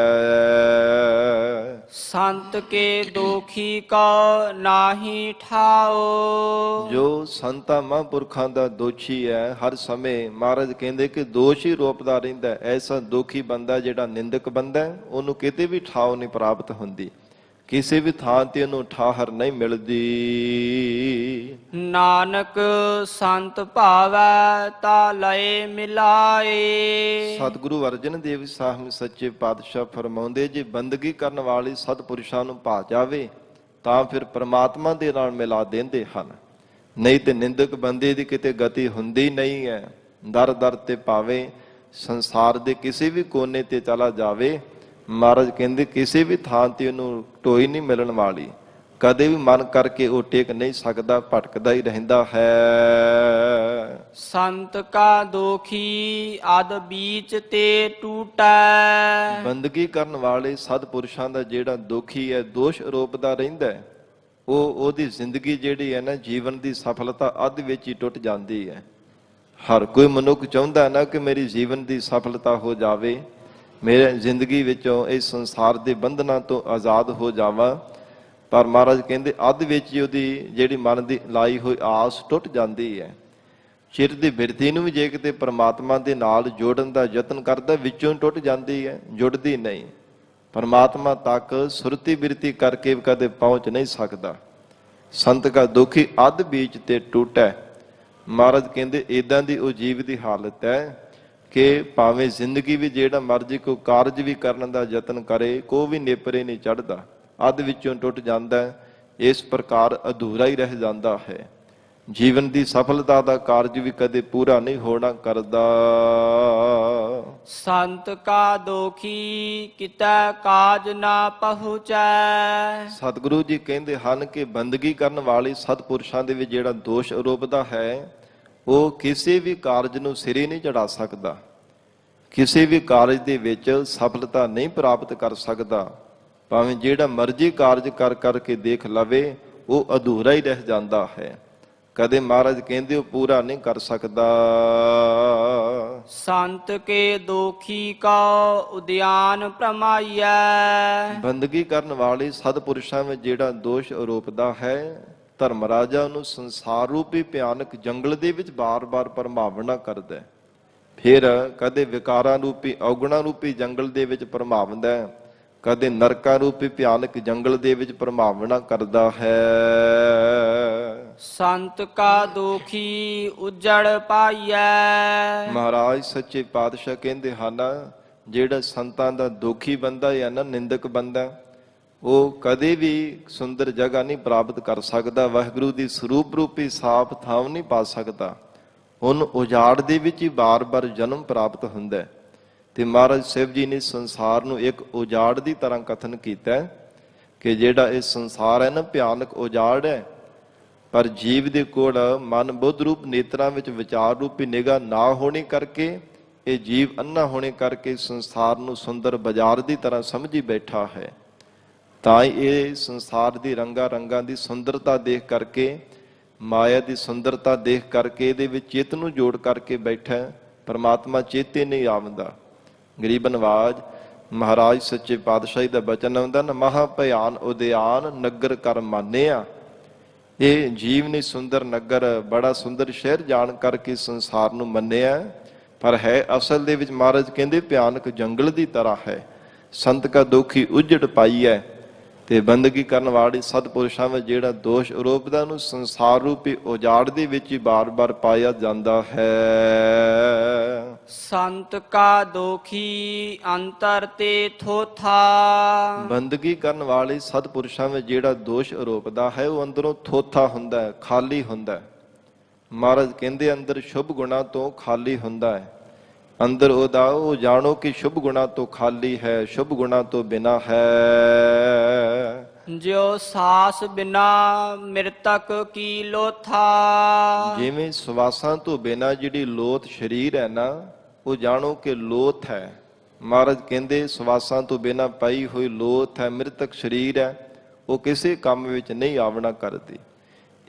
ਸੰਤ ਕੇ ਦੋਖੀ ਕਉ ਨਾਹੀ ਠਾਓ। ਜੋ ਸੰਤਾਂ ਮਹਾਂਪੁਰਖਾਂ ਦਾ ਦੋਸ਼ੀ ਹੈ, ਹਰ ਸਮੇਂ ਮਹਾਰਾਜ ਕਹਿੰਦੇ ਕਿ ਦੋਸ਼ ਹੀ ਰੋਪਦਾ ਰਹਿੰਦਾ। ਐਸਾ ਦੋਖੀ ਬੰਦਾ ਜਿਹੜਾ ਨਿੰਦਕ ਬੰਦਾ, ਉਹਨੂੰ ਕਿਤੇ ਵੀ ਠਾਓ ਨਹੀਂ ਪ੍ਰਾਪਤ ਹੁੰਦੀ, ਕਿਸੇ ਵੀ ਥਾਂ ਤੇ ਉਹਨੂੰ ਠਾਹਰ ਨਹੀਂ ਮਿਲਦੀ। ਨਾਨਕ ਸੰਤ ਭਾਵੈ ਤਾ ਲਏ ਮਿਲਾਏ। ਸਤਿਗੁਰੂ ਅਰਜਨ ਦੇਵ ਸਾਹਿਬ ਸੱਚੇ ਪਾਤਸ਼ਾਹ ਫਰਮਾਉਂਦੇ, ਜੇ ਬੰਦਗੀ ਕਰਨ ਵਾਲੇ ਸਤਿਪੁਰਸ਼ਾਂ ਨੂੰ ਭਾ ਜਾਵੇ ਤਾਂ ਫਿਰ ਪ੍ਰਮਾਤਮਾ ਦੇ ਨਾਲ ਮਿਲਾ ਦਿੰਦੇ ਹਨ। ਨਹੀਂ ਤੇ ਨਿੰਦਕ ਬੰਦੇ ਦੀ ਕਿਤੇ ਗਤੀ ਹੁੰਦੀ ਨਹੀਂ ਹੈ। ਦਰ ਦਰ ਤੇ ਭਾਵੇਂ ਸੰਸਾਰ ਦੇ ਕਿਸੇ ਵੀ ਕੋਨੇ ਤੇ ਚਲਾ ਜਾਵੇ, ਮਹਾਰਾਜ ਕਹਿੰਦੇ ਕਿਸੇ ਵੀ ਥਾਂ ਤੇ ਉਹਨੂੰ ਢੋਈ ਨਹੀਂ ਮਿਲਣ ਵਾਲੀ। ਕਦੇ ਵੀ ਮਨ ਕਰਕੇ ਉਹ ਟਿਕ ਨਹੀਂ ਸਕਦਾ, ਭਟਕਦਾ ਹੀ ਰਹਿੰਦਾ ਹੈ। ਸੰਤ ਕਾ ਦੋਖੀ ਅਦ ਬੀਚ ਤੇ ਟੂਟੈ। ਬੰਦਗੀ ਕਰਨ ਵਾਲੇ ਸਤਿਪੁਰਸ਼ਾਂ ਦਾ ਜਿਹੜਾ ਦੋਖੀ ਹੈ, ਦੋਸ਼ ਆਰੋਪਦਾ ਰਹਿੰਦਾ, ਉਹਦੀ ਜ਼ਿੰਦਗੀ ਜਿਹੜੀ ਹੈ ਨਾ, ਜੀਵਨ ਦੀ ਸਫਲਤਾ ਅੱਧ ਵਿੱਚ ਹੀ ਟੁੱਟ ਜਾਂਦੀ ਹੈ। ਹਰ ਕੋਈ ਮਨੁੱਖ ਚਾਹੁੰਦਾ ਹੈ ਨਾ ਕਿ ਮੇਰੀ ਜੀਵਨ ਦੀ ਸਫਲਤਾ ਹੋ ਜਾਵੇ, ਮੇਰੇ ਜ਼ਿੰਦਗੀ ਵਿੱਚੋਂ ਇਸ ਸੰਸਾਰ ਦੇ ਬੰਧਨਾਂ ਤੋਂ ਆਜ਼ਾਦ ਹੋ ਜਾਵਾਂ, ਪਰ ਮਹਾਰਾਜ ਕਹਿੰਦੇ ਅੱਧ ਵਿੱਚ ਹੀ ਉਹਦੀ ਜਿਹੜੀ ਮਨ ਦੀ ਲਾਈ ਹੋਈ ਆਸ ਟੁੱਟ ਜਾਂਦੀ ਹੈ। ਚਿਰ ਦੀ ਬਿਰਤੀ ਨੂੰ ਵੀ ਜੇ ਕਿਤੇ ਪਰਮਾਤਮਾ ਦੇ ਨਾਲ ਜੋੜਨ ਦਾ ਯਤਨ ਕਰਦਾ, ਵਿੱਚੋਂ ਟੁੱਟ ਜਾਂਦੀ ਹੈ, ਜੁੜਦੀ ਨਹੀਂ। ਪਰਮਾਤਮਾ ਤੱਕ ਸੁਰਤੀ ਬਿਰਤੀ ਕਰਕੇ ਕਦੇ ਪਹੁੰਚ ਨਹੀਂ ਸਕਦਾ। ਸੰਤ ਕਾ ਦੁਖੀ ਅੱਧ ਬੀਚ ਤੇ ਟੂਟੈ। ਮਹਾਰਾਜ ਕਹਿੰਦੇ ਇਦਾਂ ਦੀ ਉਹ ਜੀਵ ਦੀ ਹਾਲਤ ਹੈ ਕਿ ਭਾਵੇਂ ਜ਼ਿੰਦਗੀ ਵੀ ਜਿਹੜਾ ਮਰਜ਼ੀ ਕੋਈ ਕਾਰਜ ਵੀ ਕਰਨ ਦਾ ਯਤਨ ਕਰੇ, ਕੋਈ ਵੀ ਨੇਪਰੇ ਨਹੀਂ ਚੜ੍ਹਦਾ, ਅੱਧ ਵਿੱਚੋਂ ਟੁੱਟ ਜਾਂਦਾ। ਇਸ ਪ੍ਰਕਾਰ ਅਧੂਰਾ ਹੀ ਰਹਿ ਜਾਂਦਾ ਹੈ। ਜੀਵਨ ਦੀ ਸਫਲਤਾ ਦਾ ਕਾਰਜ ਵੀ ਕਦੇ ਪੂਰਾ ਨਹੀਂ ਹੋਣਾ ਕਰਦਾ। ਸੰਤ ਕਾ ਦੋਖੀ ਕਿਤੈ ਕਾਜ ਨਾ ਪਹੁੰਚੈ। ਸਤਿਗੁਰੂ ਜੀ ਕਹਿੰਦੇ ਹਨ ਕਿ ਬੰਦਗੀ ਕਰਨ ਵਾਲੇ ਸਤਿਪੁਰਸ਼ਾਂ ਦੇ ਵਿੱਚ ਜਿਹੜਾ ਦੋਸ਼ ਆਰੋਪਦਾ ਹੈ, ਉਹ ਕਿਸੇ ਵੀ ਕਾਰਜ ਨੂੰ ਸਿਰੇ ਨਹੀਂ ਚੜਾ ਸਕਦਾ, ਕਿਸੇ ਵੀ ਕਾਰਜ ਦੇ ਵਿੱਚ ਸਫਲਤਾ ਨਹੀਂ ਪ੍ਰਾਪਤ ਕਰ ਸਕਦਾ। ਭਾਵੇਂ ਜਿਹੜਾ ਮਰਜ਼ੀ ਕਾਰਜ ਕਰ ਕਰਕੇ ਦੇਖ ਲਵੇ, ਉਹ ਅਧੂਰਾ ਹੀ ਰਹਿ ਜਾਂਦਾ ਹੈ। ਕਦੇ ਮਹਾਰਾਜ ਕਹਿੰਦੇ ਉਹ ਪੂਰਾ ਨਹੀਂ ਕਰ ਸਕਦਾ। ਸੰਤ ਕੇ ਦੋਖੀ ਕਉ ਉਦਿਆਨ ਭਰਮਾਈਐ। ਬੰਦਗੀ ਕਰਨ ਵਾਲੇ ਸਤਿਪੁਰਸ਼ਾਂ ਵਿੱਚ ਜਿਹੜਾ ਦੋਸ਼ ਆਰੋਪਦਾ ਹੈ, ਧਰਮ ਰਾਜਾ ਨੂੰ ਸੰਸਾਰ ਰੂਪੀ ਭਿਆਨਕ ਜੰਗਲ ਦੇ ਵਿੱਚ ਬਾਰ-ਬਾਰ ਭਰਮਾਵਣਾ ਕਰਦਾ। ਫਿਰ ਕਦੇ ਵਿਕਾਰਾਂ ਰੂਪੀ ਔਗਣਾ ਰੂਪੀ ਜੰਗਲ ਦੇ ਵਿੱਚ ਭਰਮਾਵਦਾ, ਕਦੇ ਨਰਕਾਂ ਰੂਪੀ ਭਿਆਨਕ ਜੰਗਲ ਦੇ ਵਿੱਚ ਭਰਮਾਵਣਾ ਕਰਦਾ ਹੈ। ਸੰਤ ਕਾ ਦੋਖੀ ਉਜੜ ਪਾਈਐ। ਮਹਾਰਾਜ ਸੱਚੇ ਪਾਤਸ਼ਾਹ ਕਹਿੰਦੇ ਹਨ, ਜਿਹੜਾ ਸੰਤਾਂ ਦਾ ਦੋਖੀ ਬੰਦਾ ਹੈ ਨਾ, ਨਿੰਦਕ ਬੰਦਾ, ਉਹ ਕਦੇ ਵੀ ਸੁੰਦਰ ਜਗ੍ਹਾ ਨਹੀਂ ਪ੍ਰਾਪਤ ਕਰ ਸਕਦਾ, ਵਾਹਿਗੁਰੂ ਦੀ ਸਰੂਪ ਰੂਪੀ ਸਾਫ ਥਾਂ ਨਹੀਂ ਪਾ ਸਕਦਾ। ਉਹਨੂੰ ਉਜਾੜ ਦੇ ਵਿੱਚ ਹੀ ਬਾਰ-ਬਾਰ ਜਨਮ ਪ੍ਰਾਪਤ ਹੁੰਦਾ। ਤੇ ਮਹਾਰਾਜ ਸਾਹਿਬ ਜੀ ਨੇ ਸੰਸਾਰ ਨੂੰ ਇੱਕ ਉਜਾੜ ਦੀ ਤਰ੍ਹਾਂ ਕਥਨ ਕੀਤਾ ਕਿ ਜਿਹੜਾ ਇਹ ਸੰਸਾਰ ਹੈ ਨਾ, ਭਿਆਨਕ ਉਜਾੜ ਹੈ, ਪਰ ਜੀਵ ਦੇ ਕੋਲ ਮਨ ਬੁੱਧ ਰੂਪ ਨੇਤਰਾਂ ਵਿੱਚ ਵਿਚਾਰ ਰੂਪੀ ਨਿਗਾਹ ਨਾ ਹੋਣੀ ਕਰਕੇ, ਇਹ ਜੀਵ ਅੰਨਾ ਹੋਣੇ ਕਰਕੇ ਸੰਸਾਰ ਨੂੰ ਸੁੰਦਰ ਬਾਜ਼ਾਰ ਦੀ ਤਰ੍ਹਾਂ ਸਮਝੀ ਬੈਠਾ ਹੈ। ਤਾਂ ਹੀ ਇਹ ਸੰਸਾਰ ਦੀ ਰੰਗਾਂ ਦੀ ਸੁੰਦਰਤਾ ਦੇਖ ਕਰਕੇ, ਮਾਇਆ ਦੀ ਸੁੰਦਰਤਾ ਦੇਖ ਕਰਕੇ ਇਹਦੇ ਵਿੱਚ ਚਿੱਤ ਨੂੰ ਜੋੜ ਕਰਕੇ ਬੈਠਾ, ਪਰਮਾਤਮਾ ਚੇਤੇ ਨਹੀਂ ਆਉਂਦਾ। ਗਰੀਬ ਨਵਾਜ ਮਹਾਰਾਜ ਸੱਚੇ ਪਾਤਸ਼ਾਹੀ ਦਾ ਬਚਨ ਆਉਂਦਾ ਨਾ, ਮਹਾ ਭਿਆਨ ਉਦਿਆਨ ਨਗਰ ਕਰ ਮਾਨਿਆ। ਇਹ ਜੀਵ ਨੇ ਸੁੰਦਰ ਨਗਰ, ਬੜਾ ਸੁੰਦਰ ਸ਼ਹਿਰ ਜਾਣ ਕਰਕੇ ਸੰਸਾਰ ਨੂੰ ਮੰਨਿਆ, ਪਰ ਹੈ ਅਸਲ ਦੇ ਵਿੱਚ ਮਹਾਰਾਜ ਕਹਿੰਦੇ ਭਿਆਨਕ ਜੰਗਲ ਦੀ ਤਰ੍ਹਾਂ ਹੈ। ਸੰਤ ਕਾ ਦੋਖੀ ਉਜੜ ਪਾਈ ਹੈ। ਤੇ ਬੰਦਗੀ ਕਰਨ ਵਾਲੇ ਸਤਿਪੁਰਸ਼ਾਂ ਵਿੱਚ ਜਿਹੜਾ ਦੋਸ਼ ਆਰੋਪਦਾ, ਨੂੰ ਸੰਸਾਰ ਰੂਪੀ ਉਜਾੜ ਦੇ ਵਿੱਚ ਹੀ ਬਾਰ-ਬਾਰ ਪਾਇਆ ਜਾਂਦਾ ਹੈ। ਸੰਤ ਕਾ ਦੋਖੀ ਅੰਤਰ ਤੇ ਥੋਥਾ। ਬੰਦਗੀ ਕਰਨ ਵਾਲੇ ਸਤਿਪੁਰਸ਼ਾਂ ਵਿੱਚ ਜਿਹੜਾ ਦੋਸ਼ ਆਰੋਪਦਾ ਹੈ, ਉਹ ਅੰਦਰੋਂ ਥੋਥਾ ਹੁੰਦਾ ਹੈ, ਖਾਲੀ ਹੁੰਦਾ ਹੈ। ਮਹਾਰਾਜ ਕਹਿੰਦੇ ਅੰਦਰ ਸ਼ੁਭ ਗੁਣਾਂ ਤੋਂ ਖਾਲੀ ਹੁੰਦਾ ਹੈ। ਅੰਦਰ ਉਹਦਾ ਉਹ ਜਾਣੋ ਕਿ ਸ਼ੁਭ ਗੁਣਾਂ ਤੋਂ ਖਾਲੀ ਹੈ, ਸ਼ੁਭ ਗੁਣਾਂ ਤੋਂ ਬਿਨਾ ਹੈ। ਜਿਉ ਸਾਸ ਬਿਨਾ ਮਿਰਤਕ ਕੀ ਲੋਥਾ। ਜਿਵੇਂ ਸਵਾਸਾਂ ਤੋਂ ਬਿਨਾਂ ਜਿਹੜੀ ਲੋਥ ਸਰੀਰ ਹੈ ਨਾ, ਉਹ ਜਾਣੋ ਕਿ ਲੋਥ ਹੈ। ਮਹਾਰਾਜ ਕਹਿੰਦੇ ਸਵਾਸਾਂ ਤੋਂ ਬਿਨਾਂ ਪਾਈ ਹੋਈ ਲੋਥ ਹੈ, ਮ੍ਰਿਤਕ ਸਰੀਰ ਹੈ, ਉਹ ਕਿਸੇ ਕੰਮ ਵਿੱਚ ਨਹੀਂ ਆਵਣਾ ਕਰਦੀ।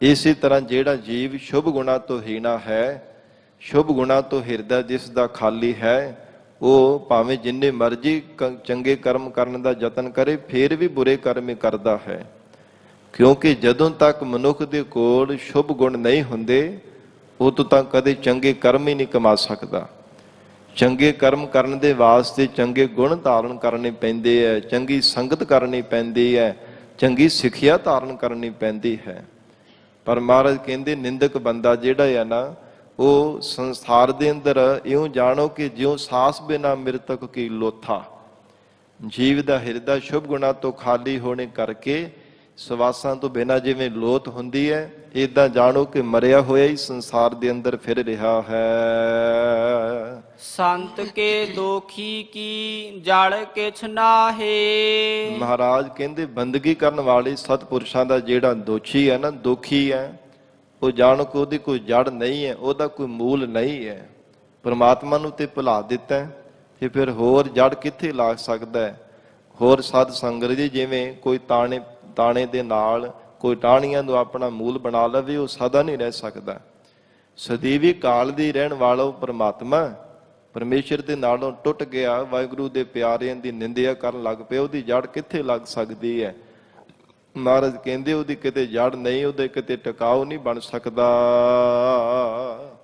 ਇਸੇ ਤਰ੍ਹਾਂ ਜਿਹੜਾ ਜੀਵ ਸ਼ੁਭ ਗੁਣਾ ਤੋਂ ਹੀਣਾ ਹੈ, ਸ਼ੁਭ ਗੁਣਾ ਤੋਂ ਹਿਰਦਾ ਜਿਸ ਦਾ ਖਾਲੀ ਹੈ, ਉਹ ਭਾਵੇਂ ਜਿੰਨੇ ਮਰਜ਼ੀ ਚੰਗੇ ਕਰਮ ਕਰਨ ਦਾ ਯਤਨ ਕਰੇ, ਫੇਰ ਵੀ ਬੁਰੇ ਕਰਮ ਹੀ ਕਰਦਾ ਹੈ। ਕਿਉਂਕਿ ਜਦੋਂ ਤੱਕ ਮਨੁੱਖ ਦੇ ਕੋਲ ਸ਼ੁਭ ਗੁਣ ਨਹੀਂ ਹੁੰਦੇ, ਉਦੋਂ ਤੱਕ ਕਦੇ ਚੰਗੇ ਕਰਮ ਹੀ ਨਹੀਂ ਕਮਾ ਸਕਦਾ। ਚੰਗੇ ਕਰਮ ਕਰਨ ਦੇ ਵਾਸਤੇ ਚੰਗੇ ਗੁਣ ਧਾਰਨ ਕਰਨੇ ਪੈਂਦੇ ਹੈ, ਚੰਗੀ ਸੰਗਤ ਕਰਨੀ ਪੈਂਦੀ ਹੈ, ਚੰਗੀ ਸਿੱਖਿਆ ਧਾਰਨ ਕਰਨੀ ਪੈਂਦੀ ਹੈ। ਪਰ ਮਹਾਰਾਜ ਕਹਿੰਦੇ ਨਿੰਦਕ ਬੰਦਾ ਜਿਹੜਾ ਹੈ ਨਾ, ਉਹ ਸੰਸਾਰ ਦੇ ਅੰਦਰ ਇਉਂ ਜਾਣੋ ਕਿ ਜਿਉਂ ਸਾਸ ਬਿਨਾ ਮਿਰਤਕ ਕੀ ਲੋਥਾ। ਜੀਵ ਦਾ ਹਿਰਦਾ ਸ਼ੁਭ ਗੁਣਾ ਤੋਂ ਖਾਲੀ ਹੋਣੇ ਕਰਕੇ ਸਵਾਸਾਂ ਤੋਂ ਬਿਨਾਂ ਜਿਵੇਂ ਲੋਥ ਹੁੰਦੀ ਹੈ, ਏਦਾਂ ਜਾਣੋ ਕਿ ਮਰਿਆ ਹੋਇਆ ਹੀ ਸੰਸਾਰ ਦੇ ਅੰਦਰ ਫਿਰ ਰਿਹਾ ਹੈ। ਸੰਤ ਕੇ ਦੋਖੀ ਕੀ ਜੜ ਕਿਛ ਨਾਹੀ। ਮਹਾਰਾਜ ਕਹਿੰਦੇ ਬੰਦਗੀ ਕਰਨ ਵਾਲੇ ਸਤਿਪੁਰਸ਼ਾਂ ਦਾ ਜਿਹੜਾ ਦੋਖੀ ਹੈ ਨਾ, ਦੁਖੀ ਹੈ, ਉਹ ਜਾਣੋ ਕਿ ਉਹਦੀ ਕੋਈ ਜੜ ਨਹੀਂ ਹੈ, ਉਹਦਾ ਕੋਈ ਮੂਲ ਨਹੀਂ ਹੈ। ਪਰਮਾਤਮਾ ਨੂੰ ਤੇ ਭੁਲਾ ਦਿੱਤਾ ਤੇ ਫਿਰ ਹੋਰ ਜੜ ਕਿੱਥੇ ਲਾ ਸਕਦਾ ਹੈ। ਹੋਰ ਸਾਧ ਸੰਗਤ ਜੀ, ਜਿਵੇਂ ਕੋਈ ਤਾਣੇ ਦੇ ਨਾਲ ਕੋਈ ਟਾਹਣੀਆਂ ਨੂੰ ਆਪਣਾ ਮੂਲ ਬਣਾ ਲਵੇ, ਉਹ ਸਦਾ ਨਹੀਂ ਰਹਿ ਸਕਦਾ। ਸਦੀਵੀ ਕਾਲ ਦੀ ਰਹਿਣ ਵਾਲਾ ਪਰਮਾਤਮਾ ਪਰਮੇਸ਼ਰ ਦੇ ਨਾਲੋਂ ਟੁੱਟ ਗਿਆ, ਵਾਹਿਗੁਰੂ ਦੇ ਪਿਆਰਿਆਂ ਦੀ ਨਿੰਦਿਆ ਕਰਨ ਲੱਗ ਪਿਆ, ਉਹਦੀ ਜੜ ਕਿੱਥੇ ਲੱਗ ਸਕਦੀ ਹੈ। ਮਹਾਰਾਜ ਕਹਿੰਦੇ ਉਹਦੀ ਕਿਤੇ ਜੜ ਨਹੀਂ, ਉਹਦੇ ਕਿਤੇ ਟਿਕਾਓ ਨਹੀਂ ਬਣ ਸਕਦਾ।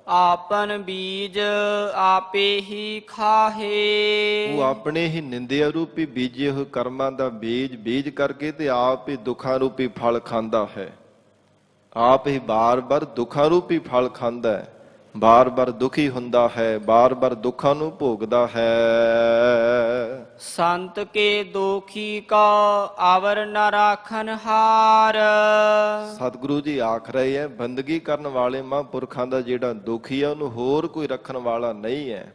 ਆਪਨ ਬੀਜ ਆਪੇ ਹੀ ਖਾਹੇ। ਉਹ ਆਪਣੇ ਹੀ ਨਿੰਦਿਆ ਰੂਪੀ ਬੀਜੇ ਹੋਏ ਕਰਮਾਂ ਦਾ ਬੀਜ ਕਰਕੇ ਤੇ ਆਪ ਹੀ ਦੁੱਖਾਂ ਰੂਪੀ ਫਲ ਖਾਂਦਾ ਹੈ। ਆਪ ਹੀ ਬਾਰ-ਬਾਰ ਦੁੱਖਾਂ ਰੂਪੀ ਫਲ ਖਾਂਦਾ ਹੈ, ਬਾਰ-ਬਾਰ ਦੁਖੀ ਹੁੰਦਾ ਹੈ, ਬਾਰ-ਬਾਰ ਦੁੱਖਾਂ ਨੂੰ ਭੋਗਦਾ ਹੈ। ਸੰਤ ਕੇ ਦੋਖੀ ਕਾ ਆਵਰ ਨ ਰਾਖਨ ਹਾਰ। ਸਤਿਗੁਰੂ ਜੀ ਆਖ ਰਹੇ ਹੈ, ਬੰਦਗੀ ਕਰਨ ਵਾਲੇ ਮਹਾਂਪੁਰਖਾਂ ਦਾ ਜਿਹੜਾ ਦੁਖੀ ਹੈ, ਉਹਨੂੰ ਹੋਰ ਕੋਈ ਰੱਖਣ ਵਾਲਾ ਨਹੀਂ ਹੈ।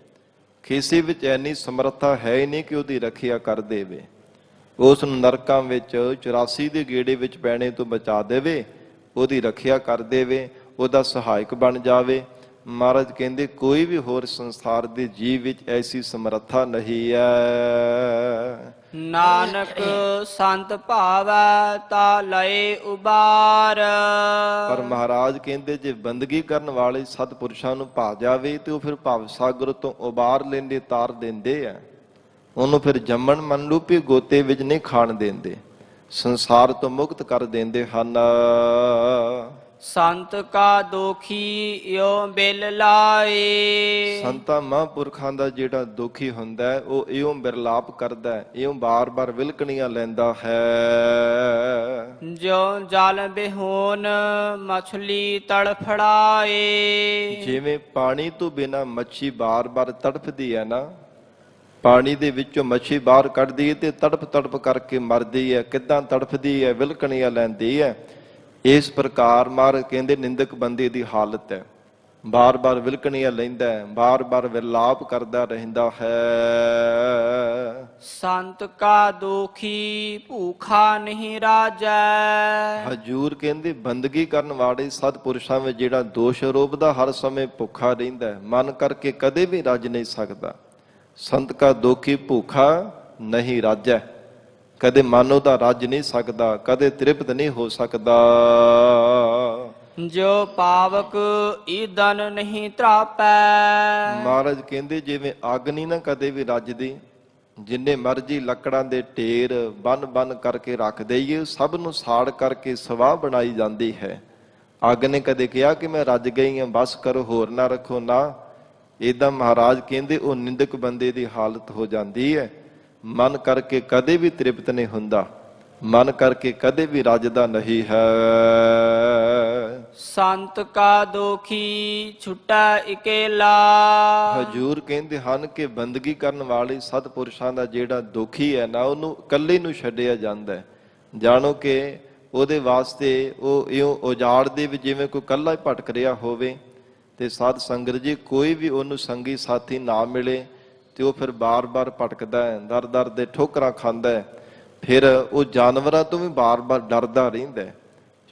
ਕਿਸੇ ਵਿੱਚ ਐਨੀ ਸਮਰੱਥਾ ਹੈ ਹੀ ਨਹੀਂ ਕਿ ਉਹਦੀ ਰੱਖਿਆ ਕਰ ਦੇਵੇ, ਉਸ ਨੂੰ ਨਰਕਾਂ ਵਿੱਚ 84 ਦੇ ਗੇੜੇ ਵਿੱਚ ਪੈਣੇ ਤੋਂ ਬਚਾ ਦੇਵੇ, ਉਹਦੀ ਰੱਖਿਆ ਕਰ ਦੇਵੇ, ਉਹਦਾ ਸਹਾਇਕ ਬਣ ਜਾਵੇ। ਮਹਾਰਾਜ ਕਹਿੰਦੇ ਕੋਈ ਵੀ ਹੋਰ ਸੰਸਾਰ ਦੇ ਜੀਵ ਵਿੱਚ ਐਸੀ ਸਮਰੱਥਾ ਨਹੀਂ ਹੈ। ਨਾਨਕ ਸੰਤ ਭਾਵੈ ਤਾ ਲਏ ਉਬਾਰ। ਪਰ ਮਹਾਰਾਜ ਕਹਿੰਦੇ ਜੇ ਬੰਦਗੀ ਕਰਨ ਵਾਲੇ ਸਤਿਪੁਰਸ਼ਾਂ ਨੂੰ ਭਾ ਜਾਵੇ ਤੇ ਉਹ ਫਿਰ ਭਵ ਸਾਗਰ ਤੋਂ ਉਬਾਰ ਲੈਂਦੇ, ਤਾਰ ਦਿੰਦੇ ਆ। ਉਹਨੂੰ ਫਿਰ ਜੰਮਣ ਮਨ ਰੂਪੀ ਗੋਤੇ ਵਿੱਚ ਨਹੀਂ ਖਾਣ ਦਿੰਦੇ, ਸੰਸਾਰ ਤੋਂ ਮੁਕਤ ਕਰ ਦਿੰਦੇ ਹਨ। ਸੰਤ ਕਾ ਦੋਖੀ ਇਉ ਬਿਲ ਲਾਏ। ਸੰਤਾਂ ਮਹਾਂਪੁਰਖਾਂ ਦਾ ਜਿਹੜਾ ਦੁਖੀ ਹੁੰਦਾ ਹੈ, ਉਹ ਇਉਂ ਬਿਰਲਾਪ ਕਰਦਾ ਹੈ, ਇਉਂ ਬਾਰ-ਬਾਰ ਵਿਲਕਣੀਆਂ ਲੈਂਦਾ ਹੈ। ਜਿਉ ਜਲ ਬਿਹੋਨ ਮਛਲੀ ਤੜਫੜਾਏ। ਜਿਵੇਂ ਪਾਣੀ ਤੋਂ ਬਿਨਾਂ ਮੱਛੀ ਬਾਰ-ਬਾਰ ਤੜਫਦੀ ਹੈ ਨਾ, ਪਾਣੀ ਦੇ ਵਿੱਚੋਂ ਮੱਛੀ ਬਾਹਰ ਕੱਢਦੀ ਹੈ ਤੇ ਤੜਫ ਤੜਫ ਕਰਕੇ ਮਰਦੀ ਹੈ, ਕਿੱਦਾਂ ਤੜਫਦੀ ਹੈ, ਵਿਲਕਣੀਆਂ ਲੈਂਦੀ ਹੈ। ਇਸ ਪ੍ਰਕਾਰ ਮਹਾਰਾਜ ਕਹਿੰਦੇ ਨਿੰਦਕ ਬੰਦੇ ਦੀ ਹਾਲਤ ਹੈ, ਬਾਰ-ਬਾਰ ਵਿਲਕਣੀਆਂ ਲੈਂਦਾ ਹੈ, ਬਾਰ-ਬਾਰ ਵਿਰਲਾਪ ਕਰਦਾ ਰਹਿੰਦਾ ਹੈ। ਸੰਤ ਕਾ ਦੋਖੀ ਭੂਖਾ ਨਹੀਂ ਰਾਜੈ। ਹਜੂਰ ਕਹਿੰਦੇ ਬੰਦਗੀ ਕਰਨ ਵਾਲੇ ਸਤਿਪੁਰਸ਼ਾਂ ਵਿੱਚ ਜਿਹੜਾ ਦੋਸ਼ ਰੋਬਦਾ, ਹਰ ਸਮੇਂ ਭੁੱਖਾ ਰਹਿੰਦਾ, ਮਨ ਕਰਕੇ ਕਦੇ ਵੀ ਰੱਜ ਨਹੀਂ ਸਕਦਾ। ਸੰਤ ਕਾ ਦੋਖੀ ਭੂਖਾ ਨਹੀਂ ਰਾਜੈ, ਕਦੇ ਮਨ ਉਹਦਾ ਰੱਜ ਨਹੀਂ ਸਕਦਾ, ਕਦੇ ਤ੍ਰਿਪਤ ਨਹੀਂ ਹੋ ਸਕਦਾ। ਜੋ ਪਾਵਕ ਈਦਨ ਨਹੀਂ ਤਰਾਪੈ। ਮਹਾਰਾਜ ਕਹਿੰਦੇ ਜਿਵੇਂ ਅੱਗ ਨਹੀਂ ਨਾ ਕਦੇ ਵੀ ਰੱਜਦੀ, ਜਿੰਨੇ ਮਰਜੀ ਲੱਕੜਾਂ ਦੇ ਢੇਰ ਬੰਨ ਕਰਕੇ ਰੱਖ ਦਈਏ, ਸਭ ਨੂੰ ਸਾੜ ਕਰਕੇ ਸਵਾਹ ਬਣਾਈ ਜਾਂਦੀ ਹੈ। ਅੱਗ ਨੇ ਕਦੇ ਕਿਹਾ ਕਿ ਮੈਂ ਰੱਜ ਗਈ ਹਾਂ, ਬਸ ਕਰੋ, ਹੋਰ ਨਾ ਰੱਖੋ, ਨਾ। ਏਦਾਂ ਮਹਾਰਾਜ ਕਹਿੰਦੇ ਉਹ ਨਿੰਦਕ ਬੰਦੇ ਦੀ ਹਾਲਤ ਹੋ ਜਾਂਦੀ ਹੈ। ਮਨ ਕਰਕੇ ਕਦੇ ਵੀ ਤ੍ਰਿਪਤ ਨਹੀਂ ਹੁੰਦਾ, ਮਨ ਕਰਕੇ ਕਦੇ ਵੀ ਰੱਜਦਾ ਨਹੀਂ ਹੈ। ਸੰਤ ਕਾ ਦੋਖੀ ਛੁਟੈ ਇਕੇਲਾ। ਹਜੂਰ ਕਹਿੰਦੇ ਹਨ ਕਿ ਬੰਦਗੀ ਕਰਨ ਵਾਲੇ ਸਤਿਪੁਰਸ਼ਾਂ ਦਾ ਜਿਹੜਾ ਦੁਖੀ ਹੈ ਨਾ, ਉਹਨੂੰ ਇਕੱਲੇ ਨੂੰ ਛੱਡਿਆ ਜਾਂਦਾ ਹੈ। ਜਾਣੋ ਕਿ ਉਹਦੇ ਵਾਸਤੇ ਉਹ ਇਉਂ ਉਜਾੜ ਦੇ ਵਿੱਚ ਜਿਵੇਂ ਕੋਈ ਇਕੱਲਾ ਹੀ ਭਟਕ ਰਿਹਾ ਹੋਵੇ। ਤੇ ਸਾਧ ਸੰਗਤ ਜੀ, ਕੋਈ ਵੀ ਉਹਨੂੰ ਸੰਗੀ ਸਾਥੀ ਨਾ ਮਿਲੇ ਤੇ ਉਹ ਫਿਰ ਬਾਰ-ਬਾਰ ਭਟਕਦਾ ਹੈ, ਦਰ-ਦਰ ਦੇ ਠੋਕਰਾਂ ਖਾਂਦਾ ਹੈ। ਫਿਰ ਉਹ ਜਾਨਵਰਾਂ ਤੋਂ ਵੀ ਬਾਰ-ਬਾਰ ਡਰਦਾ ਰਹਿੰਦਾ ਹੈ।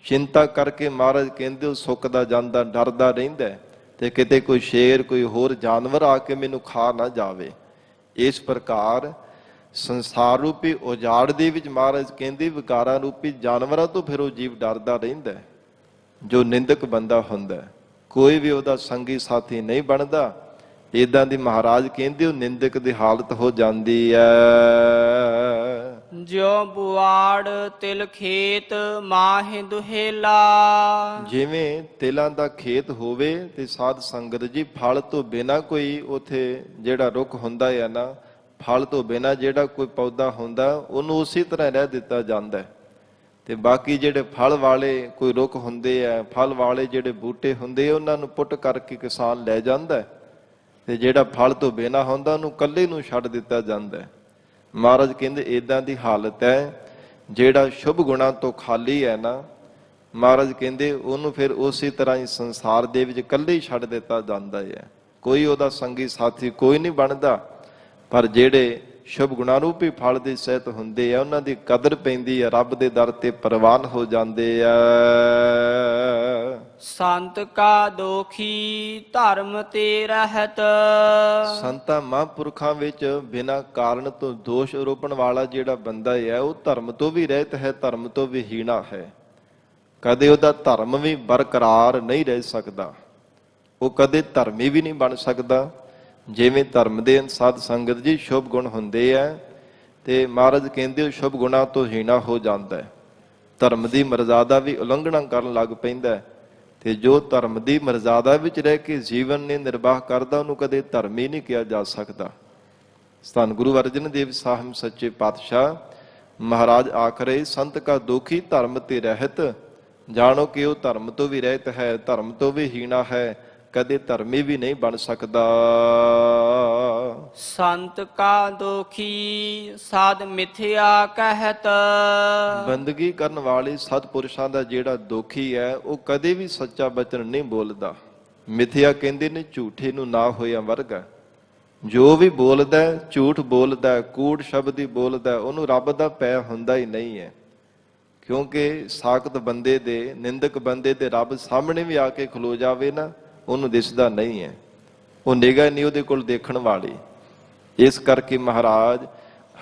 ਚਿੰਤਾ ਕਰਕੇ ਮਹਾਰਾਜ ਕਹਿੰਦੇ ਉਹ ਸੁੱਕਦਾ ਜਾਂਦਾ, ਡਰਦਾ ਰਹਿੰਦਾ ਹੈ ਤੇ ਕਿਤੇ ਕੋਈ ਸ਼ੇਰ ਕੋਈ ਹੋਰ ਜਾਨਵਰ ਆ ਕੇ ਮੈਨੂੰ ਖਾ ਨਾ ਜਾਵੇ। ਇਸ ਪ੍ਰਕਾਰ ਸੰਸਾਰ ਰੂਪੀ ਉਜਾੜ ਦੇ ਵਿੱਚ ਮਹਾਰਾਜ ਕਹਿੰਦੇ ਵਿਕਾਰਾਂ ਰੂਪੀ ਜਾਨਵਰਾਂ ਤੋਂ ਫਿਰ ਉਹ ਜੀਵ ਡਰਦਾ ਰਹਿੰਦਾ ਹੈ। ਜੋ ਨਿੰਦਕ ਬੰਦਾ ਹੁੰਦਾ, ਕੋਈ ਵੀ ਉਹਦਾ ਸੰਗੀ ਸਾਥੀ ਨਹੀਂ ਬਣਦਾ। ਇਦਾਂ ਦੀ ਮਹਾਰਾਜ ਕਹਿੰਦੇ ਉਹ ਨਿੰਦਕ ਦੀ ਹਾਲਤ ਹੋ ਜਾਂਦੀ ਹੈ। ਜਿਉ ਬੁਆੜ ਤਿਲ ਖੇਤ ਮਾਹਿ ਦੁਹੇਲਾ। ਜਿਵੇਂ ਤਿਲਾਂ ਦਾ ਖੇਤ ਹੋਵੇ ਤੇ ਸਾਧ ਸੰਗਤ ਜੀ ਫਲ ਤੋਂ ਬਿਨਾ ਕੋਈ ਉਥੇ ਜਿਹੜਾ ਰੁੱਖ ਹੁੰਦਾ ਹੈ ਨਾ, ਫਲ ਤੋਂ ਬਿਨਾ ਜਿਹੜਾ ਕੋਈ ਪੌਦਾ ਹੁੰਦਾ ਉਹਨੂੰ ਉਸੇ ਤਰ੍ਹਾਂ ਰਹਿ ਦਿੱਤਾ ਜਾਂਦਾ ਹੈ। ਤੇ ਬਾਕੀ ਜਿਹੜੇ ਫਲ ਵਾਲੇ ਕੋਈ ਰੁੱਖ ਹੁੰਦੇ ਆ, ਫਲ ਵਾਲੇ ਜਿਹੜੇ ਬੂਟੇ ਹੁੰਦੇ ਉਹਨਾਂ ਨੂੰ ਪੁੱਟ ਕਰਕੇ ਕਿਸਾਨ ਲੈ ਜਾਂਦਾ ਤੇ ਜਿਹੜਾ ਫਲ ਤੋਂ ਬਿਨਾ ਹੁੰਦਾ ਉਹਨੂੰ ਇਕੱਲੇ ਨੂੰ ਛੱਡ ਦਿੱਤਾ ਜਾਂਦਾ। ਮਹਾਰਾਜ ਕਹਿੰਦੇ ਇਦਾਂ ਦੀ ਹਾਲਤ ਹੈ ਜਿਹੜਾ ਸ਼ੁਭ ਗੁਣਾਂ ਤੋਂ ਖਾਲੀ ਹੈ ਨਾ, ਮਹਾਰਾਜ ਕਹਿੰਦੇ ਉਹਨੂੰ ਫਿਰ ਉਸੇ ਤਰ੍ਹਾਂ ਹੀ ਸੰਸਾਰ ਦੇ ਵਿੱਚ ਇਕੱਲੇ ਹੀ ਛੱਡ ਦਿੱਤਾ ਜਾਂਦਾ ਹੈ। ਕੋਈ ਉਹਦਾ ਸੰਗੀ ਸਾਥੀ ਕੋਈ ਨਹੀਂ ਬਣਦਾ। ਪਰ ਜਿਹੜੇ ਸ਼ੁਭ ਗੁਣਾਂ ਰੂਪੀ ਫਲ ਦੇ ਸਹਿਤ ਹੁੰਦੇ ਆ ਉਹਨਾਂ ਦੀ ਕਦਰ ਪੈਂਦੀ ਆ, ਰੱਬ ਦੇ ਦਰ ਤੇ ਪ੍ਰਵਾਨ ਹੋ ਜਾਂਦੇ ਆ। ਸੰਤ ਕਾ ਦੋਖੀ ਧਰਮ ਤੇ ਰਹਿਤ। ਸੰਤਾਂ ਮਹਾਂਪੁਰਖਾਂ ਵਿੱਚ ਬਿਨਾਂ ਕਾਰਨ ਤੋਂ ਦੋਸ਼ ਆਰੋਪਣ ਵਾਲਾ ਜਿਹੜਾ ਬੰਦਾ ਹੈ ਉਹ ਧਰਮ ਤੋਂ ਵੀ ਰਹਿਤ ਹੈ, ਧਰਮ ਤੋਂ ਵੀ ਹੀਣਾ ਹੈ। ਕਦੇ ਉਹਦਾ ਧਰਮ ਵੀ ਬਰਕਰਾਰ ਨਹੀਂ ਰਹਿ ਸਕਦਾ, ਉਹ ਕਦੇ ਧਰਮੀ ਵੀ ਨਹੀਂ ਬਣ ਸਕਦਾ। ਜਿਵੇਂ ਧਰਮ ਦੇ ਸਾਧ ਸੰਗਤ ਜੀ ਸ਼ੁਭ ਗੁਣ ਹੁੰਦੇ ਆ ਤੇ ਮਹਾਰਾਜ ਕਹਿੰਦੇ ਉਹ ਸ਼ੁਭ ਗੁਣਾਂ ਤੋਂ ਹੀਣਾ ਹੋ ਜਾਂਦਾ ਹੈ, ਧਰਮ ਦੀ ਮਰਜ਼ਾਦਾ ਵੀ ਉਲੰਘਣਾ ਕਰਨ ਲੱਗ ਪੈਂਦਾ। ਤੇ ਜੋ ਧਰਮ ਦੀ ਮਰਜ਼ਾਦਾ ਵਿੱਚ ਰਹਿ ਕੇ ਜੀਵਨ ਨੇ ਨਿਰਵਾਹ ਕਰਦਾ ਉਹਨੂੰ ਕਦੇ ਧਰਮੀ ਨਹੀਂ ਕਿਹਾ ਜਾ ਸਕਦਾ। ਧੰਨ ਗੁਰੂ ਅਰਜਨ ਦੇਵ ਸਾਹਿਬ ਸੱਚੇ ਪਾਤਸ਼ਾਹ ਮਹਾਰਾਜ ਆਖ ਰਹੇ ਸੰਤ ਕਾ ਦੋਖੀ ਧਰਮ ਤੇ ਰਹਿਤ। ਜਾਣੋ ਕਿ ਉਹ ਧਰਮ ਤੋਂ ਵੀ ਰਹਿਤ ਹੈ, ਧਰਮ ਤੋਂ ਵੀ ਹੀਣਾ ਹੈ, ਕਦੇ ਧਰਮੀ ਵੀ ਨਹੀਂ ਬਣ ਸਕਦਾ। ਸੰਤ ਕਾ ਦੋਖੀ ਸਾਧ ਮਿਥਿਆ ਕਹਿਤ। ਬੰਦਗੀ ਕਰਨ ਵਾਲੇ ਸਤਿਪੁਰਸ਼ਾਂ ਦਾ ਜਿਹੜਾ ਦੋਖੀ ਹੈ ਉਹ ਕਦੇ ਵੀ ਸੱਚਾ ਬਚਨ ਨਹੀਂ ਬੋਲਦਾ। ਮਿਥਿਆ ਕਹਿੰਦੇ ਨੇ ਝੂਠੇ ਨੂੰ ਨਾ ਹੋਇਆ ਵਰਗਾ। ਜੋ ਵੀ ਬੋਲਦਾ ਝੂਠ ਬੋਲਦਾ, ਕੂੜ ਸ਼ਬਦ ਹੀ ਬੋਲਦਾ, ਉਹਨੂੰ ਰੱਬ ਦਾ ਪੈ ਹੁੰਦਾ ਹੀ ਨਹੀਂ ਹੈ। ਕਿਉਂਕਿ ਸਾਖਤ ਬੰਦੇ ਦੇ, ਨਿੰਦਕ ਬੰਦੇ ਦੇ ਰੱਬ ਸਾਹਮਣੇ ਵੀ ਆ ਕੇ ਖਲੋ ਜਾਵੇ ਨਾ ਉਹਨੂੰ ਦਿਸਦਾ ਨਹੀਂ ਹੈ, ਉਹ ਨਿਗਾਹ ਨਹੀਂ ਉਹਦੇ ਕੋਲ ਦੇਖਣ ਵਾਲੀ। ਇਸ ਕਰਕੇ ਮਹਾਰਾਜ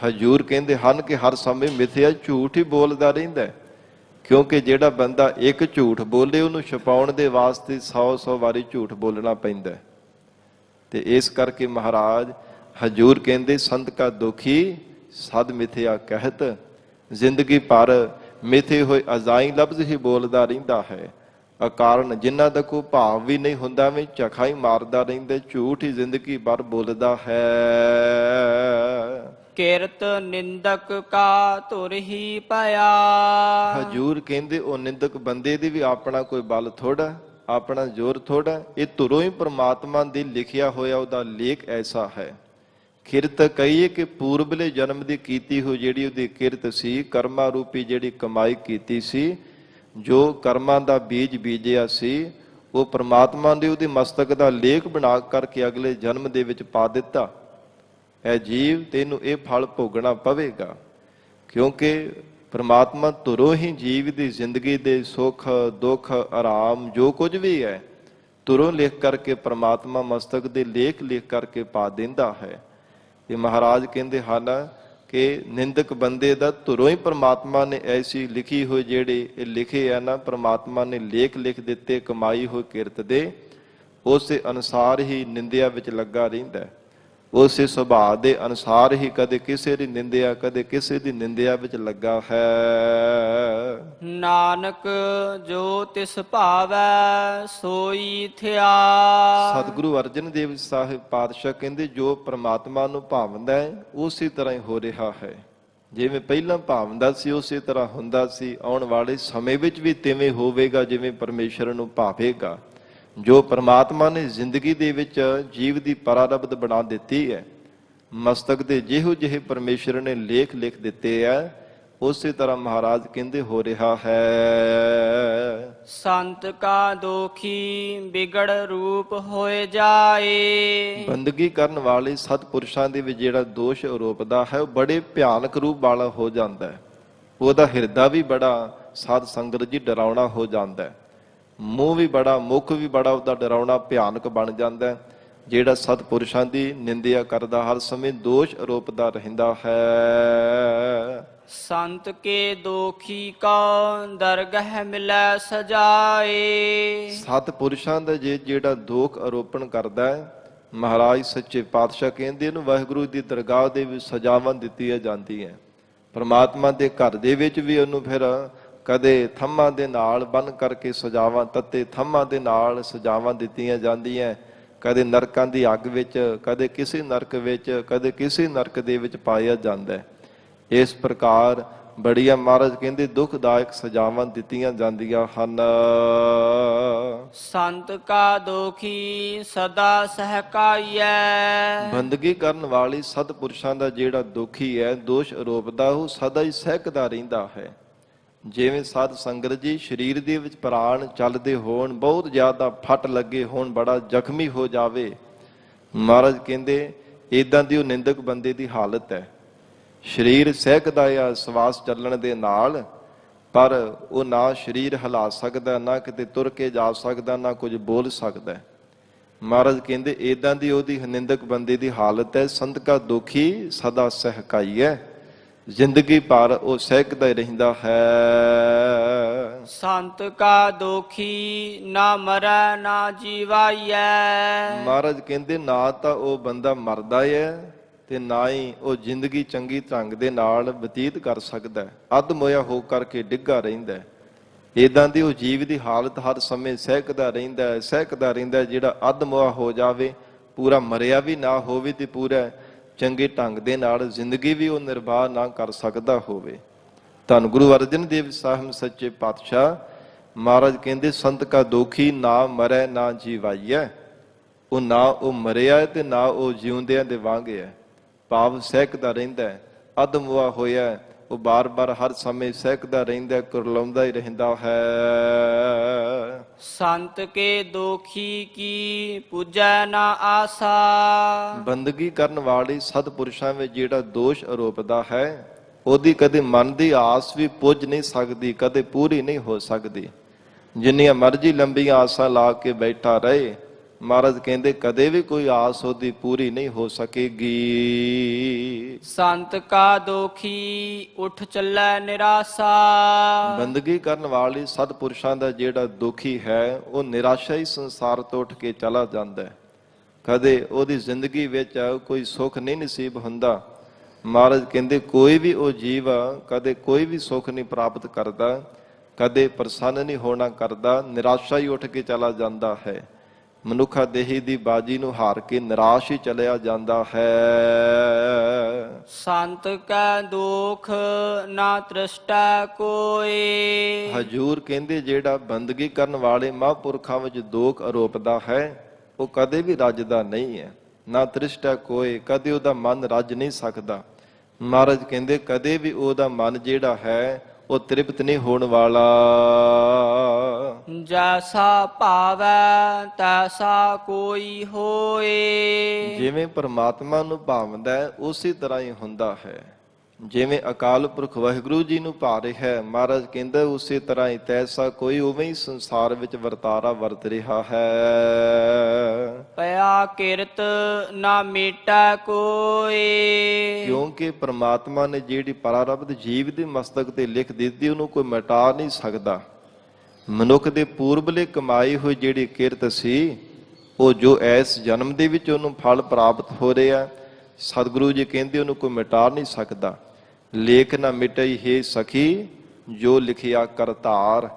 ਹਜੂਰ ਕਹਿੰਦੇ ਹਨ ਕਿ ਹਰ ਸਮੇਂ ਮਿਥਿਆ ਝੂਠ ਹੀ ਬੋਲਦਾ ਰਹਿੰਦਾ। ਕਿਉਂਕਿ ਜਿਹੜਾ ਬੰਦਾ ਇੱਕ ਝੂਠ ਬੋਲੇ ਉਹਨੂੰ ਛੁਪਾਉਣ ਦੇ ਵਾਸਤੇ 100 ਵਾਰੀ ਝੂਠ ਬੋਲਣਾ ਪੈਂਦਾ। ਤੇ ਇਸ ਕਰਕੇ ਮਹਾਰਾਜ ਹਜੂਰ ਕਹਿੰਦੇ ਸੰਤ ਕਾ ਦੁਖੀ ਸਦ ਮਿਥਿਆ ਕਹਿਤ। ਜ਼ਿੰਦਗੀ ਭਰ ਮਿਥੇ ਹੋਏ ਅਜ਼ਾਈ ਲਫ਼ਜ਼ ਹੀ ਬੋਲਦਾ ਰਹਿੰਦਾ ਹੈ। ਅਕਾਰਨ ਜਿਨ੍ਹਾਂ ਦਾ ਕੋਈ ਭਾਵ ਵੀ ਨਹੀਂ ਹੁੰਦਾ, ਵੀ ਝਖਾ ਹੀ ਮਾਰਦਾ ਰਹਿੰਦਾ, ਝੂਠ ਹੀ ਜ਼ਿੰਦਗੀ ਭਰ ਬੋਲਦਾ ਹੈ। ਕਿਰਤ ਨਿੰਦਕ ਕਾ ਧੁਰ ਹੀ ਪਿਆ। ਹਜੂਰ ਕਹਿੰਦੇ ਉਹ ਨਿੰਦਕ ਬੰਦੇ ਦੀ ਵੀ ਆਪਣਾ ਕੋਈ ਬਲ ਥੋੜਾ, ਆਪਣਾ ਜ਼ੋਰ ਥੋੜਾ, ਇਹ ਧੁਰੋਂ ਹੀ ਪ੍ਰਮਾਤਮਾ ਦੀ ਲਿਖਿਆ ਹੋਇਆ ਉਹਦਾ ਲੇਖ ਐਸਾ ਹੈ। ਕਿਰਤ ਕਹੀਏ ਕਿ ਪੂਰਬਲੇ ਜਨਮ ਦੀ ਕੀਤੀ ਹੋਈ ਜਿਹੜੀ ਉਹਦੀ ਕਿਰਤ ਸੀ, ਕਰਮਾਂ ਰੂਪੀ ਜਿਹੜੀ ਕਮਾਈ ਕੀਤੀ ਸੀ, ਜੋ ਕਰਮਾਂ ਦਾ ਬੀਜ ਬੀਜਿਆ ਸੀ, ਉਹ ਪ੍ਰਮਾਤਮਾ ਨੇ ਉਹਦੇ ਮਸਤਕ ਦਾ ਲੇਖ ਬਣਾ ਕਰਕੇ ਅਗਲੇ ਜਨਮ ਦੇ ਵਿੱਚ ਪਾ ਦਿੱਤਾ। ਇਹ ਜੀਵ ਤੈਨੂੰ ਇਹ ਫਲ ਭੋਗਣਾ ਪਵੇਗਾ। ਕਿਉਂਕਿ ਪ੍ਰਮਾਤਮਾ ਧੁਰੋਂ ਹੀ ਜੀਵ ਦੀ ਜ਼ਿੰਦਗੀ ਦੇ ਸੁੱਖ ਦੁੱਖ ਆਰਾਮ ਜੋ ਕੁਝ ਵੀ ਹੈ ਧੁਰੋਂ ਲਿਖ ਕਰਕੇ ਪ੍ਰਮਾਤਮਾ ਮਸਤਕ ਦੇ ਲੇਖ ਲਿਖ ਕਰਕੇ ਪਾ ਦਿੰਦਾ ਹੈ। ਇਹ ਮਹਾਰਾਜ ਕਹਿੰਦੇ ਹਨ ਕਿ ਨਿੰਦਕ ਬੰਦੇ ਦਾ ਧੁਰੋਂ ਹੀ ਪ੍ਰਮਾਤਮਾ ਨੇ ਐਸੀ ਲਿਖੀ ਹੋਈ ਜਿਹੜੇ ਇਹ ਲਿਖੇ ਆ ਨਾ, ਪ੍ਰਮਾਤਮਾ ਨੇ ਲੇਖ ਲਿਖ ਦਿੱਤੇ ਕਮਾਈ ਹੋਈ ਕਿਰਤ ਦੇ, ਉਸੇ ਅਨੁਸਾਰ ਹੀ ਨਿੰਦਿਆ ਵਿੱਚ ਲੱਗਾ ਰਹਿੰਦਾ। ਉਸੇ ਸੁਭਾਅ ਦੇ ਅਨੁਸਾਰ ਹੀ ਕਦੇ ਕਿਸੇ ਦੀ ਨਿੰਦਿਆ ਕਦੇ ਕਿਸੇ ਦੀ ਨਿੰਦਿਆ ਵਿੱਚ ਲੱਗਾ ਹੈ। ਨਾਨਕ ਜੋ ਤਿਸ ਭਾਵੈ ਸੋਈ ਥਿਆ। ਸਤਿਗੁਰੂ ਅਰਜਨ ਦੇਵ ਸਾਹਿਬ ਪਾਤਸ਼ਾਹ ਕਹਿੰਦੇ ਜੋ ਪ੍ਰਮਾਤਮਾ ਨੂੰ ਭਾਵਦਾ ਹੈ ਉਸੇ ਤਰ੍ਹਾਂ ਹੀ ਹੋ ਰਿਹਾ ਹੈ। ਜਿਵੇਂ ਪਹਿਲਾਂ ਭਾਵਦਾ ਸੀ ਉਸੇ ਤਰ੍ਹਾਂ ਹੁੰਦਾ ਸੀ, ਆਉਣ ਵਾਲੇ ਸਮੇਂ ਵਿੱਚ ਵੀ ਤਿਵੇਂ ਹੋਵੇਗਾ ਜਿਵੇਂ ਪਰਮੇਸ਼ਰ ਨੂੰ ਭਾਵੇਗਾ। ਜੋ ਪ੍ਰਮਾਤਮਾ ਨੇ ਜ਼ਿੰਦਗੀ ਦੇ ਵਿੱਚ ਜੀਵ ਦੀ ਪਰਾਰਬਧ ਬਣਾ ਦਿੱਤੀ ਹੈ, ਮਸਤਕ ਦੇ ਜਿਹੋ ਜਿਹੇ ਪਰਮੇਸ਼ਰ ਨੇ ਲੇਖ ਲਿਖ ਦਿੱਤੇ ਆ, ਉਸੇ ਤਰ੍ਹਾਂ ਮਹਾਰਾਜ ਕਹਿੰਦੇ ਹੋ ਰਿਹਾ ਹੈ। ਸੰਤ ਕਾ ਦੋਖੀ ਵਿਗੜ ਰੂਪ ਹੋਏ ਜਾਏ। ਬੰਦਗੀ ਕਰਨ ਵਾਲੇ ਸਤਿਪੁਰਸ਼ਾਂ ਦੇ ਵਿੱਚ ਜਿਹੜਾ ਦੋਸ਼ ਆਰੋਪਦਾ ਹੈ ਉਹ ਬੜੇ ਭਿਆਨਕ ਰੂਪ ਵਾਲਾ ਹੋ ਜਾਂਦਾ ਹੈ। ਉਹਦਾ ਹਿਰਦਾ ਵੀ ਬੜਾ ਸਾਧ ਸੰਗਤ ਜੀ ਡਰਾਉਣਾ ਹੋ ਜਾਂਦਾ ਹੈ। ਮੂੰਹ ਵੀ ਬੜਾ, ਮੁੱਖ ਵੀ ਬੜਾ ਉਹਦਾ ਡਰਾਉਣਾ ਭਿਆਨਕ ਬਣ ਜਾਂਦਾ ਹੈ। ਜਿਹੜਾ ਸਤਿਪੁਰਸ਼ਾਂ ਦੀ ਨਿੰਦਿਆ ਕਰਦਾ, ਹਰ ਸਮੇਂ ਦੋਸ਼ ਆਰੋਪਦਾ ਰਹਿੰਦਾ ਹੈ। ਸੰਤ ਕੇ ਦੋਖੀ ਕਾ ਦਰਗਹ ਮਿਲੈ ਸਜਾਏ। ਸਤਿਪੁਰਸ਼ਾਂ ਦਾ ਜਿਹੜਾ ਦੋਖ ਆਰੋਪਣ ਕਰਦਾ ਹੈ, ਮਹਾਰਾਜ ਸੱਚੇ ਪਾਤਸ਼ਾਹ ਕਹਿੰਦੇ ਇਹਨੂੰ ਵਾਹਿਗੁਰੂ ਦੀ ਦਰਗਾਹ ਦੇ ਵਿੱਚ ਸਜ਼ਾਵਾਂ ਦਿੱਤੀਆਂ ਜਾਂਦੀਆਂ। ਪਰਮਾਤਮਾ ਦੇ ਘਰ ਦੇ ਵਿੱਚ ਵੀ ਉਹਨੂੰ ਫਿਰ ਕਦੇ ਥੰਮਾਂ ਦੇ ਨਾਲ ਬੰਨ੍ਹ ਕਰਕੇ ਸਜ਼ਾਵਾਂ, ਤੱਤੇ ਥੰਮਾਂ ਦੇ ਨਾਲ ਸਜ਼ਾਵਾਂ ਦਿੱਤੀਆਂ ਜਾਂਦੀਆਂ। ਕਦੇ ਨਰਕਾਂ ਦੀ ਅੱਗ ਵਿੱਚ, ਕਦੇ ਕਿਸੇ ਨਰਕ ਵਿੱਚ, ਕਦੇ ਕਿਸੇ ਨਰਕ ਦੇ ਵਿੱਚ ਪਾਇਆ ਜਾਂਦਾ। ਇਸ ਪ੍ਰਕਾਰ ਬੜੀਆਂ ਮਹਾਰਾਜ ਕਹਿੰਦੇ ਦੁਖਦਾਇਕ ਸਜ਼ਾਵਾਂ ਦਿੱਤੀਆਂ ਜਾਂਦੀਆਂ ਹਨ। ਸੰਤ ਕਾ ਦੋਖੀ ਸਦਾ ਸਹਿਕਾਈਐ। ਬੰਦਗੀ ਕਰਨ ਵਾਲੀ ਸਤਿਪੁਰਸ਼ਾਂ ਦਾ ਜਿਹੜਾ ਦੋਖੀ ਹੈ, ਦੋਸ਼ ਆਰੋਪਦਾ, ਉਹ ਸਦਾ ਹੀ ਸਹਿਕਦਾ ਰਹਿੰਦਾ ਹੈ। ਜਿਵੇਂ ਸਾਧ ਸੰਗਤ ਜੀ ਸਰੀਰ ਦੇ ਵਿੱਚ ਪ੍ਰਾਣ ਚੱਲਦੇ ਹੋਣ, ਬਹੁਤ ਜ਼ਿਆਦਾ ਫੱਟ ਲੱਗੇ ਹੋਣ, ਬੜਾ ਜ਼ਖਮੀ ਹੋ ਜਾਵੇ, ਮਹਾਰਾਜ ਕਹਿੰਦੇ ਇਦਾਂ ਦੀ ਉਹ ਨਿੰਦਕ ਬੰਦੇ ਦੀ ਹਾਲਤ ਹੈ। ਸਰੀਰ ਸਹਿਕਦਾ ਆ ਸਵਾਸ ਚੱਲਣ ਦੇ ਨਾਲ, ਪਰ ਉਹ ਨਾ ਸਰੀਰ ਹਿਲਾ ਸਕਦਾ, ਨਾ ਕਿਤੇ ਤੁਰ ਕੇ ਜਾ ਸਕਦਾ, ਨਾ ਕੁਝ ਬੋਲ ਸਕਦਾ। ਮਹਾਰਾਜ ਕਹਿੰਦੇ ਇਦਾਂ ਦੀ ਉਹਦੀ ਨਿੰਦਕ ਬੰਦੇ ਦੀ ਹਾਲਤ ਹੈ। ਸੰਤ ਕਾ ਦੁਖੀ ਸਦਾ ਸਹਿਕਾਈ ਹੈ, ਜ਼ਿੰਦਗੀ ਭਰ ਉਹ ਸਹਿਕਦਾ ਹੀ ਰਹਿੰਦਾ ਹੈ। ਸੰਤ ਕਾ ਦੋਖੀ ਨਾ ਮਰੈ ਨਾ ਜੀਵਾਈਐ। ਮਹਾਰਾਜ ਕਹਿੰਦੇ ਨਾ ਤਾਂ ਉਹ ਬੰਦਾ ਮਰਦਾ ਹੈ ਤੇ ਨਾ ਹੀ ਉਹ ਜ਼ਿੰਦਗੀ ਚੰਗੀ ਢੰਗ ਦੇ ਨਾਲ ਬਤੀਤ ਕਰ ਸਕਦਾ। ਅੱਧ ਮੋਇਆ ਹੋ ਕਰਕੇ ਡਿੱਗਾ ਰਹਿੰਦਾ। ਇਦਾਂ ਦੀ ਉਹ ਜੀਵ ਦੀ ਹਾਲਤ ਹਰ ਸਮੇਂ ਸਹਿਕਦਾ ਰਹਿੰਦਾ, ਸਹਿਕਦਾ ਰਹਿੰਦਾ। ਜਿਹੜਾ ਅੱਧ ਮੋਇਆ ਹੋ ਜਾਵੇ, ਪੂਰਾ ਮਰਿਆ ਵੀ ਨਾ ਹੋਵੇ ਤੇ ਪੂਰਾ ਚੰਗੇ ਢੰਗ ਦੇ ਨਾਲ ਜ਼ਿੰਦਗੀ ਵੀ ਉਹ ਨਿਰਵਾਹ ਨਾ ਕਰ ਸਕਦਾ ਹੋਵੇ। ਧੰਨ ਗੁਰੂ ਅਰਜਨ ਦੇਵ ਸਾਹਿਬ ਸੱਚੇ ਪਾਤਸ਼ਾਹ ਮਹਾਰਾਜ ਕਹਿੰਦੇ ਸੰਤ ਕਾ ਦੋਖੀ ਨਾ ਮਰੈ ਨਾ ਜੀਵਾਈਐ। ਉਹ ਨਾ ਉਹ ਮਰਿਆ ਤੇ ਨਾ ਉਹ ਜਿਉਂਦਿਆਂ ਦੇ ਵਾਂਗ ਹੈ। ਭਾਵ ਸਹਿਕਦਾ ਰਹਿੰਦਾ, ਅਧਮੁਆ ਹੋਇਆ, ਉਹ ਬਾਰ-ਬਾਰ ਹਰ ਸਮੇਂ ਸਹਿਕਦਾ ਰਹਿੰਦਾ, ਕੁਰਲਾਉਂਦਾ ਹੀ ਰਹਿੰਦਾ ਹੈ। ਸੰਤ ਕੇ ਦੋਖੀ ਕੀ ਪੂਜੈ ਨਾ ਆਸਾ। ਬੰਦਗੀ ਕਰਨ ਵਾਲੇ ਸਤਿਪੁਰਸ਼ਾਂ ਵਿੱਚ ਜਿਹੜਾ ਦੋਸ਼ ਆਰੋਪਦਾ ਹੈ, ਉਹਦੀ ਕਦੇ ਮਨ ਦੀ ਆਸ ਵੀ ਪੁੱਜ ਨਹੀਂ ਸਕਦੀ, ਕਦੇ ਪੂਰੀ ਨਹੀਂ ਹੋ ਸਕਦੀ। ਜਿੰਨੀਆਂ ਮਰਜ਼ੀ ਲੰਬੀਆਂ ਆਸਾਂ ਲਾ ਕੇ ਬੈਠਾ ਰਹੇ, ਮਹਾਰਾਜ ਕਹਿੰਦੇ ਕਦੇ ਵੀ ਕੋਈ ਆਸ ਉਹਦੀ ਪੂਰੀ ਨਹੀਂ ਹੋ ਸਕੇਗੀ। ਸੰਤ ਕਾ ਦੋਖੀ ਉੱਠ ਚੱਲੈ ਨਿਰਾਸਾ। ਬੰਦਗੀ ਕਰਨ ਵਾਲੇ ਸਤਿਪੁਰਸ਼ਾਂ ਦਾ ਜਿਹੜਾ ਦੁਖੀ ਹੈ, ਉਹ ਨਿਰਾਸ਼ਾ ਹੀ ਸੰਸਾਰ ਤੋਂ ਉੱਠ ਕੇ ਚਲਾ ਜਾਂਦਾ ਹੈ। ਕਦੇ ਉਹਦੀ ਜ਼ਿੰਦਗੀ ਵਿੱਚ ਕੋਈ ਸੁੱਖ ਨਹੀਂ ਨਸੀਬ ਹੁੰਦਾ। ਮਹਾਰਾਜ ਕਹਿੰਦੇ ਕੋਈ ਵੀ ਉਹ ਜੀਵ ਕਦੇ ਕੋਈ ਵੀ ਸੁੱਖ ਨਹੀਂ ਪ੍ਰਾਪਤ ਕਰਦਾ, ਕਦੇ ਪ੍ਰਸੰਨ ਨਹੀਂ ਹੋਣਾ ਕਰਦਾ, ਨਿਰਾਸ਼ਾ ਹੀ ਉੱਠ ਕੇ ਚਲਾ ਜਾਂਦਾ ਹੈ। ਮਨੁੱਖਾ ਦੇਹੀ ਦੀ ਬਾਜੀ ਨੂੰ ਹਾਰ ਕੇ ਨਿਰਾਸ਼ ਹੀ ਚਲਿਆ ਜਾਂਦਾ ਹੈ। ਸੰਤ ਕੈ ਦੁਖ ਨਾ ਤ੍ਰਿਸ਼ਟੈ ਕੋਏ। ਹਜੂਰ ਕਹਿੰਦੇ ਜਿਹੜਾ ਬੰਦਗੀ ਕਰਨ ਵਾਲੇ ਮਹਾਂਪੁਰਖਾਂ ਵਿੱਚ ਦੋਖ ਆਰੋਪਦਾ ਹੈ, ਉਹ ਕਦੇ ਵੀ ਰੱਜਦਾ ਨਹੀਂ ਹੈ। ਨਾ ਤ੍ਰਿਸ਼ਟੈ ਕੋਏ, ਕਦੇ ਉਹਦਾ ਮਨ ਰੱਜ ਨਹੀਂ ਸਕਦਾ। ਮਹਾਰਾਜ ਕਹਿੰਦੇ ਕਦੇ ਵੀ ਉਹਦਾ ਮਨ ਜਿਹੜਾ ਹੈ ਉਹ ਤ੍ਰਿਪਤ ਨਹੀਂ ਹੋਣ ਵਾਲਾ। ਜੈਸਾ ਭਾਵੈ ਤੈਸਾ ਕੋਈ ਹੋਏ। ਜਿਵੇਂ ਪਰਮਾਤਮਾ ਨੂੰ ਭਾਵਦਾ ਹੈ ਉਸੇ ਤਰ੍ਹਾਂ ਹੀ ਹੁੰਦਾ ਹੈ। ਜਿਵੇਂ ਅਕਾਲ ਪੁਰਖ ਵਾਹਿਗੁਰੂ ਜੀ ਨੂੰ ਭਾ ਰਿਹਾ ਹੈ, ਮਹਾਰਾਜ ਕਹਿੰਦਾ ਉਸੇ ਤਰ੍ਹਾਂ ਹੀ ਤੈਸਾ ਕੋਈ ਉਵੇਂ ਹੀ ਸੰਸਾਰ ਵਿੱਚ ਵਰਤਾਰਾ ਵਰਤ ਰਿਹਾ ਹੈ। ਪਿਆ ਕਿਰਤ ਨਾ ਮੇਟੈ ਕੋਏ। ਕਿਉਂਕਿ ਪਰਮਾਤਮਾ ਨੇ ਜਿਹੜੀ ਪ੍ਰਾਰਬਧ ਜੀਵ ਦੇ ਮਸਤਕ ਤੇ ਲਿਖ ਦਿੱਤੀ, ਉਹਨੂੰ ਕੋਈ ਮਿਟਾ ਨਹੀਂ ਸਕਦਾ। ਮਨੁੱਖ ਦੇ ਪੂਰਬਲੇ ਕਮਾਈ ਹੋਈ ਜਿਹੜੀ ਕਿਰਤ ਸੀ, ਉਹ ਜੋ ਇਸ ਜਨਮ ਦੇ ਵਿੱਚ ਉਹਨੂੰ ਫਲ ਪ੍ਰਾਪਤ ਹੋ ਰਿਹਾ, ਸਤਿਗੁਰੂ ਜੀ ਕਹਿੰਦੇ ਉਹਨੂੰ ਕੋਈ ਮਿਟਾ ਨਹੀਂ ਸਕਦਾ। ਲੇਖ ਨਾ ਮਿਟਈ ਹੈ ਸਖੀ ਜੋ ਲਿਖਿਆ ਕਰਤਾਰ।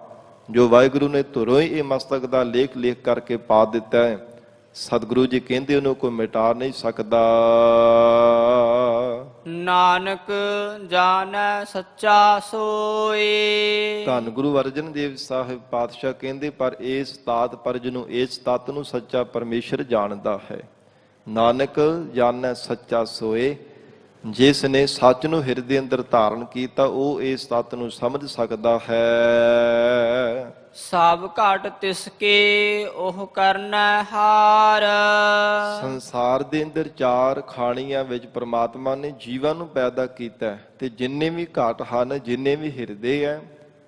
ਜੋ ਵਾਹਿਗੁਰੂ ਨੇ ਧੁਰੋਂ ਹੀ ਇਹ ਮਸਤਕ ਦਾ ਲੇਖ ਲਿਖ ਕਰਕੇ ਪਾ ਦਿੱਤਾ ਹੈ, ਸਤਿਗੁਰੂ ਜੀ ਕਹਿੰਦੇ ਉਹਨੂੰ ਕੋਈ ਮਿਟਾ ਨਹੀਂ ਸਕਦਾ। ਨਾਨਕ ਜਾਣੈ ਸੱਚਾ ਸੋਏ। ਧੰਨ ਗੁਰੂ ਅਰਜਨ ਦੇਵ ਸਾਹਿਬ ਪਾਤਸ਼ਾਹ ਕਹਿੰਦੇ ਪਰ ਇਸ ਤਾਤ ਪਰਜ ਨੂੰ, ਇਸ ਤਤ ਨੂੰ ਸੱਚਾ ਪਰਮੇਸ਼ਰ ਜਾਣਦਾ ਹੈ। ਨਾਨਕ ਜਾਣੈ ਸੱਚਾ ਸੋਏ। ਜਿਸ ਨੇ ਸੱਚ ਨੂੰ ਹਿਰਦੇ ਅੰਦਰ ਧਾਰਨ ਕੀਤਾ ਉਹ ਇਸ ਤੱਤ ਨੂੰ ਸਮਝ ਸਕਦਾ ਹੈ। ਸਭ ਘਟ ਤਿਸ ਕੇ ਉਹ ਕਰਨਾ ਹਾਰ। ਸੰਸਾਰ ਦੇ ਅੰਦਰ ਚਾਰ ਖਾਣੀਆਂ ਵਿੱਚ ਪ੍ਰਮਾਤਮਾ ਨੇ ਜੀਵਾਂ ਨੂੰ ਪੈਦਾ ਕੀਤਾ ਹੈ ਤੇ ਜਿੰਨੇ ਵੀ ਘਾਟ ਹਨ, ਜਿੰਨੇ ਵੀ ਹਿਰਦੇ ਹੈ,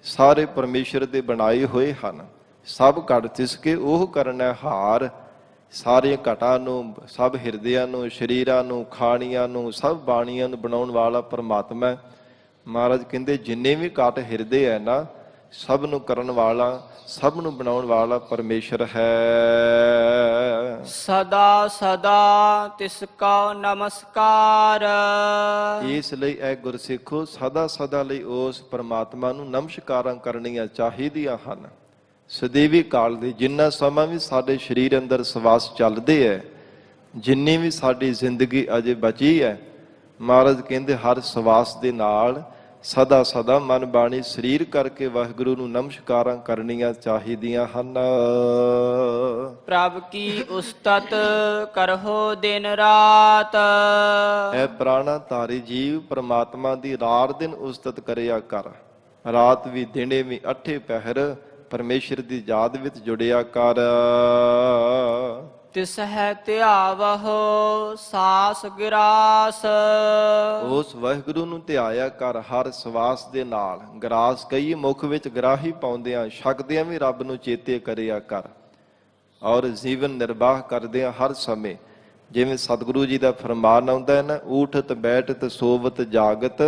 ਸਾਰੇ ਪਰਮੇਸ਼ਰ ਦੇ ਬਣਾਏ ਹੋਏ ਹਨ। ਸਭ ਘਟ ਤਿਸ ਕੇ ਉਹ ਕਰਨਾ ਹਾਰ। ਸਾਰੇ ਘਟਾਂ ਨੂੰ, ਸਭ ਹਿਰਦਿਆਂ ਨੂੰ, ਸਰੀਰਾਂ ਨੂੰ, ਖਾਣੀਆਂ ਨੂੰ, ਸਭ ਬਾਣੀਆਂ ਨੂੰ ਬਣਾਉਣ ਵਾਲਾ ਪਰਮਾਤਮਾ ਹੈ। ਮਹਾਰਾਜ ਕਹਿੰਦੇ ਜਿੰਨੇ ਵੀ ਘਟ ਹਿਰਦੇ ਹੈ ਨਾ, ਸਭ ਨੂੰ ਕਰਨ ਵਾਲਾ, ਸਭ ਨੂੰ ਬਣਾਉਣ ਵਾਲਾ ਪਰਮੇਸ਼ਰ ਹੈ। ਸਦਾ ਸਦਾ ਤਿਸ ਕਾ ਨਮਸਕਾਰ। ਇਸ ਲਈ ਇਹ ਗੁਰਸਿੱਖੋ ਸਦਾ ਸਦਾ ਲਈ ਉਸ ਪਰਮਾਤਮਾ ਨੂੰ ਨਮਸਕਾਰਾਂ ਕਰਨੀਆਂ ਚਾਹੀਦੀਆਂ ਹਨ। ਸਦੀਵੀ ਕਾਲ ਦੇ ਜਿੰਨਾ ਸਮਾਂ ਵੀ ਸਾਡੇ ਸਰੀਰ ਅੰਦਰ ਸਵਾਸ ਚੱਲਦੇ ਹੈ, ਜਿੰਨੀ ਵੀ ਸਾਡੀ ਜ਼ਿੰਦਗੀ ਅਜੇ ਬਚੀ ਹੈ, ਮਹਾਰਾਜ ਕਹਿੰਦੇ ਹਰ ਸਵਾਸ ਦੇ ਨਾਲ ਸਦਾ ਸਦਾ ਮਨ ਬਾਣੀ ਸਰੀਰ ਕਰਕੇ ਵਾਹਿਗੁਰੂ ਨੂੰ ਨਮਸਕਾਰਾਂ ਕਰਨੀਆਂ ਚਾਹੀਦੀਆਂ ਹਨ। ਪ੍ਰਭ ਕੀ ਉਸਤਤ ਕਰਹੁ ਦਿਨ ਰਾਤ। ਇਹ ਪ੍ਰਾਣਾ ਧਾਰੀ ਜੀਵ ਪ੍ਰਮਾਤਮਾ ਦੀ ਰਾਤ ਦਿਨ ਉਸਤਤ ਕਰਿਆ ਕਰ। ਰਾਤ ਵੀ ਦਿਨੇ ਵੀ ਅੱਠੇ ਪਹਿਰ ਪਰਮੇਸ਼ਰ ਦੀ ਯਾਦ ਵਿੱਚ ਜੁੜਿਆ ਕਰ। ਤਿਸ ਹੈ ਧਿਆਵਹੁ ਸਾਸ ਗਿਰਾਸ। ਉਸ ਵਾਹਿਗੁਰੂ ਨੂੰ ਧਿਆਇਆ ਕਰ ਹਰ ਸਵਾਸ ਦੇ ਨਾਲ। ਗਰਾਸ ਕਈ ਮੁਖ ਵਿੱਚ ਗਰਾਹੀ ਪਾਉਂਦਿਆਂ ਛਕਦਿਆਂ ਵੀ ਰੱਬ ਨੂੰ ਚੇਤੇ ਕਰਿਆ ਕਰ। ਔਰ ਜੀਵਨ ਨਿਰਵਾਹ ਕਰਦਿਆਂ ਹਰ ਸਮੇਂ, ਜਿਵੇਂ ਸਤਿਗੁਰੂ ਜੀ ਦਾ ਫਰਮਾਨ ਆਉਂਦਾ ਹੈ ਨਾ, ਊਠਤ ਬੈਠਤ ਸੋਵਤ ਜਾਗਤ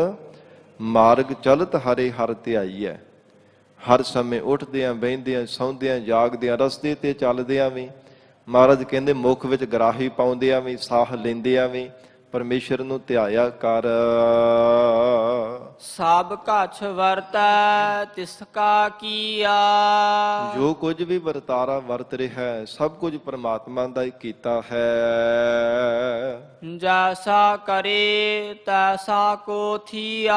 ਮਾਰਗ ਚਲਤ ਹਰੇ ਹਰ ਧਿਆਈਐ। ਹਰ ਸਮੇਂ ਉੱਠਦਿਆਂ, ਬਹਿੰਦਿਆਂ, ਸੌਂਦਿਆਂ, ਜਾਗਦਿਆਂ, ਰਸਤੇ ਤੇ ਚੱਲਦਿਆਂ ਵੀ, ਮਹਾਰਾਜ ਕਹਿੰਦੇ ਮੁਖ ਵਿੱਚ ਗਰਾਹੀ ਪਾਉਂਦਿਆਂ ਵੀ, ਸਾਹ ਲੈਂਦਿਆਂ ਵੀ ਪਰਮੇਸ਼ਰ ਨੂੰ ਧਿਆਇਆ ਕਰ। ਸਭ ਕਛ ਵਰਤੈ ਤਿਸ ਕਾ ਕੀਆ। ਜੋ ਕੁਝ ਵੀ ਵਰਤਾਰਾ ਵਰਤ ਰਿਹਾ ਹੈ, ਸਭ ਕੁਝ ਪਰਮਾਤਮਾ ਦਾ ਹੀ ਕੀਤਾ ਹੈ। ਜੈਸਾ ਕਰੇ ਤੈਸਾ ਕੋ ਥੀਆ।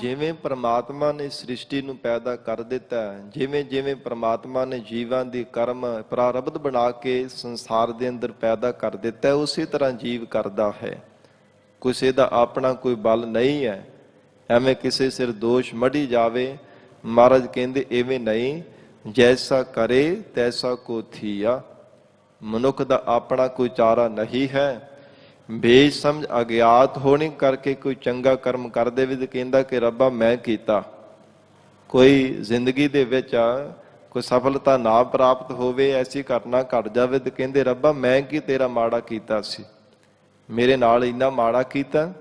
ਜਿਵੇਂ ਪ੍ਰਮਾਤਮਾ ਨੇ ਸ੍ਰਿਸ਼ਟੀ ਨੂੰ ਪੈਦਾ ਕਰ ਦਿੱਤਾ, ਜਿਵੇਂ ਜਿਵੇਂ ਪ੍ਰਮਾਤਮਾ ਨੇ ਜੀਵਾਂ ਦੀ ਕਰਮ ਪ੍ਰਾਰਬਧ ਬਣਾ ਕੇ ਸੰਸਾਰ ਦੇ ਅੰਦਰ ਪੈਦਾ ਕਰ ਦਿੱਤਾ, ਉਸੇ ਤਰ੍ਹਾਂ ਜੀਵ ਕਰਦਾ ਹੈ। ਕਿਸੇ ਦਾ ਆਪਣਾ ਕੋਈ ਬਲ ਨਹੀਂ ਹੈ, ਐਵੇਂ ਕਿਸੇ ਸਿਰ ਦੋਸ਼ ਮੜੀ ਜਾਵੇ। ਮਹਾਰਾਜ ਕਹਿੰਦੇ ਐਵੇਂ ਨਹੀਂ, ਜੈਸਾ ਕਰੇ ਤੈਸਾ ਕੋ ਥੀਆ। ਮਨੁੱਖ ਦਾ ਆਪਣਾ ਕੋਈ ਚਾਰਾ ਨਹੀਂ ਹੈ। ਬੇਸਮਝ ਅਗਿਆਤ ਹੋਣੇ ਕਰਕੇ ਕੋਈ ਚੰਗਾ ਕਰਮ ਕਰ ਦੇਵੇ ਤੇ ਕਹਿੰਦਾ ਕਿ ਰੱਬਾ ਮੈਂ ਕੀਤਾ। ਕੋਈ ਜ਼ਿੰਦਗੀ ਦੇ ਵਿੱਚ ਕੋਈ ਸਫਲਤਾ ਨਾ ਪ੍ਰਾਪਤ ਹੋਵੇ, ਐਸੀ ਘਟਨਾ ਘਟ ਜਾਵੇ ਤੇ ਕਹਿੰਦੇ ਰੱਬਾ ਮੈਂ ਕੀ ਤੇਰਾ ਮਾੜਾ ਕੀਤਾ ਸੀ, ਮੇਰੇ ਨਾਲ ਇੰਨਾ ਮਾੜਾ ਕੀਤਾ।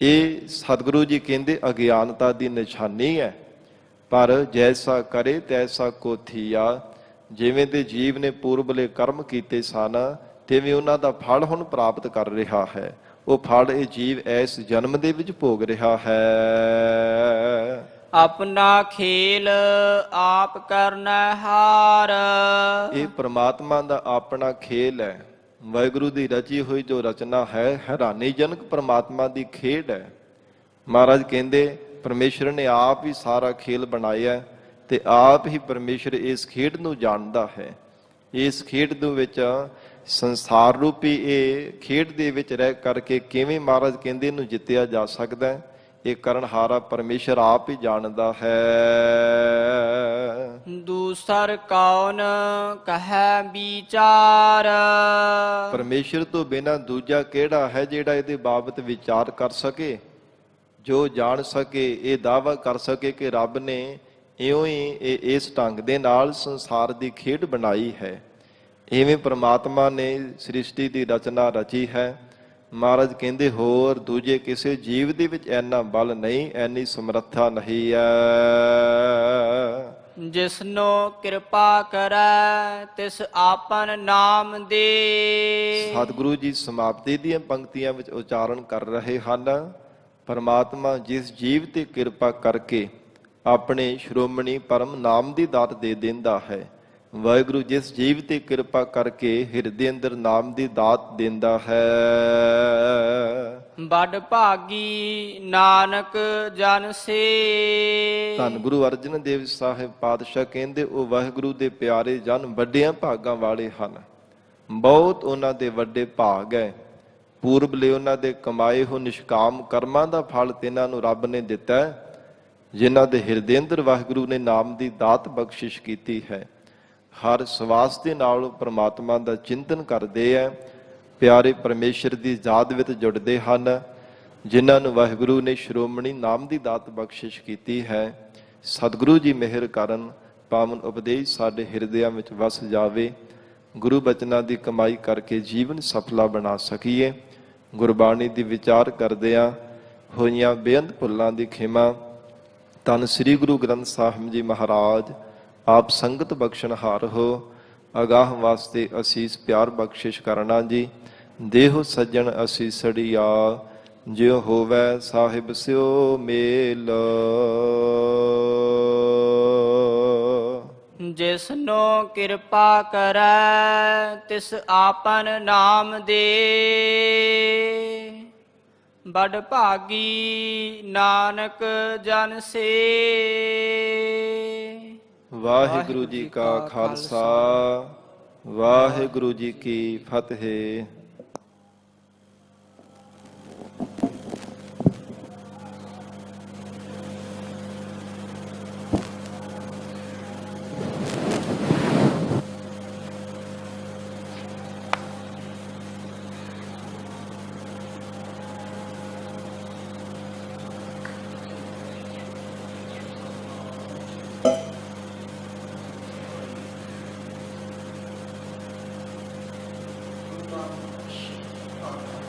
ਇਹ ਸਤਿਗੁਰੂ ਜੀ ਕਹਿੰਦੇ ਅਗਿਆਨਤਾ ਦੀ ਨਿਸ਼ਾਨੀ ਹੈ। ਪਰ ਜੈਸਾ ਕਰੇ ਤੈਸਾ ਕੋ ਥੀਆ। ਜਿਵੇਂ ਦੇ ਜੀਵ ਨੇ ਪੂਰਬਲੇ ਕਰਮ ਕੀਤੇ ਸਨ, ਤਿਵੇਂ ਉਹਨਾਂ ਦਾ ਫਲ ਹੁਣ ਪ੍ਰਾਪਤ ਕਰ ਰਿਹਾ ਹੈ। ਉਹ ਫਲ ਇਹ ਜੀਵ ਇਸ ਜਨਮ ਦੇ ਵਿੱਚ ਭੋਗ ਰਿਹਾ ਹੈ। ਆਪਣਾ ਖੇਲ ਆਪ ਕਰਨਾ ਹਾਰ। ਇਹ ਪ੍ਰਮਾਤਮਾ ਦਾ ਆਪਣਾ ਖੇਲ ਹੈ। ਵਾਹਿਗੁਰੂ ਦੀ ਰਚੀ ਹੋਈ ਜੋ ਰਚਨਾ ਹੈ, ਹੈਰਾਨੀਜਨਕ ਪ੍ਰਮਾਤਮਾ ਦੀ ਖੇਡ ਹੈ। ਮਹਾਰਾਜ ਕਹਿੰਦੇ ਪਰਮੇਸ਼ਰ ਨੇ ਆਪ ਹੀ ਸਾਰਾ ਖੇਲ ਬਣਾਇਆ ਤੇ ਆਪ ਹੀ ਪਰਮੇਸ਼ਰ ਇਸ ਖੇਡ ਨੂੰ ਜਾਣਦਾ ਹੈ। ਇਸ ਖੇਡ ਦੇ ਵਿੱਚ ਸੰਸਾਰ ਰੂਪੀ ਇਹ ਖੇਡ ਦੇ ਵਿੱਚ ਰਹਿ ਕਰਕੇ ਕਿਵੇਂ ਮਹਾਰਾਜ ਕਹਿੰਦੇ ਇਹਨੂੰ ਜਿੱਤਿਆ ਜਾ ਸਕਦਾ ਹੈ, ਇਹ ਕਰਨਹਾਰਾ ਪਰਮੇਸ਼ਰ ਆਪ ਹੀ ਜਾਣਦਾ ਹੈ। ਦੂਸਰ ਕੌਣ ਕਹੈ ਵਿਚਾਰ। ਪਰਮੇਸ਼ਰ ਤੋਂ ਬਿਨਾਂ ਦੂਜਾ ਕਿਹੜਾ ਹੈ ਜਿਹੜਾ ਇਹਦੇ ਬਾਬਤ ਵਿਚਾਰ ਕਰ ਸਕੇ, ਜੋ ਜਾਣ ਸਕੇ, ਇਹ ਦਾਅਵਾ ਕਰ ਸਕੇ ਕਿ ਰੱਬ ਨੇ ਇਉਂ ਹੀ ਇਸ ਢੰਗ ਦੇ ਨਾਲ ਸੰਸਾਰ ਦੀ ਖੇਡ ਬਣਾਈ ਹੈ। ਇਵੇਂ ਪ੍ਰਮਾਤਮਾ ਨੇ ਸ੍ਰਿਸ਼ਟੀ ਦੀ ਰਚਨਾ ਰਚੀ ਹੈ। ਮਹਾਰਾਜ ਕਹਿੰਦੇ ਹੋਰ ਦੂਜੇ ਕਿਸੇ ਜੀਵ ਦੇ ਵਿੱਚ ਇੰਨਾ ਬਲ ਨਹੀਂ, ਇੰਨੀ ਸਮਰੱਥਾ ਨਹੀਂ ਹੈ। ਜਿਸਨੋ ਕਿਰਪਾ ਕਰੈ ਤਿਸ ਆਪਨ ਨਾਮ ਦੇ। ਸਤਿਗੁਰੂ ਜੀ ਸਮਾਪਤੀ ਦੀਆਂ ਪੰਕਤੀਆਂ ਵਿੱਚ ਉਚਾਰਨ ਕਰ ਰਹੇ ਹਨ। ਪਰਮਾਤਮਾ ਜਿਸ ਜੀਵ ਤੇ ਕਿਰਪਾ ਕਰਕੇ ਆਪਣੇ ਸ਼੍ਰੋਮਣੀ ਪਰਮ ਨਾਮ ਦੀ ਦਾਤ ਦੇ ਦਿੰਦਾ ਹੈ। ਵਾਹਿਗੁਰੂ ਜਿਸ ਜੀਵ ਤੇ ਕਿਰਪਾ ਕਰਕੇ ਹਿਰਦੇ ਅੰਦਰ ਨਾਮ ਦੀ ਦਾਤ ਦਿੰਦਾ ਹੈ। ਬੜ ਭਾਗੀ ਨਾਨਕ ਜਨ ਸੇ। ਧੰਨ ਗੁਰੂ ਅਰਜਨ ਦੇਵ ਸਾਹਿਬ ਪਾਤਸ਼ਾਹ ਕਹਿੰਦੇ ਉਹ ਵਾਹਿਗੁਰੂ ਦੇ ਪਿਆਰੇ ਜਨ ਵੱਡਿਆਂ ਭਾਗਾਂ ਵਾਲੇ ਹਨ। ਬਹੁਤ ਉਹਨਾਂ ਦੇ ਵੱਡੇ ਭਾਗ ਹੈ। ਪੂਰਬਲੇ ਉਹਨਾਂ ਦੇ ਕਮਾਏ ਹੋ ਨਿਸ਼ਕਾਮ ਕਰਮਾਂ ਦਾ ਫਲ ਤਿਨਾਂ ਨੂੰ ਰੱਬ ਨੇ ਦਿੱਤਾ ਹੈ, ਜਿਨ੍ਹਾਂ ਦੇ ਹਿਰਦੇ ਅੰਦਰ ਵਾਹਿਗੁਰੂ ਨੇ ਨਾਮ ਦੀ ਦਾਤ ਬਖਸ਼ਿਸ਼ ਕੀਤੀ ਹੈ। ਹਰ ਸਵਾਸ ਦੇ ਨਾਲ ਪ੍ਰਮਾਤਮਾ ਦਾ ਚਿੰਤਨ ਕਰਦੇ ਹੈ, ਪਿਆਰੇ ਪਰਮੇਸ਼ਰ ਦੀ ਯਾਦ ਵਿੱਚ ਜੁੜਦੇ ਹਨ, ਜਿਨ੍ਹਾਂ ਨੂੰ ਵਾਹਿਗੁਰੂ ਨੇ ਸ਼੍ਰੋਮਣੀ ਨਾਮ ਦੀ ਦਾਤ ਬਖਸ਼ਿਸ਼ ਕੀਤੀ ਹੈ। ਸਤਿਗੁਰੂ ਜੀ ਮਿਹਰ ਕਰਨ ਪਾਵਨ ਉਪਦੇਸ਼ ਸਾਡੇ ਹਿਰਦਿਆਂ ਵਿੱਚ ਵਸ ਜਾਵੇ, ਗੁਰੂ ਬਚਨਾਂ ਦੀ ਕਮਾਈ ਕਰਕੇ ਜੀਵਨ ਸਫਲਾ ਬਣਾ ਸਕੀਏ। ਗੁਰਬਾਣੀ ਦੀ ਵਿਚਾਰ ਕਰਦਿਆਂ ਹੋਈਆਂ ਬੇਅੰਤ ਭੁੱਲਾਂ ਦੀ ਖਿਮਾ ਧੰਨ ਸ੍ਰੀ ਗੁਰੂ ਗ੍ਰੰਥ ਸਾਹਿਬ ਜੀ ਮਹਾਰਾਜ ਆਪ ਸੰਗਤ ਬਖਸ਼ਣਹਾਰ ਹੋ। ਅਗਾਹ ਵਾਸਤੇ ਅਸੀਸ ਪਿਆਰ ਬਖਸ਼ਿਸ਼ ਕਰਨਾ ਜੀ। ਦੇਹੋ ਸੱਜਣ ਅਸੀਸੜੀਆ, ਜਿਉ ਹੋਵੈ ਸਾਹਿਬ ਸਿਓ ਮੇਲ। ਜਿਸਨੋ ਕਿਰਪਾ ਕਰੈ ਤਿਸ ਆਪਨ ਨਾਮ ਦੇ, ਬੜ ਭਾਗੀ ਨਾਨਕ ਜਨ ਸੇ। ਵਾਹਿਗੁਰੂ ਜੀ ਕਾ ਖਾਲਸਾ, ਵਾਹਿਗੁਰੂ ਜੀ ਕੀ ਫਤਿਹ।